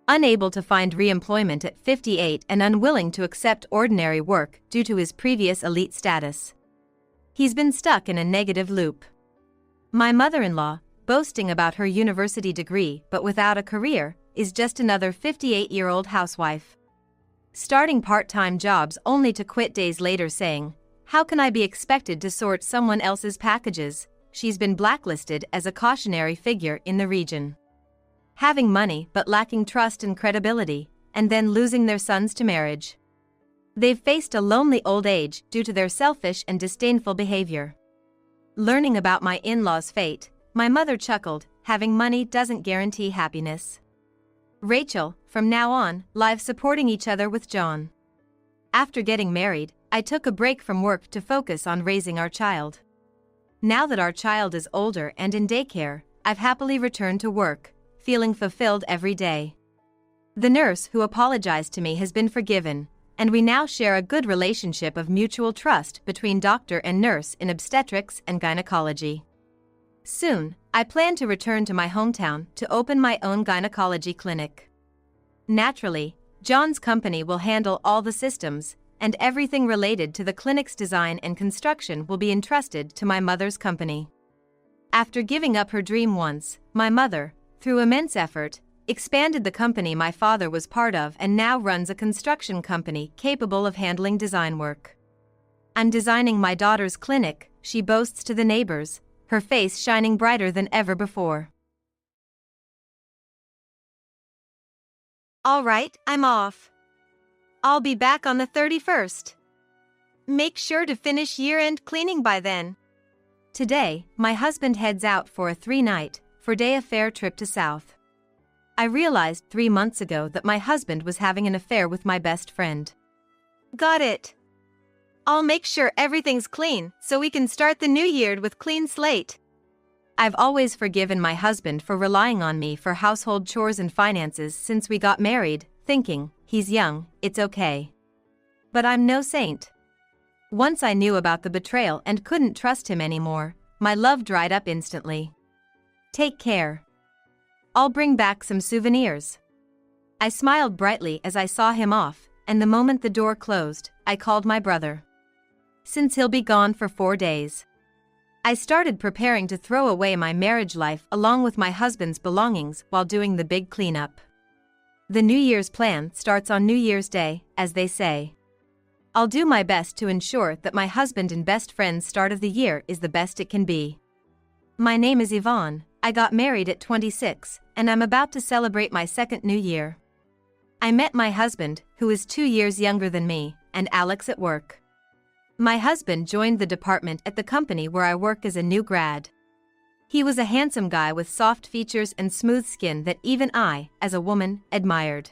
Unable to find re-employment at 58 and unwilling to accept ordinary work due to his previous elite status. He's been stuck in a negative loop. My mother-in-law, boasting about her university degree but without a career, is just another 58-year-old housewife. Starting part-time jobs only to quit days later saying, "How can I be expected to sort someone else's packages?" She's been blacklisted as a cautionary figure in the region. Having money but lacking trust and credibility, and then losing their sons to marriage. They've faced a lonely old age due to their selfish and disdainful behavior. Learning about my in-laws' fate, my mother chuckled, having money doesn't guarantee happiness. Rachel, from now on, live supporting each other with John. After getting married, I took a break from work to focus on raising our child. Now that our child is older and in daycare, I've happily returned to work, feeling fulfilled every day. The nurse who apologized to me has been forgiven, and we now share a good relationship of mutual trust between doctor and nurse in obstetrics and gynecology. Soon, I plan to return to my hometown to open my own gynecology clinic. Naturally, John's company will handle all the systems, and everything related to the clinic's design and construction will be entrusted to my mother's company. After giving up her dream once, my mother, through immense effort, expanded the company my father was part of and now runs a construction company capable of handling design work. "I'm designing my daughter's clinic," she boasts to the neighbors, her face shining brighter than ever before. All right, I'm off. I'll be back on the 31st. Make sure to finish year-end cleaning by then. Today, my husband heads out for a 3-night, 4-day affair trip to South. I realized 3 months ago that my husband was having an affair with my best friend. Got it. I'll make sure everything's clean so we can start the new year with clean slate. I've always forgiven my husband for relying on me for household chores and finances since we got married, thinking, he's young, it's okay. But I'm no saint. Once I knew about the betrayal and couldn't trust him anymore, my love dried up instantly. Take care. I'll bring back some souvenirs. I smiled brightly as I saw him off, and the moment the door closed, I called my brother. Since he'll be gone for 4 days, I started preparing to throw away my marriage life along with my husband's belongings while doing the big cleanup. The New Year's plan starts on New Year's Day, as they say. I'll do my best to ensure that my husband and best friend's start of the year is the best it can be. My name is Yvonne. I got married at 26, and I'm about to celebrate my second New Year. I met my husband, who is 2 years younger than me, and Alex at work. My husband joined the department at the company where I work as a new grad. He was a handsome guy with soft features and smooth skin that even I, as a woman, admired.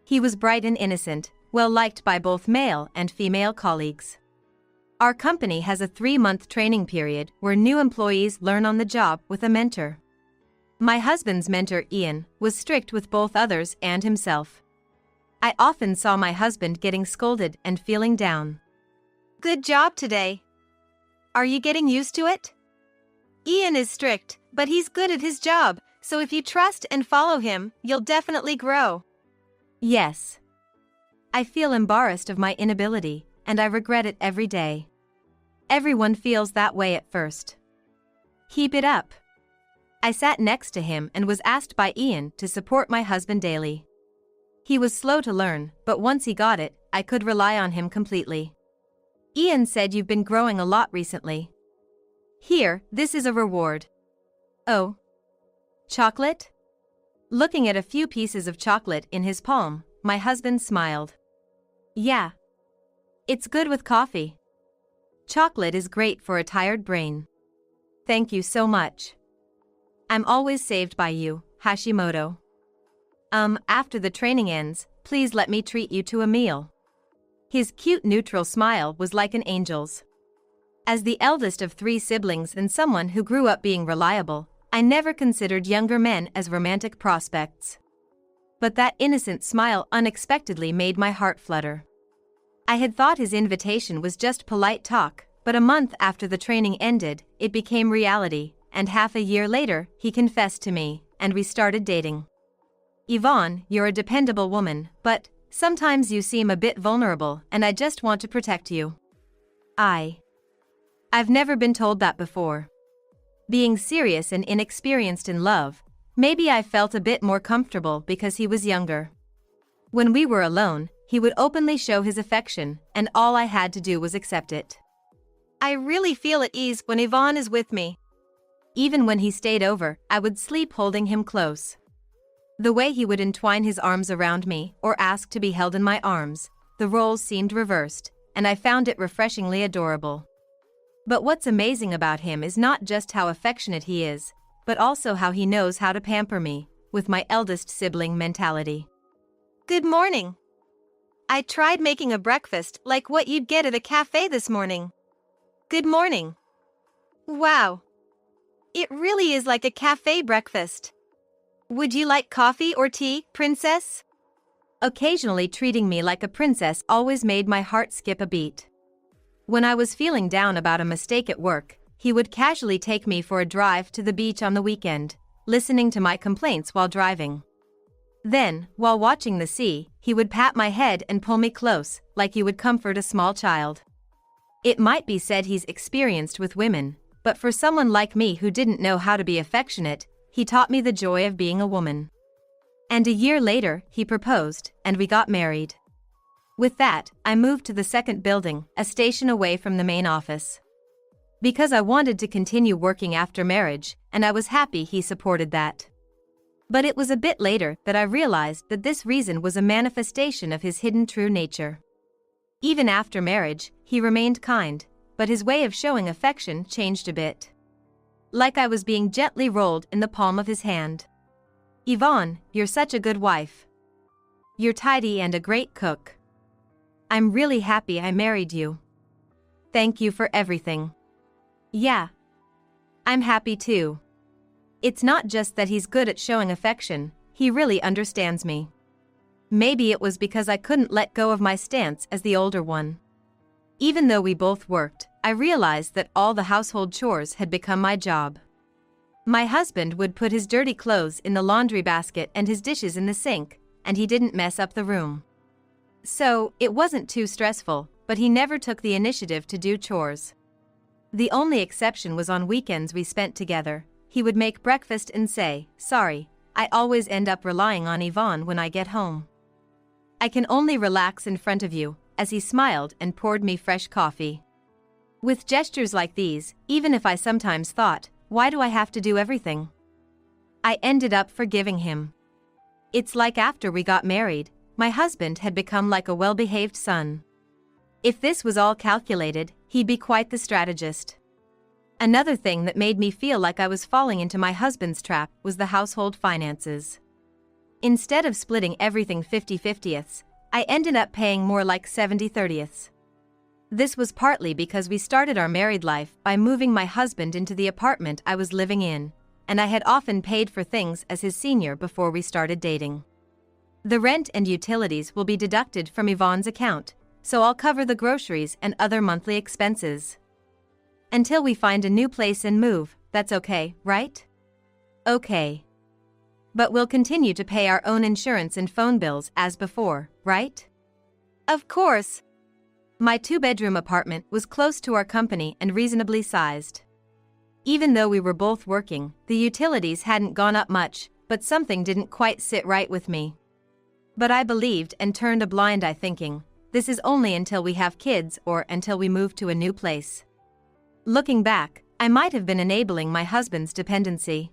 He was bright and innocent, well liked by both male and female colleagues. Our company has a 3-month training period where new employees learn on the job with a mentor. My husband's mentor, Ian, was strict with both others and himself. I often saw my husband getting scolded and feeling down. Good job today. Are you getting used to it? Ian is strict, but he's good at his job, so if you trust and follow him, you'll definitely grow. Yes. I feel embarrassed of my inability, and I regret it every day. Everyone feels that way at first. Keep it up. I sat next to him and was asked by Ian to support my husband daily. He was slow to learn, but once he got it, I could rely on him completely. Ian said you've been growing a lot recently. Here, this is a reward. Oh. Chocolate? Looking at a few pieces of chocolate in his palm, my husband smiled. Yeah. It's good with coffee. Chocolate is great for a tired brain. Thank you so much. I'm always saved by you, Hashimoto. After the training ends, please let me treat you to a meal. His cute neutral smile was like an angel's. As the eldest of 3 siblings and someone who grew up being reliable, I never considered younger men as romantic prospects. But that innocent smile unexpectedly made my heart flutter. I had thought his invitation was just polite talk, but a month after the training ended, it became reality, and half a year later, he confessed to me, and we started dating. Yvonne, you're a dependable woman, but sometimes you seem a bit vulnerable, and I just want to protect you. I've never been told that before. Being serious and inexperienced in love, maybe I felt a bit more comfortable because he was younger. When we were alone, he would openly show his affection, and all I had to do was accept it. I really feel at ease when Yvonne is with me. Even when he stayed over, I would sleep holding him close. The way he would entwine his arms around me or ask to be held in my arms, the roles seemed reversed, and I found it refreshingly adorable. But what's amazing about him is not just how affectionate he is, but also how he knows how to pamper me, with my eldest sibling mentality. Good morning. I tried making a breakfast like what you'd get at a cafe this morning. Good morning. Wow. It really is like a cafe breakfast. Would you like coffee or tea, princess? Occasionally treating me like a princess always made my heart skip a beat. When I was feeling down about a mistake at work, he would casually take me for a drive to the beach on the weekend, listening to my complaints while driving. Then, while watching the sea, he would pat my head and pull me close, like you would comfort a small child. It might be said he's experienced with women, but for someone like me who didn't know how to be affectionate, he taught me the joy of being a woman. And a year later, he proposed, and we got married. With that, I moved to the second building, a station away from the main office. Because I wanted to continue working after marriage, and I was happy he supported that. But it was a bit later that I realized that this reason was a manifestation of his hidden true nature. Even after marriage, he remained kind, but his way of showing affection changed a bit. Like I was being gently rolled in the palm of his hand. Yvonne, you're such a good wife. You're tidy and a great cook. I'm really happy I married you. Thank you for everything. Yeah. I'm happy too. It's not just that he's good at showing affection, he really understands me. Maybe it was because I couldn't let go of my stance as the older one. Even though we both worked, I realized that all the household chores had become my job. My husband would put his dirty clothes in the laundry basket and his dishes in the sink, and he didn't mess up the room. So, it wasn't too stressful, but he never took the initiative to do chores. The only exception was on weekends we spent together. He would make breakfast and say, "Sorry, I always end up relying on Yvonne when I get home. I can only relax in front of you," as he smiled and poured me fresh coffee. With gestures like these, even if I sometimes thought, why do I have to do everything? I ended up forgiving him. It's like after we got married, my husband had become like a well-behaved son. If this was all calculated, he'd be quite the strategist. Another thing that made me feel like I was falling into my husband's trap was the household finances. Instead of splitting everything 50-50ths, I ended up paying more like 70-30ths. This was partly because we started our married life by moving my husband into the apartment I was living in, and I had often paid for things as his senior before we started dating. The rent and utilities will be deducted from Yvonne's account, so I'll cover the groceries and other monthly expenses. Until we find a new place and move, that's okay, right? Okay. But we'll continue to pay our own insurance and phone bills as before, right? Of course. My 2-bedroom apartment was close to our company and reasonably sized. Even though we were both working, the utilities hadn't gone up much, but something didn't quite sit right with me. But I believed and turned a blind eye thinking, this is only until we have kids or until we move to a new place. Looking back, I might have been enabling my husband's dependency.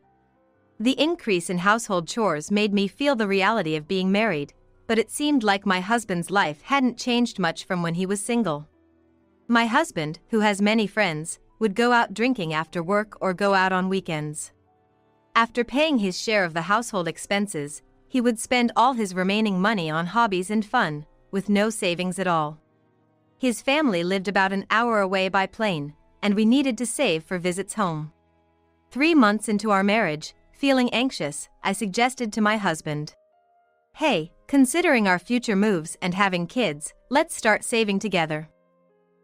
The increase in household chores made me feel the reality of being married, but it seemed like my husband's life hadn't changed much from when he was single. My husband, who has many friends, would go out drinking after work or go out on weekends. After paying his share of the household expenses, he would spend all his remaining money on hobbies and fun, with no savings at all. His family lived about an hour away by plane, and we needed to save for visits home. 3 months into our marriage, feeling anxious, I suggested to my husband, "Hey, considering our future moves and having kids, let's start saving together."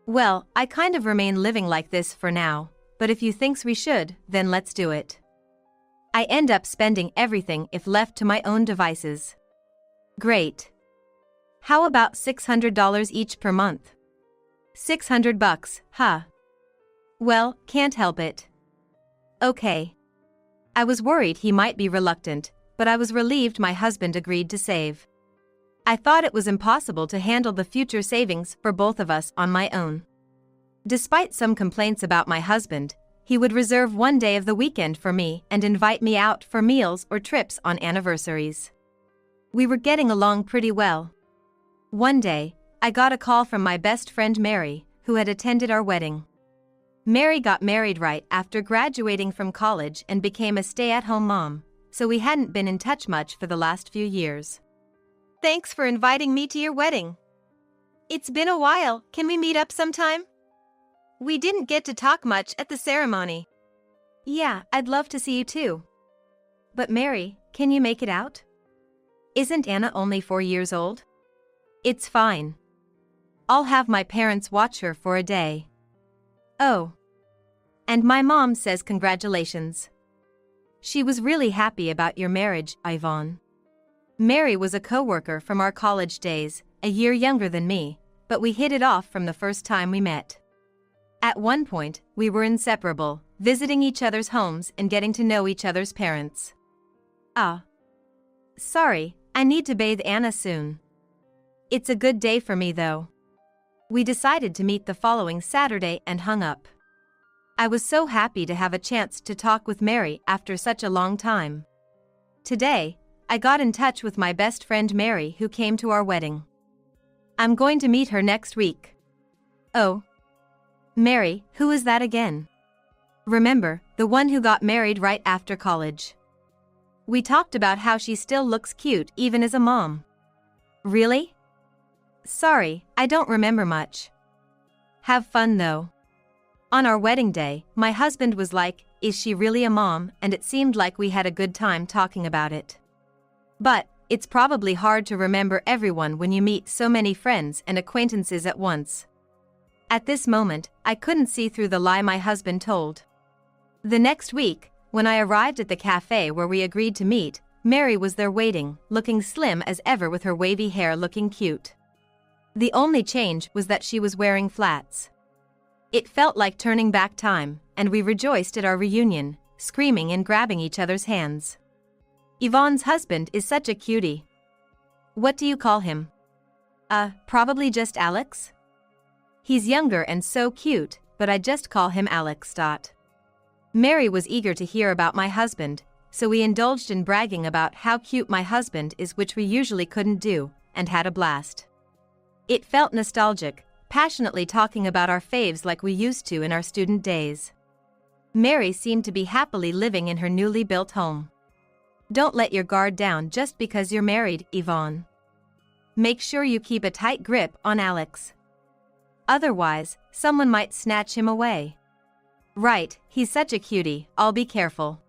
"Well, I kind of remain living like this for now, but if you thinks we should, then let's do it." I end up spending everything if left to my own devices. Great. How about $600 each per month? $600, huh? Well, can't help it. Okay. I was worried he might be reluctant, but I was relieved my husband agreed to save. I thought it was impossible to handle the future savings for both of us on my own. Despite some complaints about my husband, he would reserve one day of the weekend for me and invite me out for meals or trips on anniversaries. We were getting along pretty well. One day, I got a call from my best friend Mary, who had attended our wedding. Mary got married right after graduating from college and became a stay-at-home mom, so we hadn't been in touch much for the last few years. Thanks for inviting me to your wedding. It's been a while, can we meet up sometime? We didn't get to talk much at the ceremony. Yeah, I'd love to see you too. But Mary, can you make it out? Isn't Anna only 4 years old? It's fine. I'll have my parents watch her for a day. Oh. And my mom says congratulations. She was really happy about your marriage, Yvonne. Mary was a co-worker from our college days, a year younger than me, but we hit it off from the first time we met. At one point, we were inseparable, visiting each other's homes and getting to know each other's parents. Ah. Sorry, I need to bathe Anna soon. It's a good day for me though. We decided to meet the following Saturday and hung up. I was so happy to have a chance to talk with Mary after such a long time. Today, I got in touch with my best friend Mary who came to our wedding. I'm going to meet her next week. Oh. Mary, who is that again? Remember, the one who got married right after college. We talked about how she still looks cute even as a mom. Really? Sorry, I don't remember much. Have fun though. On our wedding day, my husband was like, "Is she really a mom?" and it seemed like we had a good time talking about it. But, it's probably hard to remember everyone when you meet so many friends and acquaintances at once. At this moment, I couldn't see through the lie my husband told. The next week, when I arrived at the cafe where we agreed to meet, Mary was there waiting, looking slim as ever with her wavy hair looking cute. The only change was that she was wearing flats. It felt like turning back time, and we rejoiced at our reunion, screaming and grabbing each other's hands. Yvonne's husband is such a cutie. What do you call him? Probably just Alex? He's younger and so cute, but I just call him Alex. Mary was eager to hear about my husband, so we indulged in bragging about how cute my husband is, which we usually couldn't do, and had a blast. It felt nostalgic, passionately talking about our faves like we used to in our student days. Mary seemed to be happily living in her newly built home. Don't let your guard down just because you're married, Yvonne. Make sure you keep a tight grip on Alex. Otherwise, someone might snatch him away. Right, he's such a cutie, I'll be careful.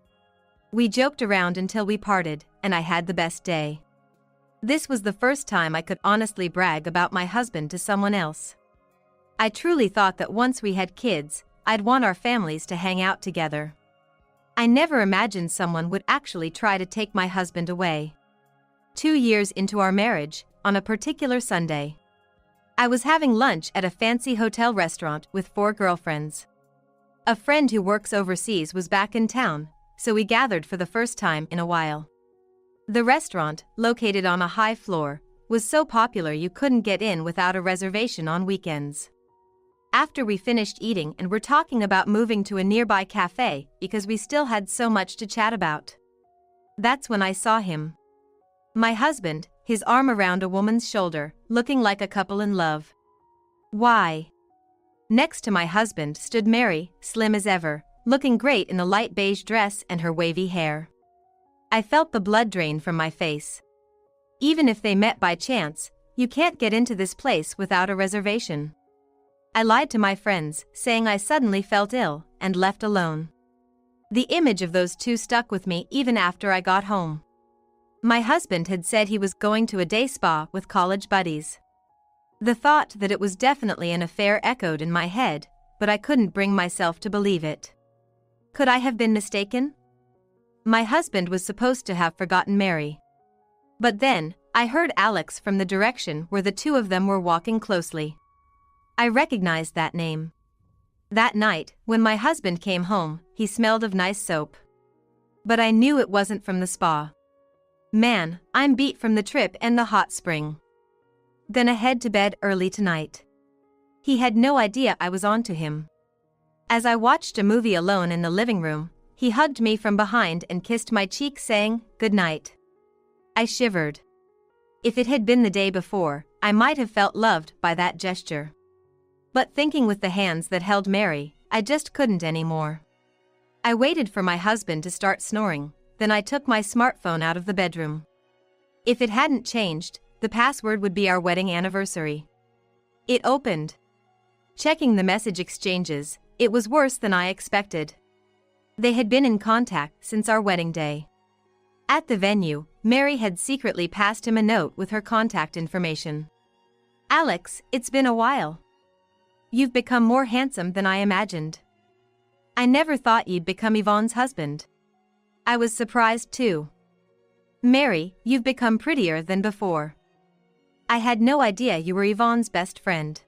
We joked around until we parted, and I had the best day. This was the first time I could honestly brag about my husband to someone else. I truly thought that once we had kids, I'd want our families to hang out together. I never imagined someone would actually try to take my husband away. 2 years into our marriage, on a particular Sunday, I was having lunch at a fancy hotel restaurant with 4 girlfriends. A friend who works overseas was back in town, so we gathered for the first time in a while. The restaurant, located on a high floor, was so popular you couldn't get in without a reservation on weekends. After we finished eating and were talking about moving to a nearby cafe because we still had so much to chat about, that's when I saw him. My husband, his arm around a woman's shoulder, looking like a couple in love. Why? Next to my husband stood Mary, slim as ever, looking great in a light beige dress and her wavy hair. I felt the blood drain from my face. Even if they met by chance, you can't get into this place without a reservation. I lied to my friends, saying I suddenly felt ill, and left alone. The image of those two stuck with me even after I got home. My husband had said he was going to a day spa with college buddies. The thought that it was definitely an affair echoed in my head, but I couldn't bring myself to believe it. Could I have been mistaken? My husband was supposed to have forgotten Mary. But then, I heard Alex from the direction where the two of them were walking closely. I recognized that name. That night, when my husband came home, he smelled of nice soap. But I knew it wasn't from the spa. Man, I'm beat from the trip and the hot spring. Gonna head to bed early tonight. He had no idea I was on to him. As I watched a movie alone in the living room, he hugged me from behind and kissed my cheek, saying, "Good night." I shivered. If it had been the day before, I might have felt loved by that gesture. But thinking with the hands that held Mary, I just couldn't anymore. I waited for my husband to start snoring, then I took my smartphone out of the bedroom. If it hadn't changed, the password would be our wedding anniversary. It opened. Checking the message exchanges, it was worse than I expected. They had been in contact since our wedding day. At the venue, Mary had secretly passed him a note with her contact information. "Alex, it's been a while. You've become more handsome than I imagined. I never thought you'd become Yvonne's husband." I was surprised too. "Mary, you've become prettier than before. I had no idea you were Yvonne's best friend.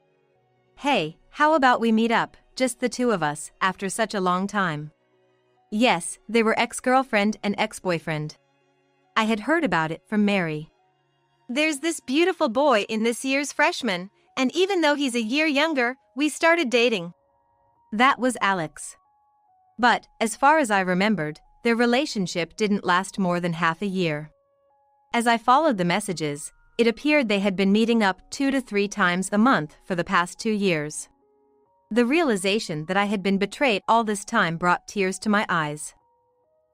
Hey, how about we meet up, just the two of us, after such a long time?" Yes, they were ex-girlfriend and ex-boyfriend. I had heard about it from Mary. There's this beautiful boy in this year's freshman, and even though he's a year younger, we started dating. That was Alex. But, as far as I remembered, their relationship didn't last more than half a year. As I followed the messages, it appeared they had been meeting up 2 to 3 times a month for the past 2 years. The realization that I had been betrayed all this time brought tears to my eyes.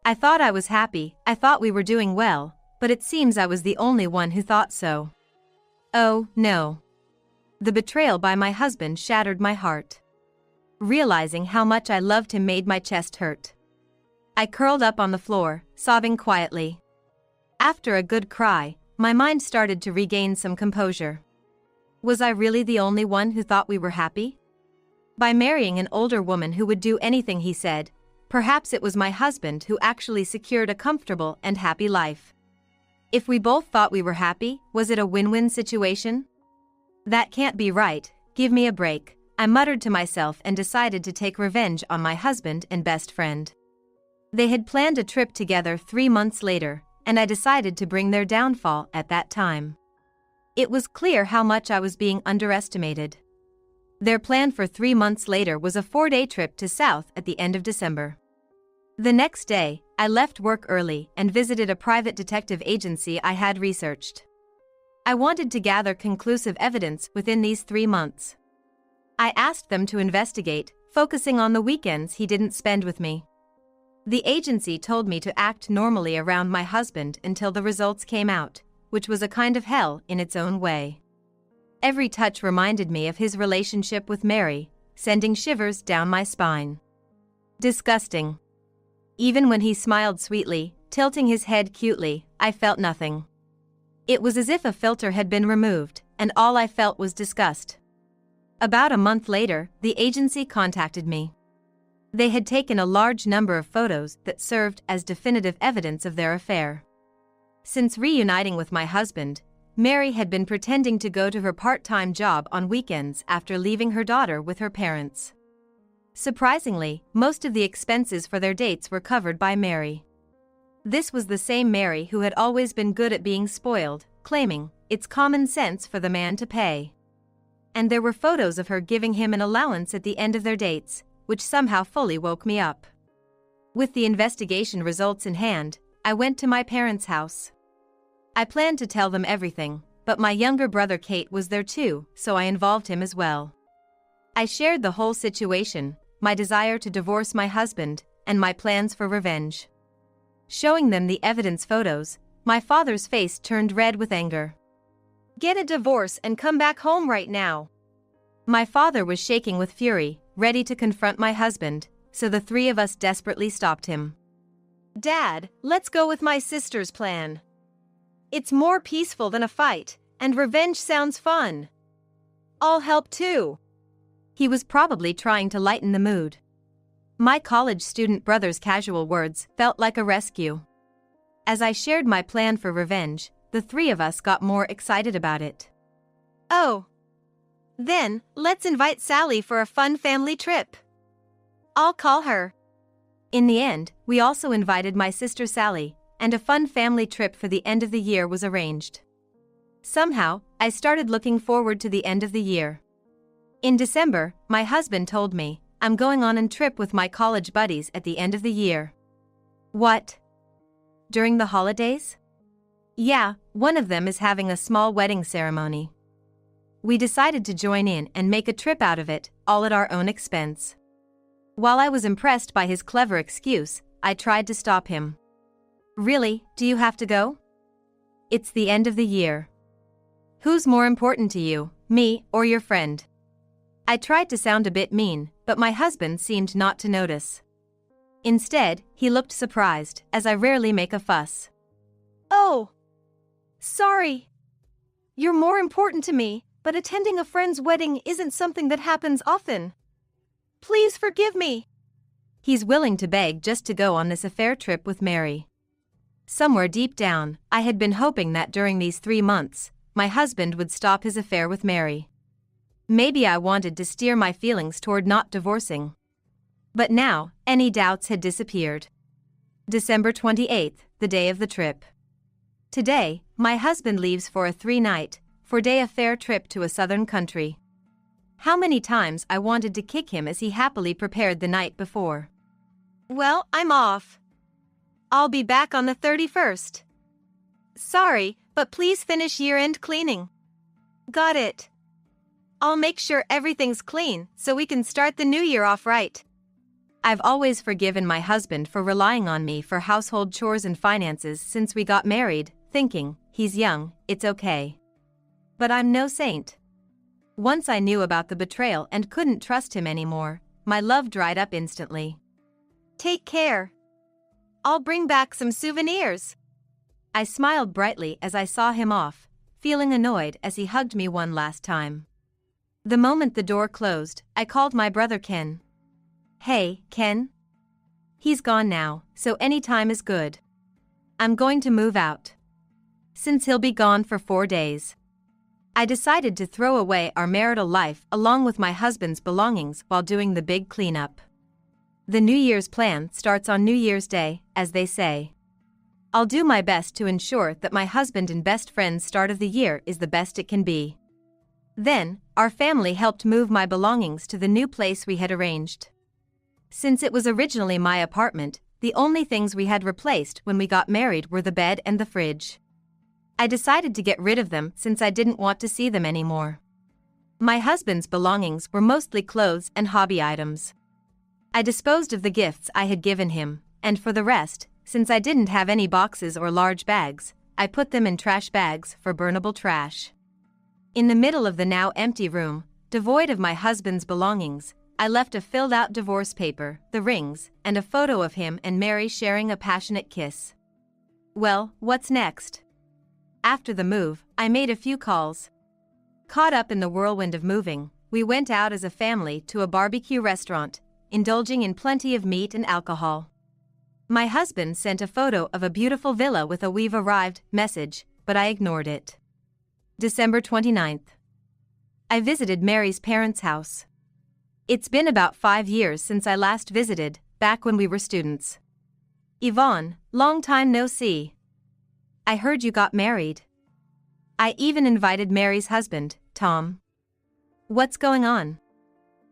I thought I was happy, I thought we were doing well, but it seems I was the only one who thought so. Oh, no. The betrayal by my husband shattered my heart. Realizing how much I loved him made my chest hurt. I curled up on the floor, sobbing quietly. After a good cry, my mind started to regain some composure. Was I really the only one who thought we were happy? By marrying an older woman who would do anything he said, perhaps it was my husband who actually secured a comfortable and happy life. If we both thought we were happy, was it a win-win situation? That can't be right, give me a break, I muttered to myself and decided to take revenge on my husband and best friend. They had planned a trip together 3 months later, and I decided to bring their downfall at that time. It was clear how much I was being underestimated. Their plan for 3 months later was a 4-day trip to South at the end of December. The next day, I left work early and visited a private detective agency I had researched. I wanted to gather conclusive evidence within these 3 months. I asked them to investigate, focusing on the weekends he didn't spend with me. The agency told me to act normally around my husband until the results came out, which was a kind of hell in its own way. Every touch reminded me of his relationship with Mary, sending shivers down my spine. Disgusting. Even when he smiled sweetly, tilting his head cutely, I felt nothing. It was as if a filter had been removed, and all I felt was disgust. About a month later, the agency contacted me. They had taken a large number of photos that served as definitive evidence of their affair. Since reuniting with my husband, Mary had been pretending to go to her part-time job on weekends after leaving her daughter with her parents. Surprisingly, most of the expenses for their dates were covered by Mary. This was the same Mary who had always been good at being spoiled, claiming, "It's common sense for the man to pay." And there were photos of her giving him an allowance at the end of their dates, which somehow fully woke me up. With the investigation results in hand, I went to my parents' house. I planned to tell them everything, but my younger brother Kate was there too, so I involved him as well. I shared the whole situation, my desire to divorce my husband, and my plans for revenge. Showing them the evidence photos, my father's face turned red with anger. "Get a divorce and come back home right now." My father was shaking with fury, ready to confront my husband, so the three of us desperately stopped him. "Dad, let's go with my sister's plan. It's more peaceful than a fight, and revenge sounds fun. I'll help too." He was probably trying to lighten the mood. My college student brother's casual words felt like a rescue. As I shared my plan for revenge, the three of us got more excited about it. "Oh. Then, let's invite Sally for a fun family trip. I'll call her." In the end, we also invited my sister Sally, and a fun family trip for the end of the year was arranged. Somehow, I started looking forward to the end of the year. In December, my husband told me, "I'm going on a trip with my college buddies at the end of the year." What? During the holidays? Yeah, one of them is having a small wedding ceremony. We decided to join in and make a trip out of it, all at our own expense. While I was impressed by his clever excuse, I tried to stop him. "Really, do you have to go? It's the end of the year. Who's more important to you, me or your friend?" I tried to sound a bit mean, but my husband seemed not to notice. Instead, he looked surprised, as I rarely make a fuss. "Oh. Sorry. You're more important to me, but attending a friend's wedding isn't something that happens often. Please forgive me." He's willing to beg just to go on this affair trip with Mary. Somewhere deep down, I had been hoping that during these 3 months, my husband would stop his affair with Mary. Maybe I wanted to steer my feelings toward not divorcing. But now, any doubts had disappeared. December 28th, the day of the trip. Today, my husband leaves for a 3-night, 4-day affair trip to a southern country. How many times I wanted to kick him as he happily prepared the night before. "Well, I'm off. I'll be back on the 31st. Sorry, but please finish year-end cleaning." "Got it. I'll make sure everything's clean so we can start the new year off right." I've always forgiven my husband for relying on me for household chores and finances since we got married, thinking, "He's young, it's okay." But I'm no saint. Once I knew about the betrayal and couldn't trust him anymore, my love dried up instantly. "Take care. I'll bring back some souvenirs." I smiled brightly as I saw him off, feeling annoyed as he hugged me one last time. The moment the door closed, I called my brother Ken. "Hey, Ken? He's gone now, so any time is good. I'm going to move out. Since he'll be gone for 4 days. I decided to throw away our marital life along with my husband's belongings while doing the big cleanup. The New Year's plan starts on New Year's Day, as they say. I'll do my best to ensure that my husband and best friend's start of the year is the best it can be. Then, our family helped move my belongings to the new place we had arranged. Since it was originally my apartment, the only things we had replaced when we got married were the bed and the fridge. I decided to get rid of them since I didn't want to see them anymore. My husband's belongings were mostly clothes and hobby items. I disposed of the gifts I had given him, and for the rest, since I didn't have any boxes or large bags, I put them in trash bags for burnable trash. In the middle of the now empty room, devoid of my husband's belongings, I left a filled-out divorce paper, the rings, and a photo of him and Mary sharing a passionate kiss. Well, what's next? After the move, I made a few calls. Caught up in the whirlwind of moving, we went out as a family to a barbecue restaurant, indulging in plenty of meat and alcohol. My husband sent a photo of a beautiful villa with a "we've arrived" message, but I ignored it. December 29th. I visited Mary's parents' house. It's been about 5 years since I last visited, back when we were students. Yvonne, long time no see. I heard you got married. I even invited Mary's husband, Tom. What's going on?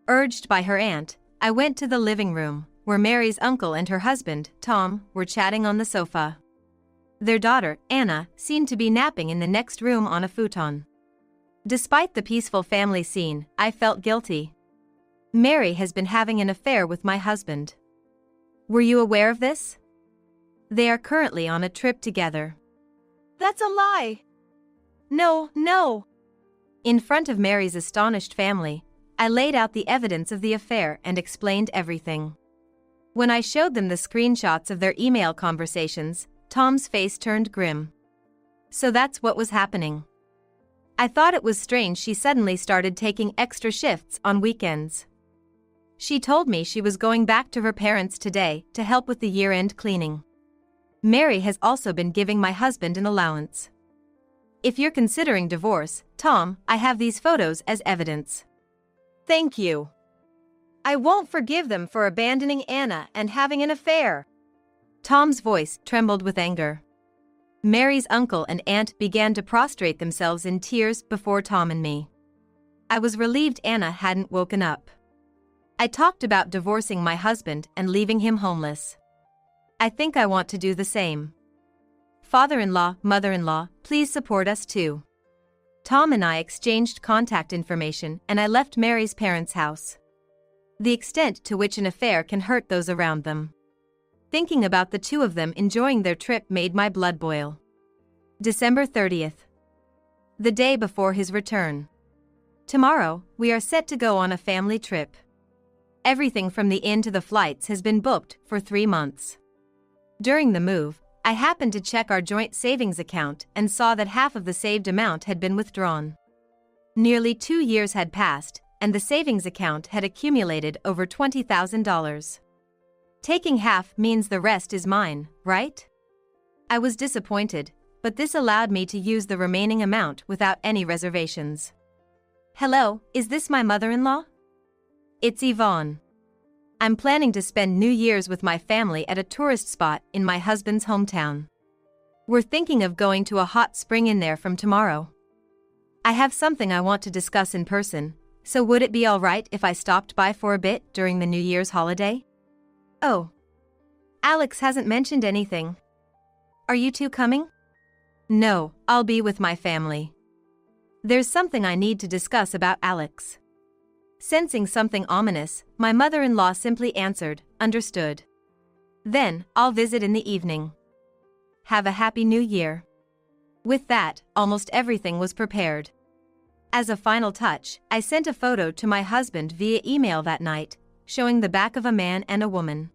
Urged by her aunt, I went to the living room, where Mary's uncle and her husband, Tom, were chatting on the sofa. Their daughter, Anna, seemed to be napping in the next room on a futon. Despite the peaceful family scene, I felt guilty. Mary has been having an affair with my husband. Were you aware of this? They are currently on a trip together. That's a lie. No, no. In front of Mary's astonished family, I laid out the evidence of the affair and explained everything. When I showed them the screenshots of their email conversations, Tom's face turned grim. So that's what was happening. I thought it was strange she suddenly started taking extra shifts on weekends. She told me she was going back to her parents today to help with the year-end cleaning. Mary has also been giving my husband an allowance. If you're considering divorce, Tom, I have these photos as evidence. Thank you. I won't forgive them for abandoning Anna and having an affair. Tom's voice trembled with anger. Mary's uncle and aunt began to prostrate themselves in tears before Tom and me. I was relieved Anna hadn't woken up. I talked about divorcing my husband and leaving him homeless. I think I want to do the same. Father-in-law, mother-in-law, please support us too. Tom and I exchanged contact information and I left Mary's parents' house. The extent to which an affair can hurt those around them. Thinking about the two of them enjoying their trip made my blood boil. December 30th. The day before his return. Tomorrow, we are set to go on a family trip. Everything from the inn to the flights has been booked for 3 months. During the move, I happened to check our joint savings account and saw that half of the saved amount had been withdrawn. Nearly 2 years had passed, and the savings account had accumulated over $20,000. Taking half means the rest is mine, right? I was disappointed, but this allowed me to use the remaining amount without any reservations. Hello, is this my mother-in-law? It's Yvonne. I'm planning to spend New Year's with my family at a tourist spot in my husband's hometown. We're thinking of going to a hot spring in there from tomorrow. I have something I want to discuss in person, so would it be all right if I stopped by for a bit during the New Year's holiday? Oh. Alex hasn't mentioned anything. Are you two coming? No, I'll be with my family. There's something I need to discuss about Alex. Sensing something ominous, my mother-in-law simply answered, "Understood. Then, I'll visit in the evening. Have a happy New Year." With that, almost everything was prepared. As a final touch, I sent a photo to my husband via email that night, showing the back of a man and a woman.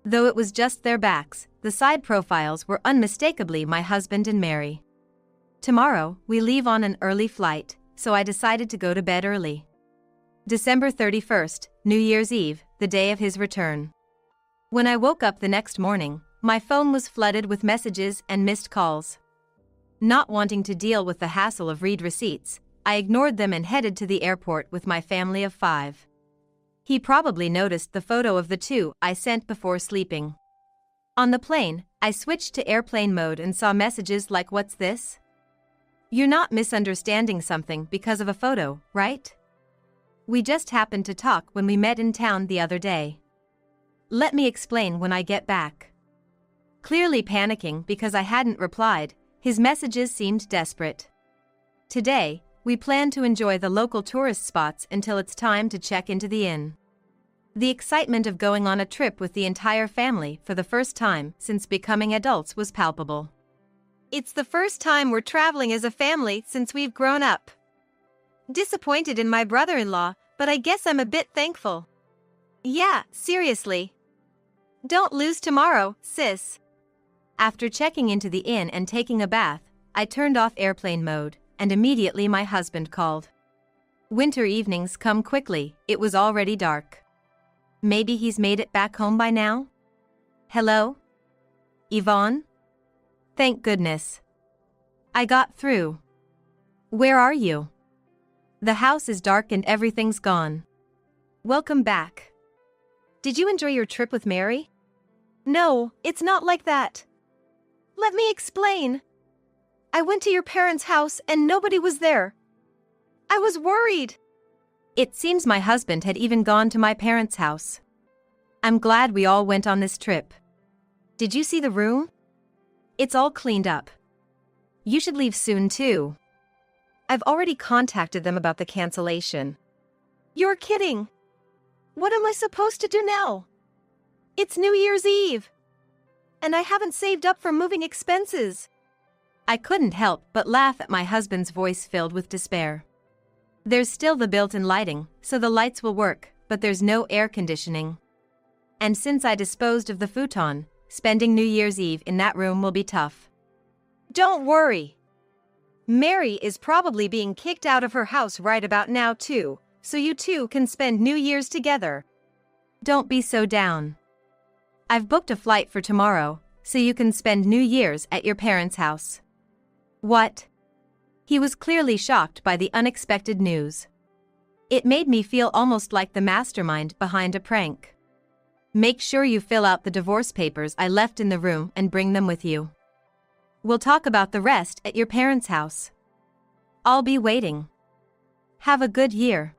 Though it was just their backs, the side profiles were unmistakably my husband and Mary. Tomorrow, we leave on an early flight, so I decided to go to bed early. December 31st, New Year's Eve, the day of his return. When I woke up the next morning, my phone was flooded with messages and missed calls. Not wanting to deal with the hassle of read receipts, I ignored them and headed to the airport with my family of 5. He probably noticed the photo of the two I sent before sleeping. On the plane, I switched to airplane mode and saw messages like, "What's this? You're not misunderstanding something because of a photo, right? We just happened to talk when we met in town the other day. Let me explain when I get back." Clearly panicking because I hadn't replied, His messages seemed desperate. Today, we plan to enjoy the local tourist spots until it's time to check into the inn. The excitement of going on a trip with the entire family for the first time since becoming adults was palpable. It's the first time we're traveling as a family since we've grown up. Disappointed in my brother-in-law, but I guess I'm a bit thankful. Yeah, seriously. Don't lose tomorrow, sis. After checking into the inn and taking a bath, I turned off airplane mode, and immediately my husband called. Winter evenings come quickly, it was already dark. Maybe he's made it back home by now? Hello? Yvonne? Thank goodness. I got through. Where are you? The house is dark and everything's gone. Welcome back. Did you enjoy your trip with Mary? No, it's not like that. Let me explain. I went to your parents' house and nobody was there. I was worried. It seems my husband had even gone to my parents' house. I'm glad we all went on this trip. Did you see the room? It's all cleaned up. You should leave soon too. I've already contacted them about the cancellation. You're kidding. What am I supposed to do now? It's New Year's Eve. And I haven't saved up for moving expenses. I couldn't help but laugh at my husband's voice filled with despair. There's still the built-in lighting, so the lights will work, but there's no air conditioning. And since I disposed of the futon, spending New Year's Eve in that room will be tough. Don't worry. Mary is probably being kicked out of her house right about now too, so you two can spend New Year's together. Don't be so down. I've booked a flight for tomorrow, so you can spend New Year's at your parents' house. What? He was clearly shocked by the unexpected news. It made me feel almost like the mastermind behind a prank. Make sure you fill out the divorce papers I left in the room and bring them with you. We'll talk about the rest at your parents' house. I'll be waiting. Have a good year.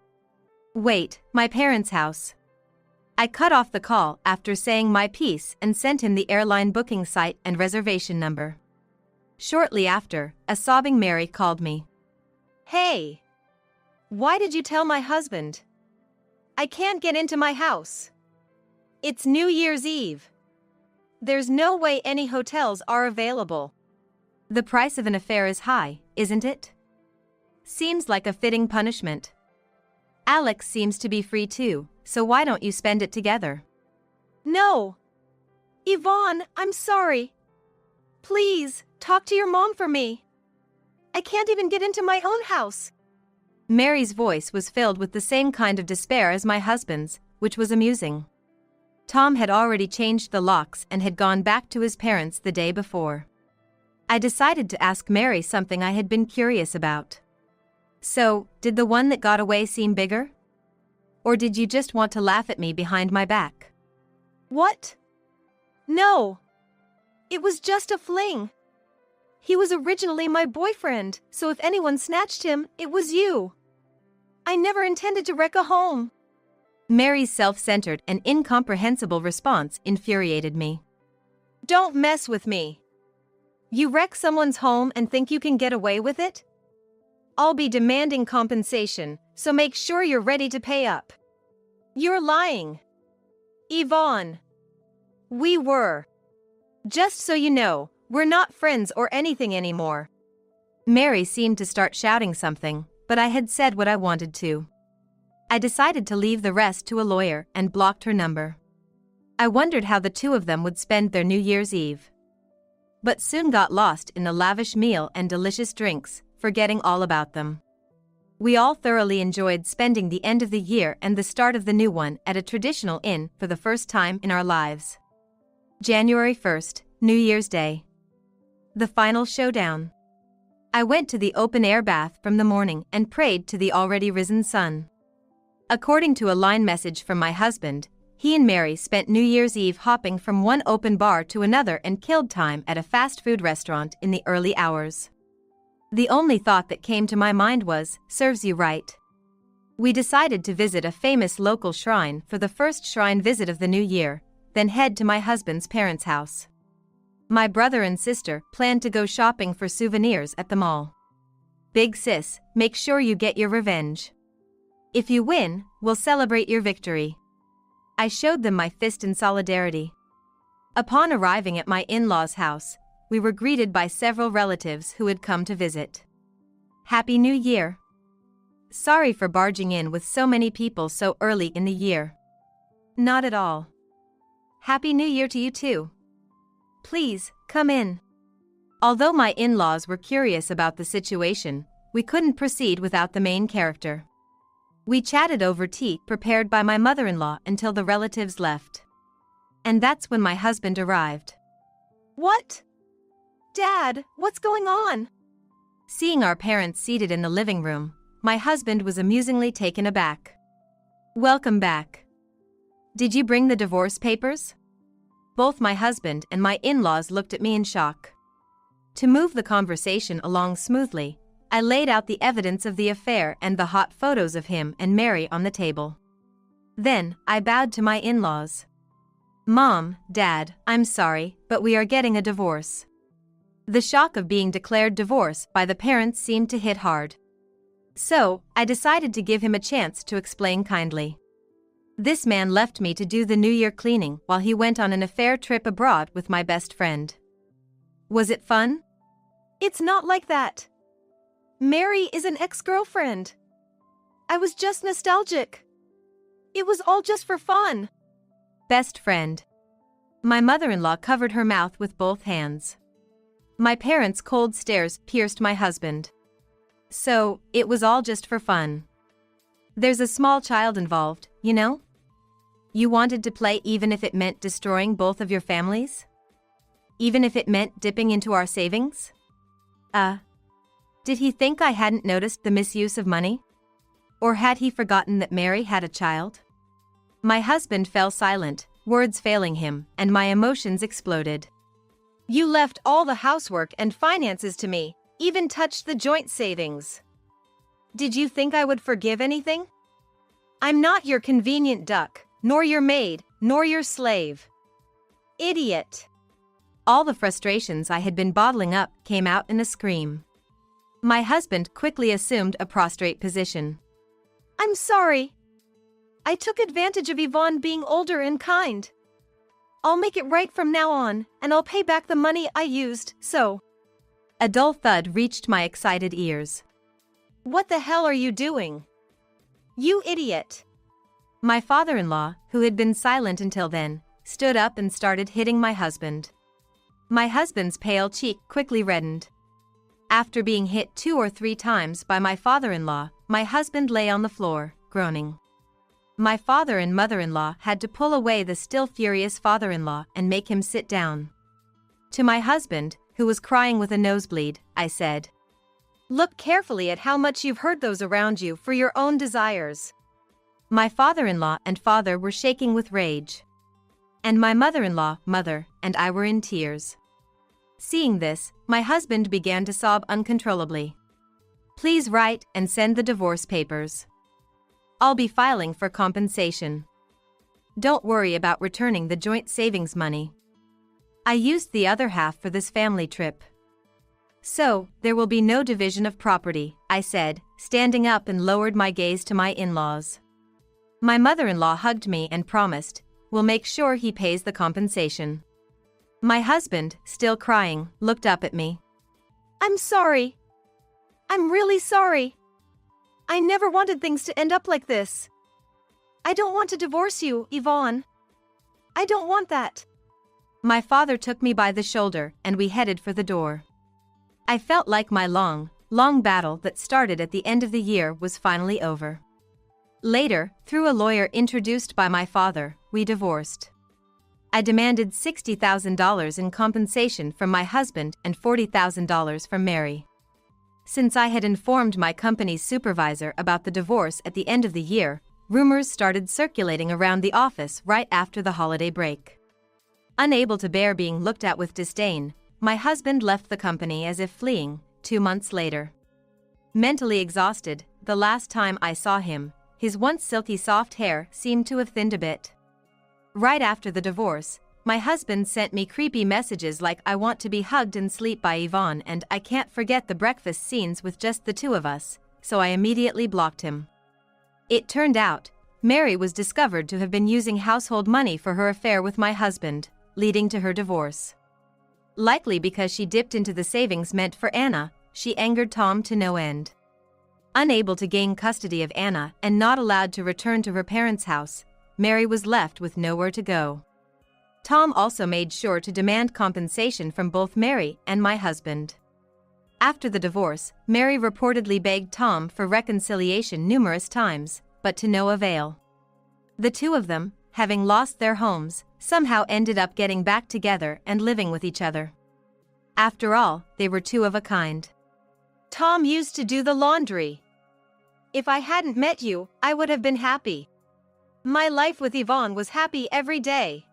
Wait, my parents' house. I cut off the call after saying my piece and sent him the airline booking site and reservation number. Shortly after, a sobbing Mary called me. Hey! Why did you tell my husband? I can't get into my house. It's New Year's Eve. There's no way any hotels are available. The price of an affair is high, isn't it? Seems like a fitting punishment. Alex seems to be free too, so why don't you spend it together? No. Yvonne, I'm sorry. Please, talk to your mom for me. I can't even get into my own house. Mary's voice was filled with the same kind of despair as my husband's, which was amusing. Tom had already changed the locks and had gone back to his parents the day before. I decided to ask Mary something I had been curious about. So, did the one that got away seem bigger? Or did you just want to laugh at me behind my back? What? No. It was just a fling. He was originally my boyfriend, so if anyone snatched him, it was you. I never intended to wreck a home. Mary's self-centered and incomprehensible response infuriated me. Don't mess with me. You wreck someone's home and think you can get away with it? I'll be demanding compensation, so make sure you're ready to pay up. You're lying. Yvonne. We were. Just so you know, we're not friends or anything anymore. Mary seemed to start shouting something, but I had said what I wanted to. I decided to leave the rest to a lawyer and blocked her number. I wondered how the two of them would spend their New Year's Eve. But soon got lost in a lavish meal and delicious drinks, forgetting all about them. We all thoroughly enjoyed spending the end of the year and the start of the new one at a traditional inn for the first time in our lives. January 1st, New Year's Day. The final showdown. I went to the open-air bath from the morning and prayed to the already risen sun. According to a line message from my husband, he and Mary spent New Year's Eve hopping from one open bar to another and killed time at a fast food restaurant in the early hours. The only thought that came to my mind was, serves you right. We decided to visit a famous local shrine for the first shrine visit of the new year, then head to my husband's parents' house. My brother and sister planned to go shopping for souvenirs at the mall. Big sis, make sure you get your revenge. If you win, we'll celebrate your victory. I showed them my fist in solidarity. Upon arriving at my in-laws' house, we were greeted by several relatives who had come to visit. Happy New Year! Sorry for barging in with so many people so early in the year. Not at all. Happy New Year to you too. Please, come in. Although my in-laws were curious about the situation, we couldn't proceed without the main character. We chatted over tea prepared by my mother-in-law until the relatives left. And that's when my husband arrived. What? Dad, what's going on? Seeing our parents seated in the living room, my husband was amusingly taken aback. Welcome back. Did you bring the divorce papers? Both my husband and my in-laws looked at me in shock. To move the conversation along smoothly, I laid out the evidence of the affair and the hot photos of him and Mary on the table. Then, I bowed to my in-laws. Mom, Dad, I'm sorry, but we are getting a divorce. The shock of being declared divorced by the parents seemed to hit hard. So, I decided to give him a chance to explain kindly. This man left me to do the New Year cleaning while he went on an affair trip abroad with my best friend. Was it fun? It's not like that. Mary is an ex-girlfriend. I was just nostalgic. It was all just for fun. Best friend. My mother-in-law covered her mouth with both hands. My parents' cold stares pierced my husband. So, it was all just for fun. There's a small child involved, you know? You wanted to play even if it meant destroying both of your families? Even if it meant dipping into our savings? Did he think I hadn't noticed the misuse of money? Or had he forgotten that Mary had a child? My husband fell silent, words failing him, and my emotions exploded. You left all the housework and finances to me, even touched the joint savings. Did you think I would forgive anything? I'm not your convenient duck, nor your maid, nor your slave. Idiot. All the frustrations I had been bottling up came out in a scream. My husband quickly assumed a prostrate position. I'm sorry. I took advantage of Yvonne being older and kind. I'll make it right from now on, and I'll pay back the money I used, so. A dull thud reached my excited ears. What the hell are you doing? You idiot. My father-in-law, who had been silent until then, stood up and started hitting my husband. My husband's pale cheek quickly reddened. After being hit 2 or 3 times by my father-in-law, my husband lay on the floor, groaning. My father and mother-in-law had to pull away the still furious father-in-law and make him sit down. To my husband, who was crying with a nosebleed, I said, Look carefully at how much you've hurt those around you for your own desires. My father-in-law and father were shaking with rage. And my mother-in-law, mother, and I were in tears. Seeing this, my husband began to sob uncontrollably. Please write and send the divorce papers. I'll be filing for compensation. Don't worry about returning the joint savings money. I used the other half for this family trip. So, there will be no division of property, I said, standing up and lowered my gaze to my in-laws. My mother-in-law hugged me and promised, we'll make sure he pays the compensation. My husband, still crying, looked up at me. I'm sorry. I'm really sorry. I never wanted things to end up like this. I don't want to divorce you, Yvonne. I don't want that. My father took me by the shoulder and we headed for the door. I felt like my long battle that started at the end of the year was finally over. Later, through a lawyer introduced by my father, we divorced. I demanded $60,000 in compensation from my husband and $40,000 from Mary. Since I had informed my company's supervisor about the divorce at the end of the year, rumors started circulating around the office right after the holiday break. Unable to bear being looked at with disdain, my husband left the company as if fleeing, 2 months later. Mentally exhausted, the last time I saw him, his once silky soft hair seemed to have thinned a bit. Right after the divorce, my husband sent me creepy messages like I want to be hugged and sleep by Yvonne and I can't forget the breakfast scenes with just the two of us, so I immediately blocked him. It turned out, Mary was discovered to have been using household money for her affair with my husband, leading to her divorce. Likely because she dipped into the savings meant for Anna, she angered Tom to no end. Unable to gain custody of Anna and not allowed to return to her parents' house, Mary was left with nowhere to go. Tom also made sure to demand compensation from both Mary and my husband. After the divorce, Mary reportedly begged Tom for reconciliation numerous times, but to no avail. The two of them, having lost their homes, somehow ended up getting back together and living with each other. After all, they were two of a kind. Tom used to do the laundry. If I hadn't met you, I would have been happy. My life with Yvonne was happy every day.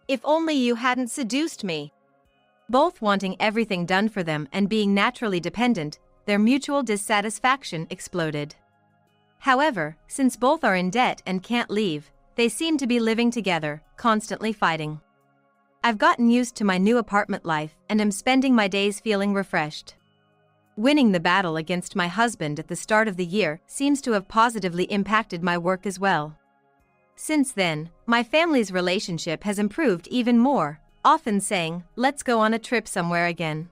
If only you hadn't seduced me. Both wanting everything done for them and being naturally dependent, their mutual dissatisfaction exploded. However, since both are in debt and can't leave, they seem to be living together, constantly fighting. I've gotten used to my new apartment life and am spending my days feeling refreshed. Winning the battle against my husband at the start of the year seems to have positively impacted my work as well. Since then, my family's relationship has improved even more, often saying, "Let's go on a trip somewhere again."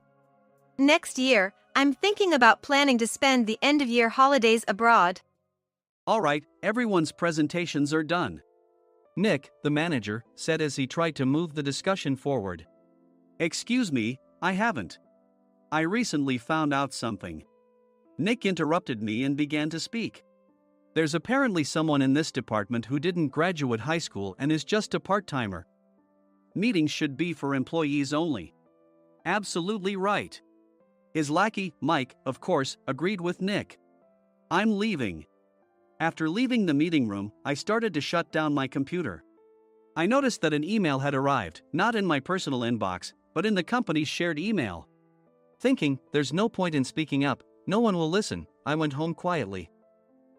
Next year, I'm thinking about planning to spend the end-of-year holidays abroad. All right, everyone's presentations are done. Nick, the manager, said as he tried to move the discussion forward. Excuse me, I haven't. I recently found out something. Nick interrupted me and began to speak. There's apparently someone in this department who didn't graduate high school and is just a part-timer. Meetings should be for employees only. Absolutely right. His lackey, Mike, of course, agreed with Nick. I'm leaving. After leaving the meeting room, I started to shut down my computer. I noticed that an email had arrived, not in my personal inbox, but in the company's shared email. Thinking, there's no point in speaking up, no one will listen, I went home quietly.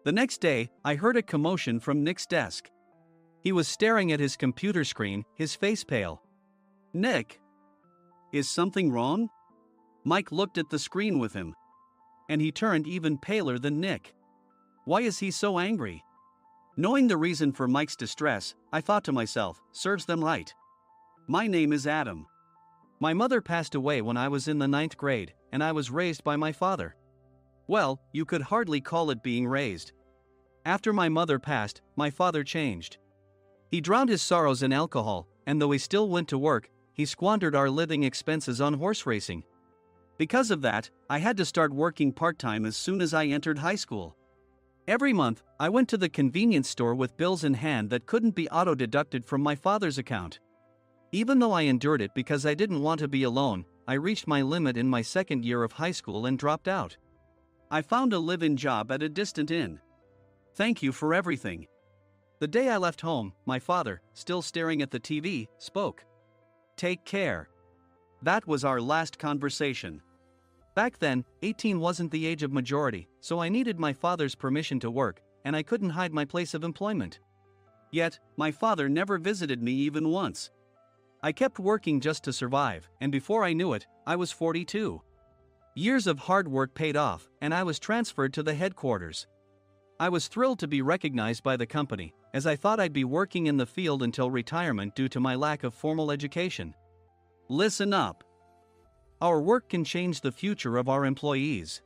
The next day, I heard a commotion from Nick's desk. He was staring at his computer screen, his face pale. Nick! Is something wrong? Mike looked at the screen with him. And he turned even paler than Nick. Why is he so angry? Knowing the reason for Mike's distress, I thought to myself, serves them right. My name is Adam. My mother passed away when I was in the 9th grade, and I was raised by my father. Well, you could hardly call it being raised. After my mother passed, my father changed. He drowned his sorrows in alcohol, and though he still went to work, he squandered our living expenses on horse racing. Because of that, I had to start working part-time as soon as I entered high school. Every month, I went to the convenience store with bills in hand that couldn't be auto-deducted from my father's account. Even though I endured it because I didn't want to be alone, I reached my limit in my second year of high school and dropped out. I found a live-in job at a distant inn. Thank you for everything. The day I left home, my father, still staring at the TV, spoke. Take care. That was our last conversation. Back then, 18 wasn't the age of majority, so I needed my father's permission to work, and I couldn't hide my place of employment. Yet, my father never visited me even once. I kept working just to survive, and before I knew it, I was 42. Years of hard work paid off, and I was transferred to the headquarters. I was thrilled to be recognized by the company, as I thought I'd be working in the field until retirement due to my lack of formal education. Listen up. Our work can change the future of our employees.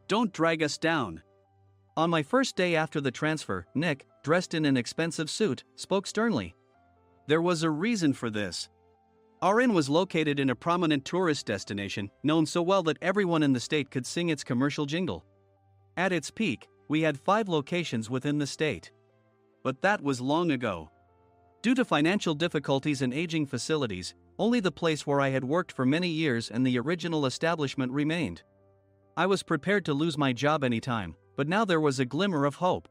Don't drag us down. On my first day after the transfer, Nick, dressed in an expensive suit, spoke sternly. There was a reason for this. Our inn was located in a prominent tourist destination, known so well that everyone in the state could sing its commercial jingle. At its peak, we had 5 locations within the state. But that was long ago. Due to financial difficulties and aging facilities, only the place where I had worked for many years and the original establishment remained. I was prepared to lose my job anytime, but now there was a glimmer of hope.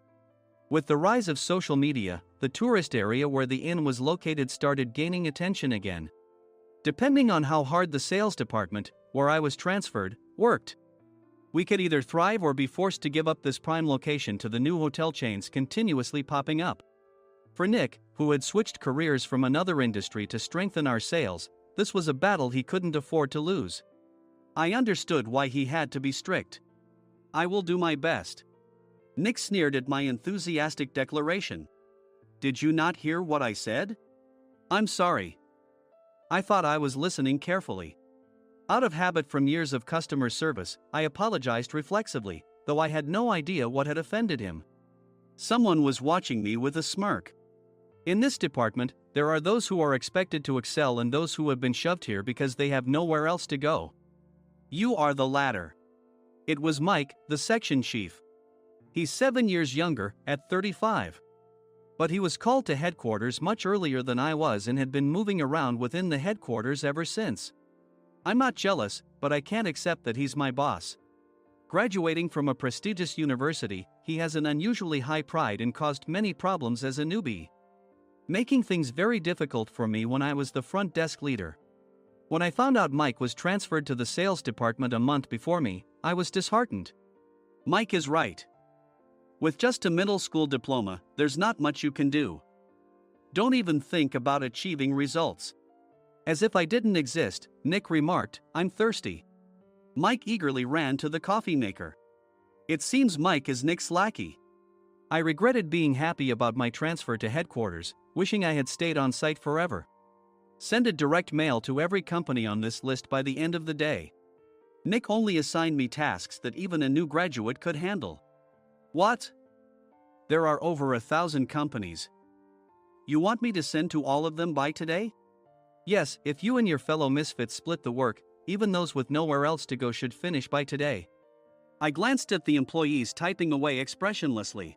With the rise of social media, the tourist area where the inn was located started gaining attention again. Depending on how hard the sales department, where I was transferred, worked, we could either thrive or be forced to give up this prime location to the new hotel chains continuously popping up. For Nick, who had switched careers from another industry to strengthen our sales, this was a battle he couldn't afford to lose. I understood why he had to be strict. I will do my best. Nick sneered at my enthusiastic declaration. Did you not hear what I said? I'm sorry. I thought I was listening carefully. Out of habit from years of customer service, I apologized reflexively, though I had no idea what had offended him. Someone was watching me with a smirk. In this department, there are those who are expected to excel and those who have been shoved here because they have nowhere else to go. You are the latter. It was Mike, the section chief. He's 7 years younger, at 35. But he was called to headquarters much earlier than I was and had been moving around within the headquarters ever since. I'm not jealous, but I can't accept that he's my boss. Graduating from a prestigious university, he has an unusually high pride and caused many problems as a newbie, making things very difficult for me when I was the front desk leader. When I found out Mike was transferred to the sales department a month before me, I was disheartened. Mike is right. With just a middle school diploma, there's not much you can do. Don't even think about achieving results. As if I didn't exist, Nick remarked, I'm thirsty. Mike eagerly ran to the coffee maker. It seems Mike is Nick's lackey. I regretted being happy about my transfer to headquarters, wishing I had stayed on site forever. Send a direct mail to every company on this list by the end of the day. Nick only assigned me tasks that even a new graduate could handle. What? There are over 1,000 companies. You want me to send to all of them by today? Yes, if you and your fellow misfits split the work, even those with nowhere else to go should finish by today. I glanced at the employees typing away expressionlessly.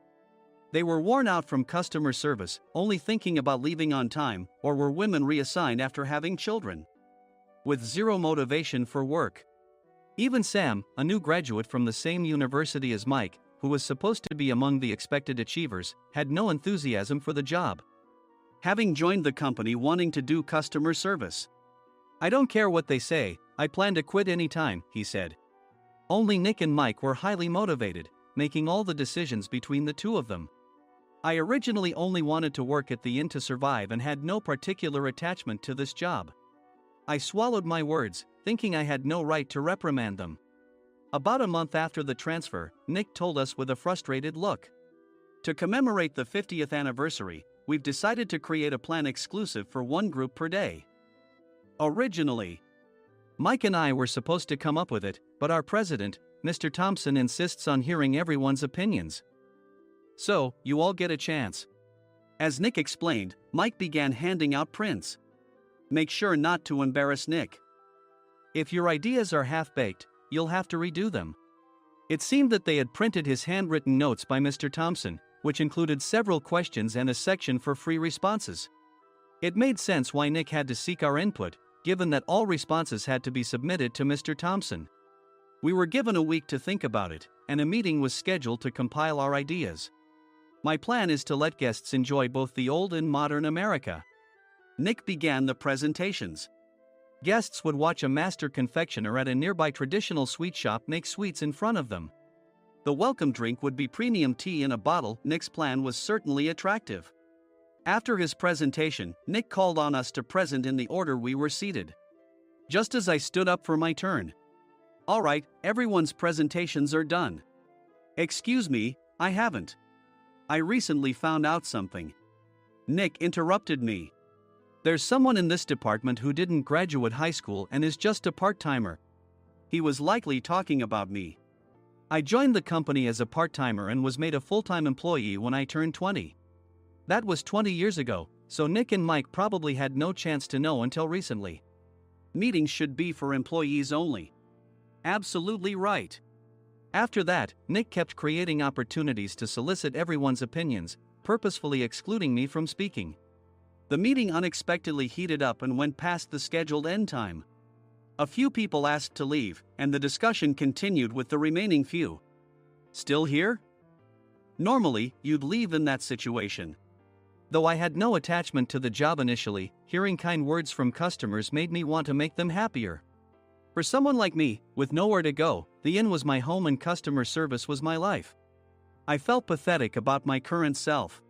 They were worn out from customer service, only thinking about leaving on time, or were women reassigned after having children, with zero motivation for work. Even Sam, a new graduate from the same university as Mike, who was supposed to be among the expected achievers, had no enthusiasm for the job, having joined the company wanting to do customer service. I don't care what they say, I plan to quit anytime, he said. Only Nick and Mike were highly motivated, making all the decisions between the two of them. I originally only wanted to work at the inn to survive and had no particular attachment to this job. I swallowed my words, thinking I had no right to reprimand them. About a month after the transfer, Nick told us with a frustrated look. To commemorate the 50th anniversary, we've decided to create a plan exclusive for one group per day. Originally, Mike and I were supposed to come up with it, but our president, Mr. Thompson, insists on hearing everyone's opinions. So, you all get a chance. As Nick explained, Mike began handing out prints. Make sure not to embarrass Nick. If your ideas are half-baked, you'll have to redo them. It seemed that they had printed his handwritten notes by Mr. Thompson, which included several questions and a section for free responses. It made sense why Nick had to seek our input, given that all responses had to be submitted to Mr. Thompson. We were given a week to think about it, and a meeting was scheduled to compile our ideas. My plan is to let guests enjoy both the old and modern America. Nick began the presentations. Guests would watch a master confectioner at a nearby traditional sweet shop make sweets in front of them. The welcome drink would be premium tea in a bottle. Nick's plan was certainly attractive. After his presentation, Nick called on us to present in the order we were seated. Just as I stood up for my turn. All right, everyone's presentations are done. Excuse me, I haven't. I recently found out something. Nick interrupted me. There's someone in this department who didn't graduate high school and is just a part-timer. He was likely talking about me. I joined the company as a part-timer and was made a full-time employee when I turned 20. That was 20 years ago, so Nick and Mike probably had no chance to know until recently. Meetings should be for employees only. Absolutely right. After that, Nick kept creating opportunities to solicit everyone's opinions, purposefully excluding me from speaking. The meeting unexpectedly heated up and went past the scheduled end time. A few people asked to leave, and the discussion continued with the remaining few. Still here? Normally, you'd leave in that situation. Though I had no attachment to the job initially, hearing kind words from customers made me want to make them happier. For someone like me, with nowhere to go, the inn was my home and customer service was my life. I felt pathetic about my current self.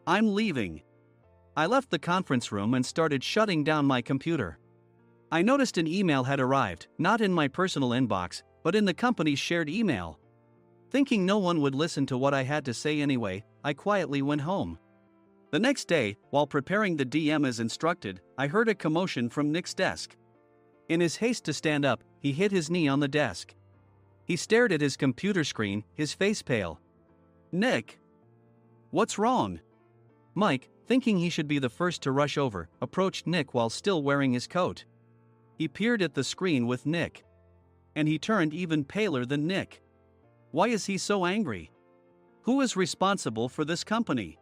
I'm leaving. I left the conference room and started shutting down my computer. I noticed an email had arrived, not in my personal inbox, but in the company's shared email. Thinking no one would listen to what I had to say anyway, I quietly went home. The next day, while preparing the DM as instructed, I heard a commotion from Nick's desk. In his haste to stand up, he hit his knee on the desk. He stared at his computer screen, his face pale. "Nick! What's wrong?" Mike, thinking he should be the first to rush over, approached Nick while still wearing his coat. He peered at the screen with Nick. And he turned even paler than Nick. Why is he so angry? Who is responsible for this company?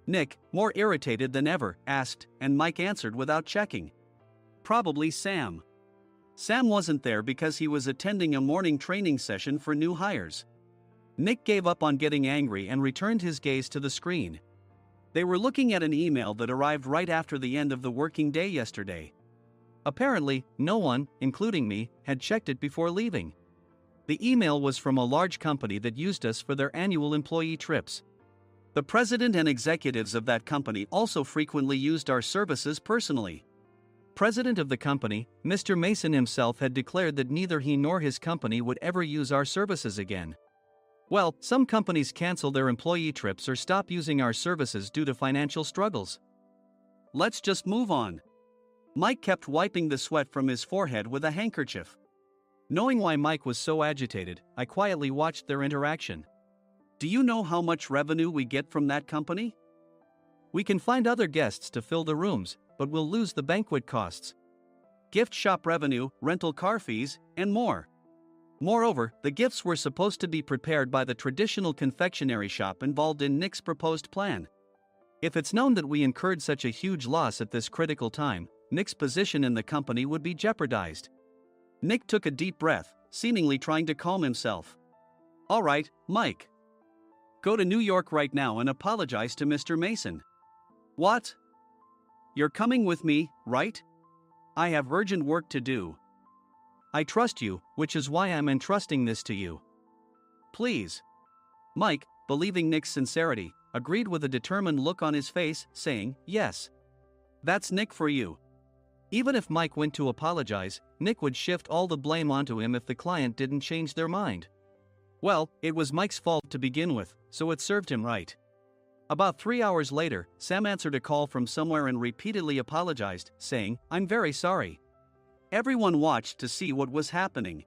Nick, more irritated than ever, asked, and Mike answered without checking. Probably Sam. Sam wasn't there because he was attending a morning training session for new hires. Nick gave up on getting angry and returned his gaze to the screen. They were looking at an email that arrived right after the end of the working day yesterday. Apparently, no one, including me, had checked it before leaving. The email was from a large company that used us for their annual employee trips. The president and executives of that company also frequently used our services personally. President of the company, Mr. Mason himself, had declared that neither he nor his company would ever use our services again. Well, some companies cancel their employee trips or stop using our services due to financial struggles. Let's just move on. Mike kept wiping the sweat from his forehead with a handkerchief. Knowing why Mike was so agitated, I quietly watched their interaction. Do you know how much revenue we get from that company? We can find other guests to fill the rooms, but we'll lose the banquet costs, gift shop revenue, rental car fees, and more. Moreover, the gifts were supposed to be prepared by the traditional confectionery shop involved in Nick's proposed plan. If it's known that we incurred such a huge loss at this critical time, Nick's position in the company would be jeopardized. Nick took a deep breath, seemingly trying to calm himself. All right, Mike. Go to New York right now and apologize to Mr. Mason. What? You're coming with me, right? I have urgent work to do. I trust you, which is why I'm entrusting this to you. Please. Mike, believing Nick's sincerity, agreed with a determined look on his face, saying, yes. That's Nick for you. Even if Mike went to apologize, Nick would shift all the blame onto him if the client didn't change their mind. Well, it was Mike's fault to begin with, so it served him right. About 3 hours later, Sam answered a call from somewhere and repeatedly apologized, saying, I'm very sorry. Everyone watched to see what was happening.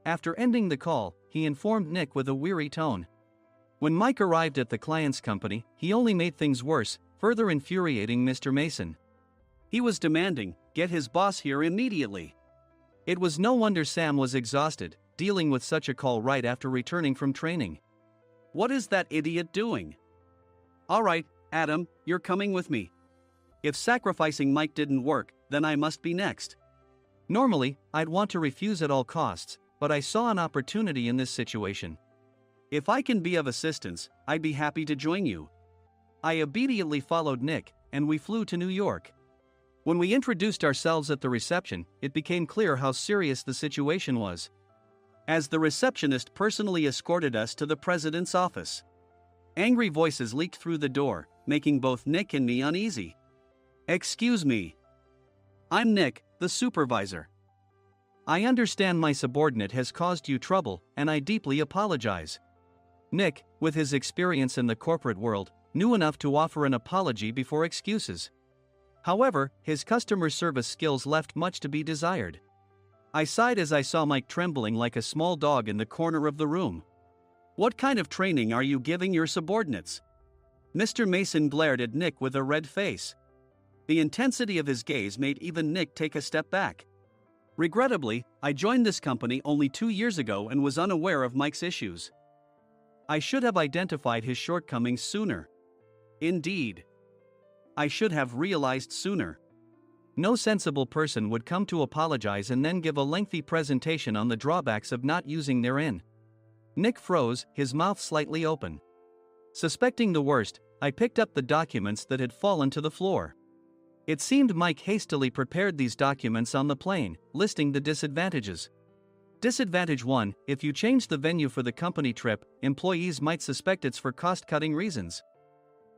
After ending the call, he informed Nick with a weary tone. When Mike arrived at the client's company, he only made things worse, further infuriating Mr. Mason. He was demanding, get his boss here immediately. It was no wonder Sam was exhausted, dealing with such a call right after returning from training. What is that idiot doing? All right, Adam, you're coming with me. If sacrificing Mike didn't work, then I must be next. Normally, I'd want to refuse at all costs, but I saw an opportunity in this situation. If I can be of assistance, I'd be happy to join you. I immediately followed Nick, and we flew to New York. When we introduced ourselves at the reception, it became clear how serious the situation was. As the receptionist personally escorted us to the president's office. Angry voices leaked through the door, making both Nick and me uneasy. Excuse me. I'm Nick, the supervisor. I understand my subordinate has caused you trouble, and I deeply apologize. Nick, with his experience in the corporate world, knew enough to offer an apology before excuses. However, his customer service skills left much to be desired. I sighed as I saw Mike trembling like a small dog in the corner of the room. What kind of training are you giving your subordinates? Mr. Mason glared at Nick with a red face. The intensity of his gaze made even Nick take a step back. Regrettably, I joined this company only 2 years ago and was unaware of Mike's issues. I should have identified his shortcomings sooner. Indeed. I should have realized sooner. No sensible person would come to apologize and then give a lengthy presentation on the drawbacks of not using their in. Nick froze, his mouth slightly open. Suspecting the worst, I picked up the documents that had fallen to the floor. It seemed Mike hastily prepared these documents on the plane, listing the disadvantages. Disadvantage 1, if you change the venue for the company trip, employees might suspect it's for cost-cutting reasons.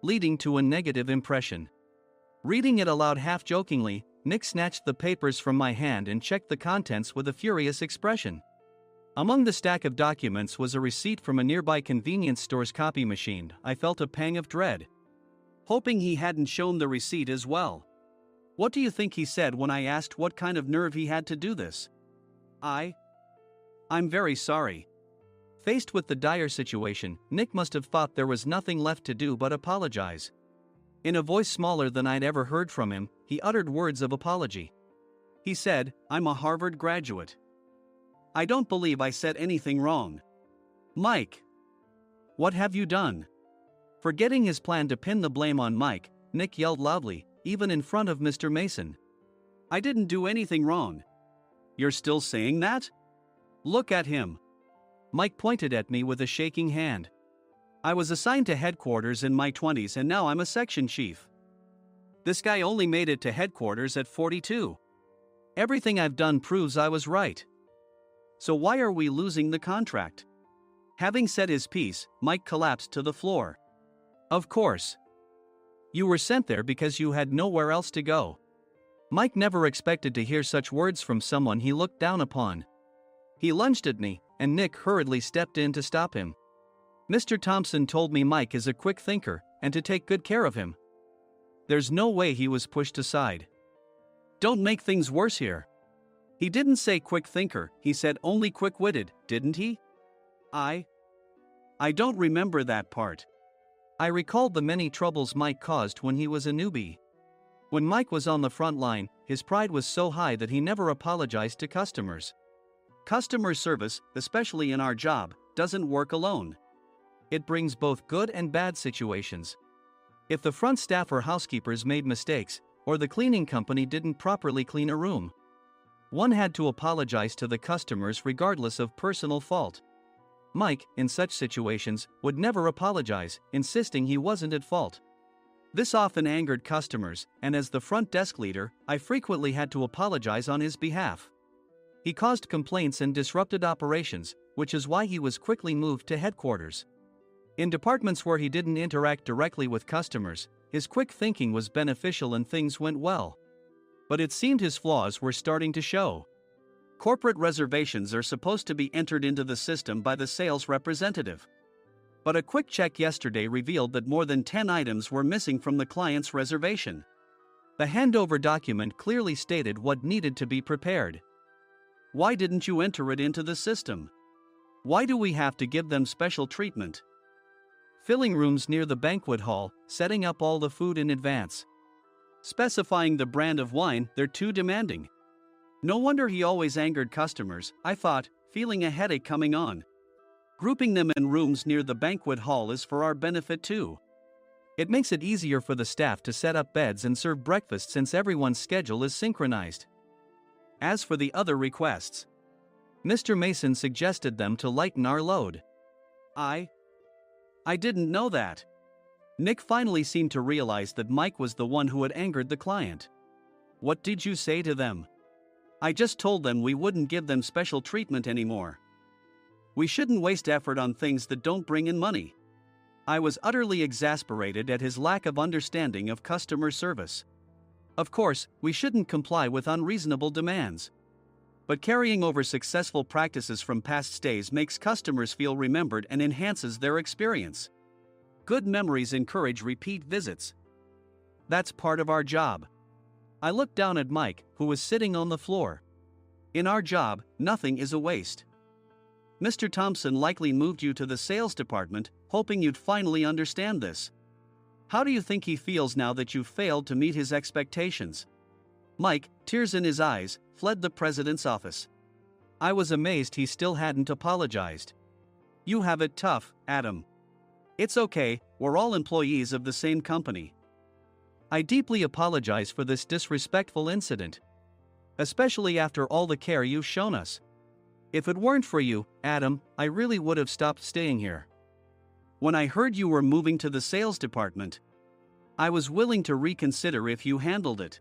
leading to a negative impression. Reading it aloud half-jokingly, Nick snatched the papers from my hand and checked the contents with a furious expression. Among the stack of documents was a receipt from a nearby convenience store's copy machine. I felt a pang of dread, hoping he hadn't shown the receipt as well. What do you think he said when I asked what kind of nerve he had to do this? I'm very sorry. Faced with the dire situation, Nick must have thought there was nothing left to do but apologize. In a voice smaller than I'd ever heard from him, he uttered words of apology. He said, "I'm a Harvard graduate. I don't believe I said anything wrong." Mike! What have you done? Forgetting his plan to pin the blame on Mike, Nick yelled loudly, even in front of Mr. Mason. "I didn't do anything wrong." "You're still saying that? Look at him." Mike pointed at me with a shaking hand. "I was assigned to headquarters in my 20s and now I'm a section chief. This guy only made it to headquarters at 42. Everything I've done proves I was right. So why are we losing the contract?" Having said his piece, Mike collapsed to the floor. "Of course. You were sent there because you had nowhere else to go." Mike never expected to hear such words from someone he looked down upon. He lunged at me, and Nick hurriedly stepped in to stop him. "Mr. Thompson told me Mike is a quick thinker, and to take good care of him." There's no way he was pushed aside. "Don't make things worse here. He didn't say quick thinker, he said only quick-witted, didn't he?" I don't remember that part." I recalled the many troubles Mike caused when he was a newbie. When Mike was on the front line, his pride was so high that he never apologized to customers. Customer service, especially in our job, doesn't work alone. It brings both good and bad situations. If the front staff or housekeepers made mistakes, or the cleaning company didn't properly clean a room, one had to apologize to the customers regardless of personal fault. Mike, in such situations, would never apologize, insisting he wasn't at fault. This often angered customers, and as the front desk leader, I frequently had to apologize on his behalf. He caused complaints and disrupted operations, which is why he was quickly moved to headquarters. In departments where he didn't interact directly with customers, his quick thinking was beneficial and things went well. But it seemed his flaws were starting to show. Corporate reservations are supposed to be entered into the system by the sales representative. But a quick check yesterday revealed that more than 10 items were missing from the client's reservation. The handover document clearly stated what needed to be prepared. Why didn't you enter it into the system? Why do we have to give them special treatment? Filling rooms near the banquet hall, setting up all the food in advance. Specifying the brand of wine, they're too demanding. No wonder he always angered customers, I thought, feeling a headache coming on. Grouping them in rooms near the banquet hall is for our benefit too. It makes it easier for the staff to set up beds and serve breakfast since everyone's schedule is synchronized. As for the other requests, Mr. Mason suggested them to lighten our load. I didn't know that. Nick finally seemed to realize that Mike was the one who had angered the client. What did you say to them? I just told them we wouldn't give them special treatment anymore. We shouldn't waste effort on things that don't bring in money. I was utterly exasperated at his lack of understanding of customer service. Of course, we shouldn't comply with unreasonable demands. But carrying over successful practices from past stays makes customers feel remembered and enhances their experience. Good memories encourage repeat visits. That's part of our job. I looked down at Mike, who was sitting on the floor. In our job, nothing is a waste. Mr. Thompson likely moved you to the sales department, hoping you'd finally understand this. How do you think he feels now that you failed to meet his expectations? Mike, tears in his eyes, fled the president's office. I was amazed he still hadn't apologized. You have it tough, Adam. It's okay, we're all employees of the same company. I deeply apologize for this disrespectful incident. Especially after all the care you've shown us. If it weren't for you, Adam, I really would have stopped staying here. When I heard you were moving to the sales department, I was willing to reconsider if you handled it.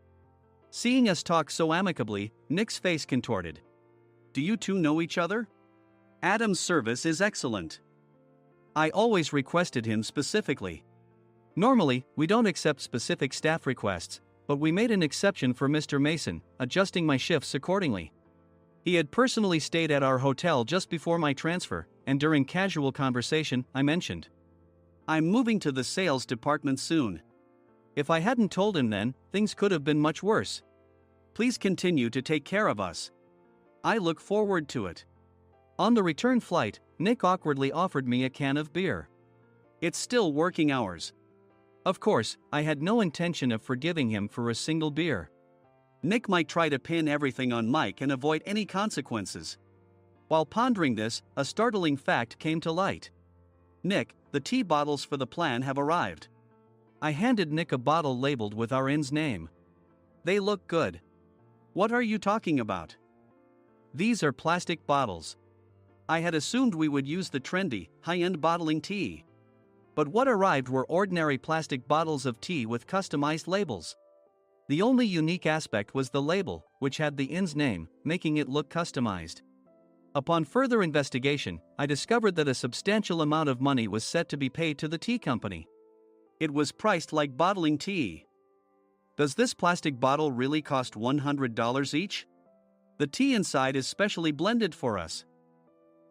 Seeing us talk so amicably, Nick's face contorted. Do you two know each other? Adam's service is excellent. I always requested him specifically. Normally, we don't accept specific staff requests, but we made an exception for Mr. Mason, adjusting my shifts accordingly. He had personally stayed at our hotel just before my transfer, and during casual conversation, I mentioned, "I'm moving to the sales department soon." If I hadn't told him then, things could have been much worse. "Please continue to take care of us. I look forward to it." On the return flight, Nick awkwardly offered me a can of beer. "It's still working hours." Of course, I had no intention of forgiving him for a single beer. Nick might try to pin everything on Mike and avoid any consequences. While pondering this, a startling fact came to light. "Nick, the tea bottles for the plan have arrived." I handed Nick a bottle labeled with our inn's name. "They look good." "What are you talking about?" "These are plastic bottles. I had assumed we would use the trendy, high-end bottling tea. But what arrived were ordinary plastic bottles of tea with customized labels. The only unique aspect was the label, which had the inn's name, making it look customized. Upon further investigation, I discovered that a substantial amount of money was set to be paid to the tea company. It was priced like bottling tea. "Does this plastic bottle really cost $100 each?" "The tea inside is specially blended for us."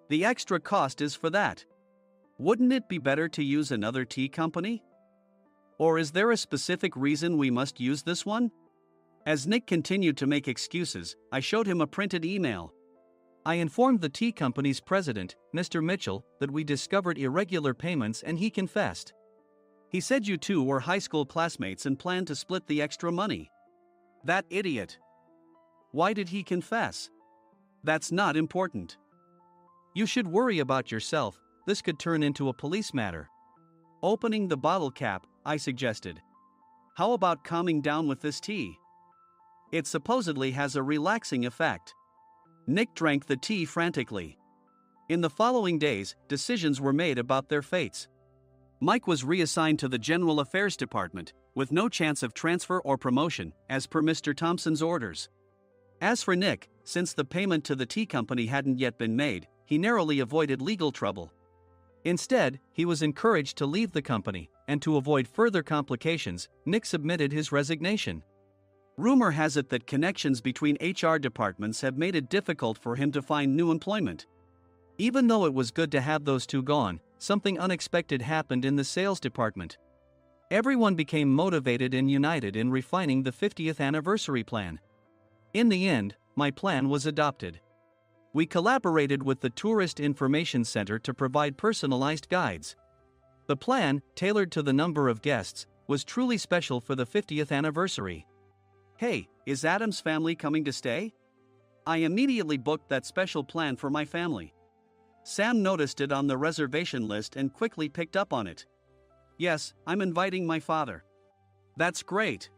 "The extra cost is for that. Wouldn't it be better to use another tea company? Or is there a specific reason we must use this one?" As Nick continued to make excuses, I showed him a printed email. I informed the tea company's president, Mr. Mitchell, that we discovered irregular payments and he confessed. He said you two were high school classmates and planned to split the extra money. That idiot. Why did he confess? That's not important. You should worry about yourself, this could turn into a police matter. Opening the bottle cap, I suggested. How about calming down with this tea? It supposedly has a relaxing effect. Nick drank the tea frantically. In the following days, decisions were made about their fates. Mike was reassigned to the General Affairs Department, with no chance of transfer or promotion, as per Mr. Thompson's orders. As for Nick, since the payment to the tea company hadn't yet been made, he narrowly avoided legal trouble. Instead, he was encouraged to leave the company, and to avoid further complications, Nick submitted his resignation. Rumor has it that connections between HR departments have made it difficult for him to find new employment. Even though it was good to have those two gone, something unexpected happened in the sales department. Everyone became motivated and united in refining the 50th anniversary plan. In the end, my plan was adopted. We collaborated with the Tourist Information Center to provide personalized guides. The plan, tailored to the number of guests, was truly special for the 50th anniversary. "Hey, is Adam's family coming to stay?" I immediately booked that special plan for my family. Sam noticed it on the reservation list and quickly picked up on it. "Yes, I'm inviting my father." "That's great.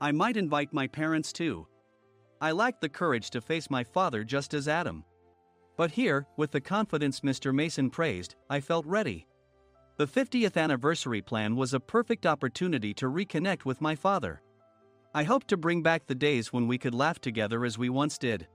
I might invite my parents too." I lacked the courage to face my father just as Adam. But here, with the confidence Mr. Mason praised, I felt ready. The 50th anniversary plan was a perfect opportunity to reconnect with my father. I hoped to bring back the days when we could laugh together as we once did.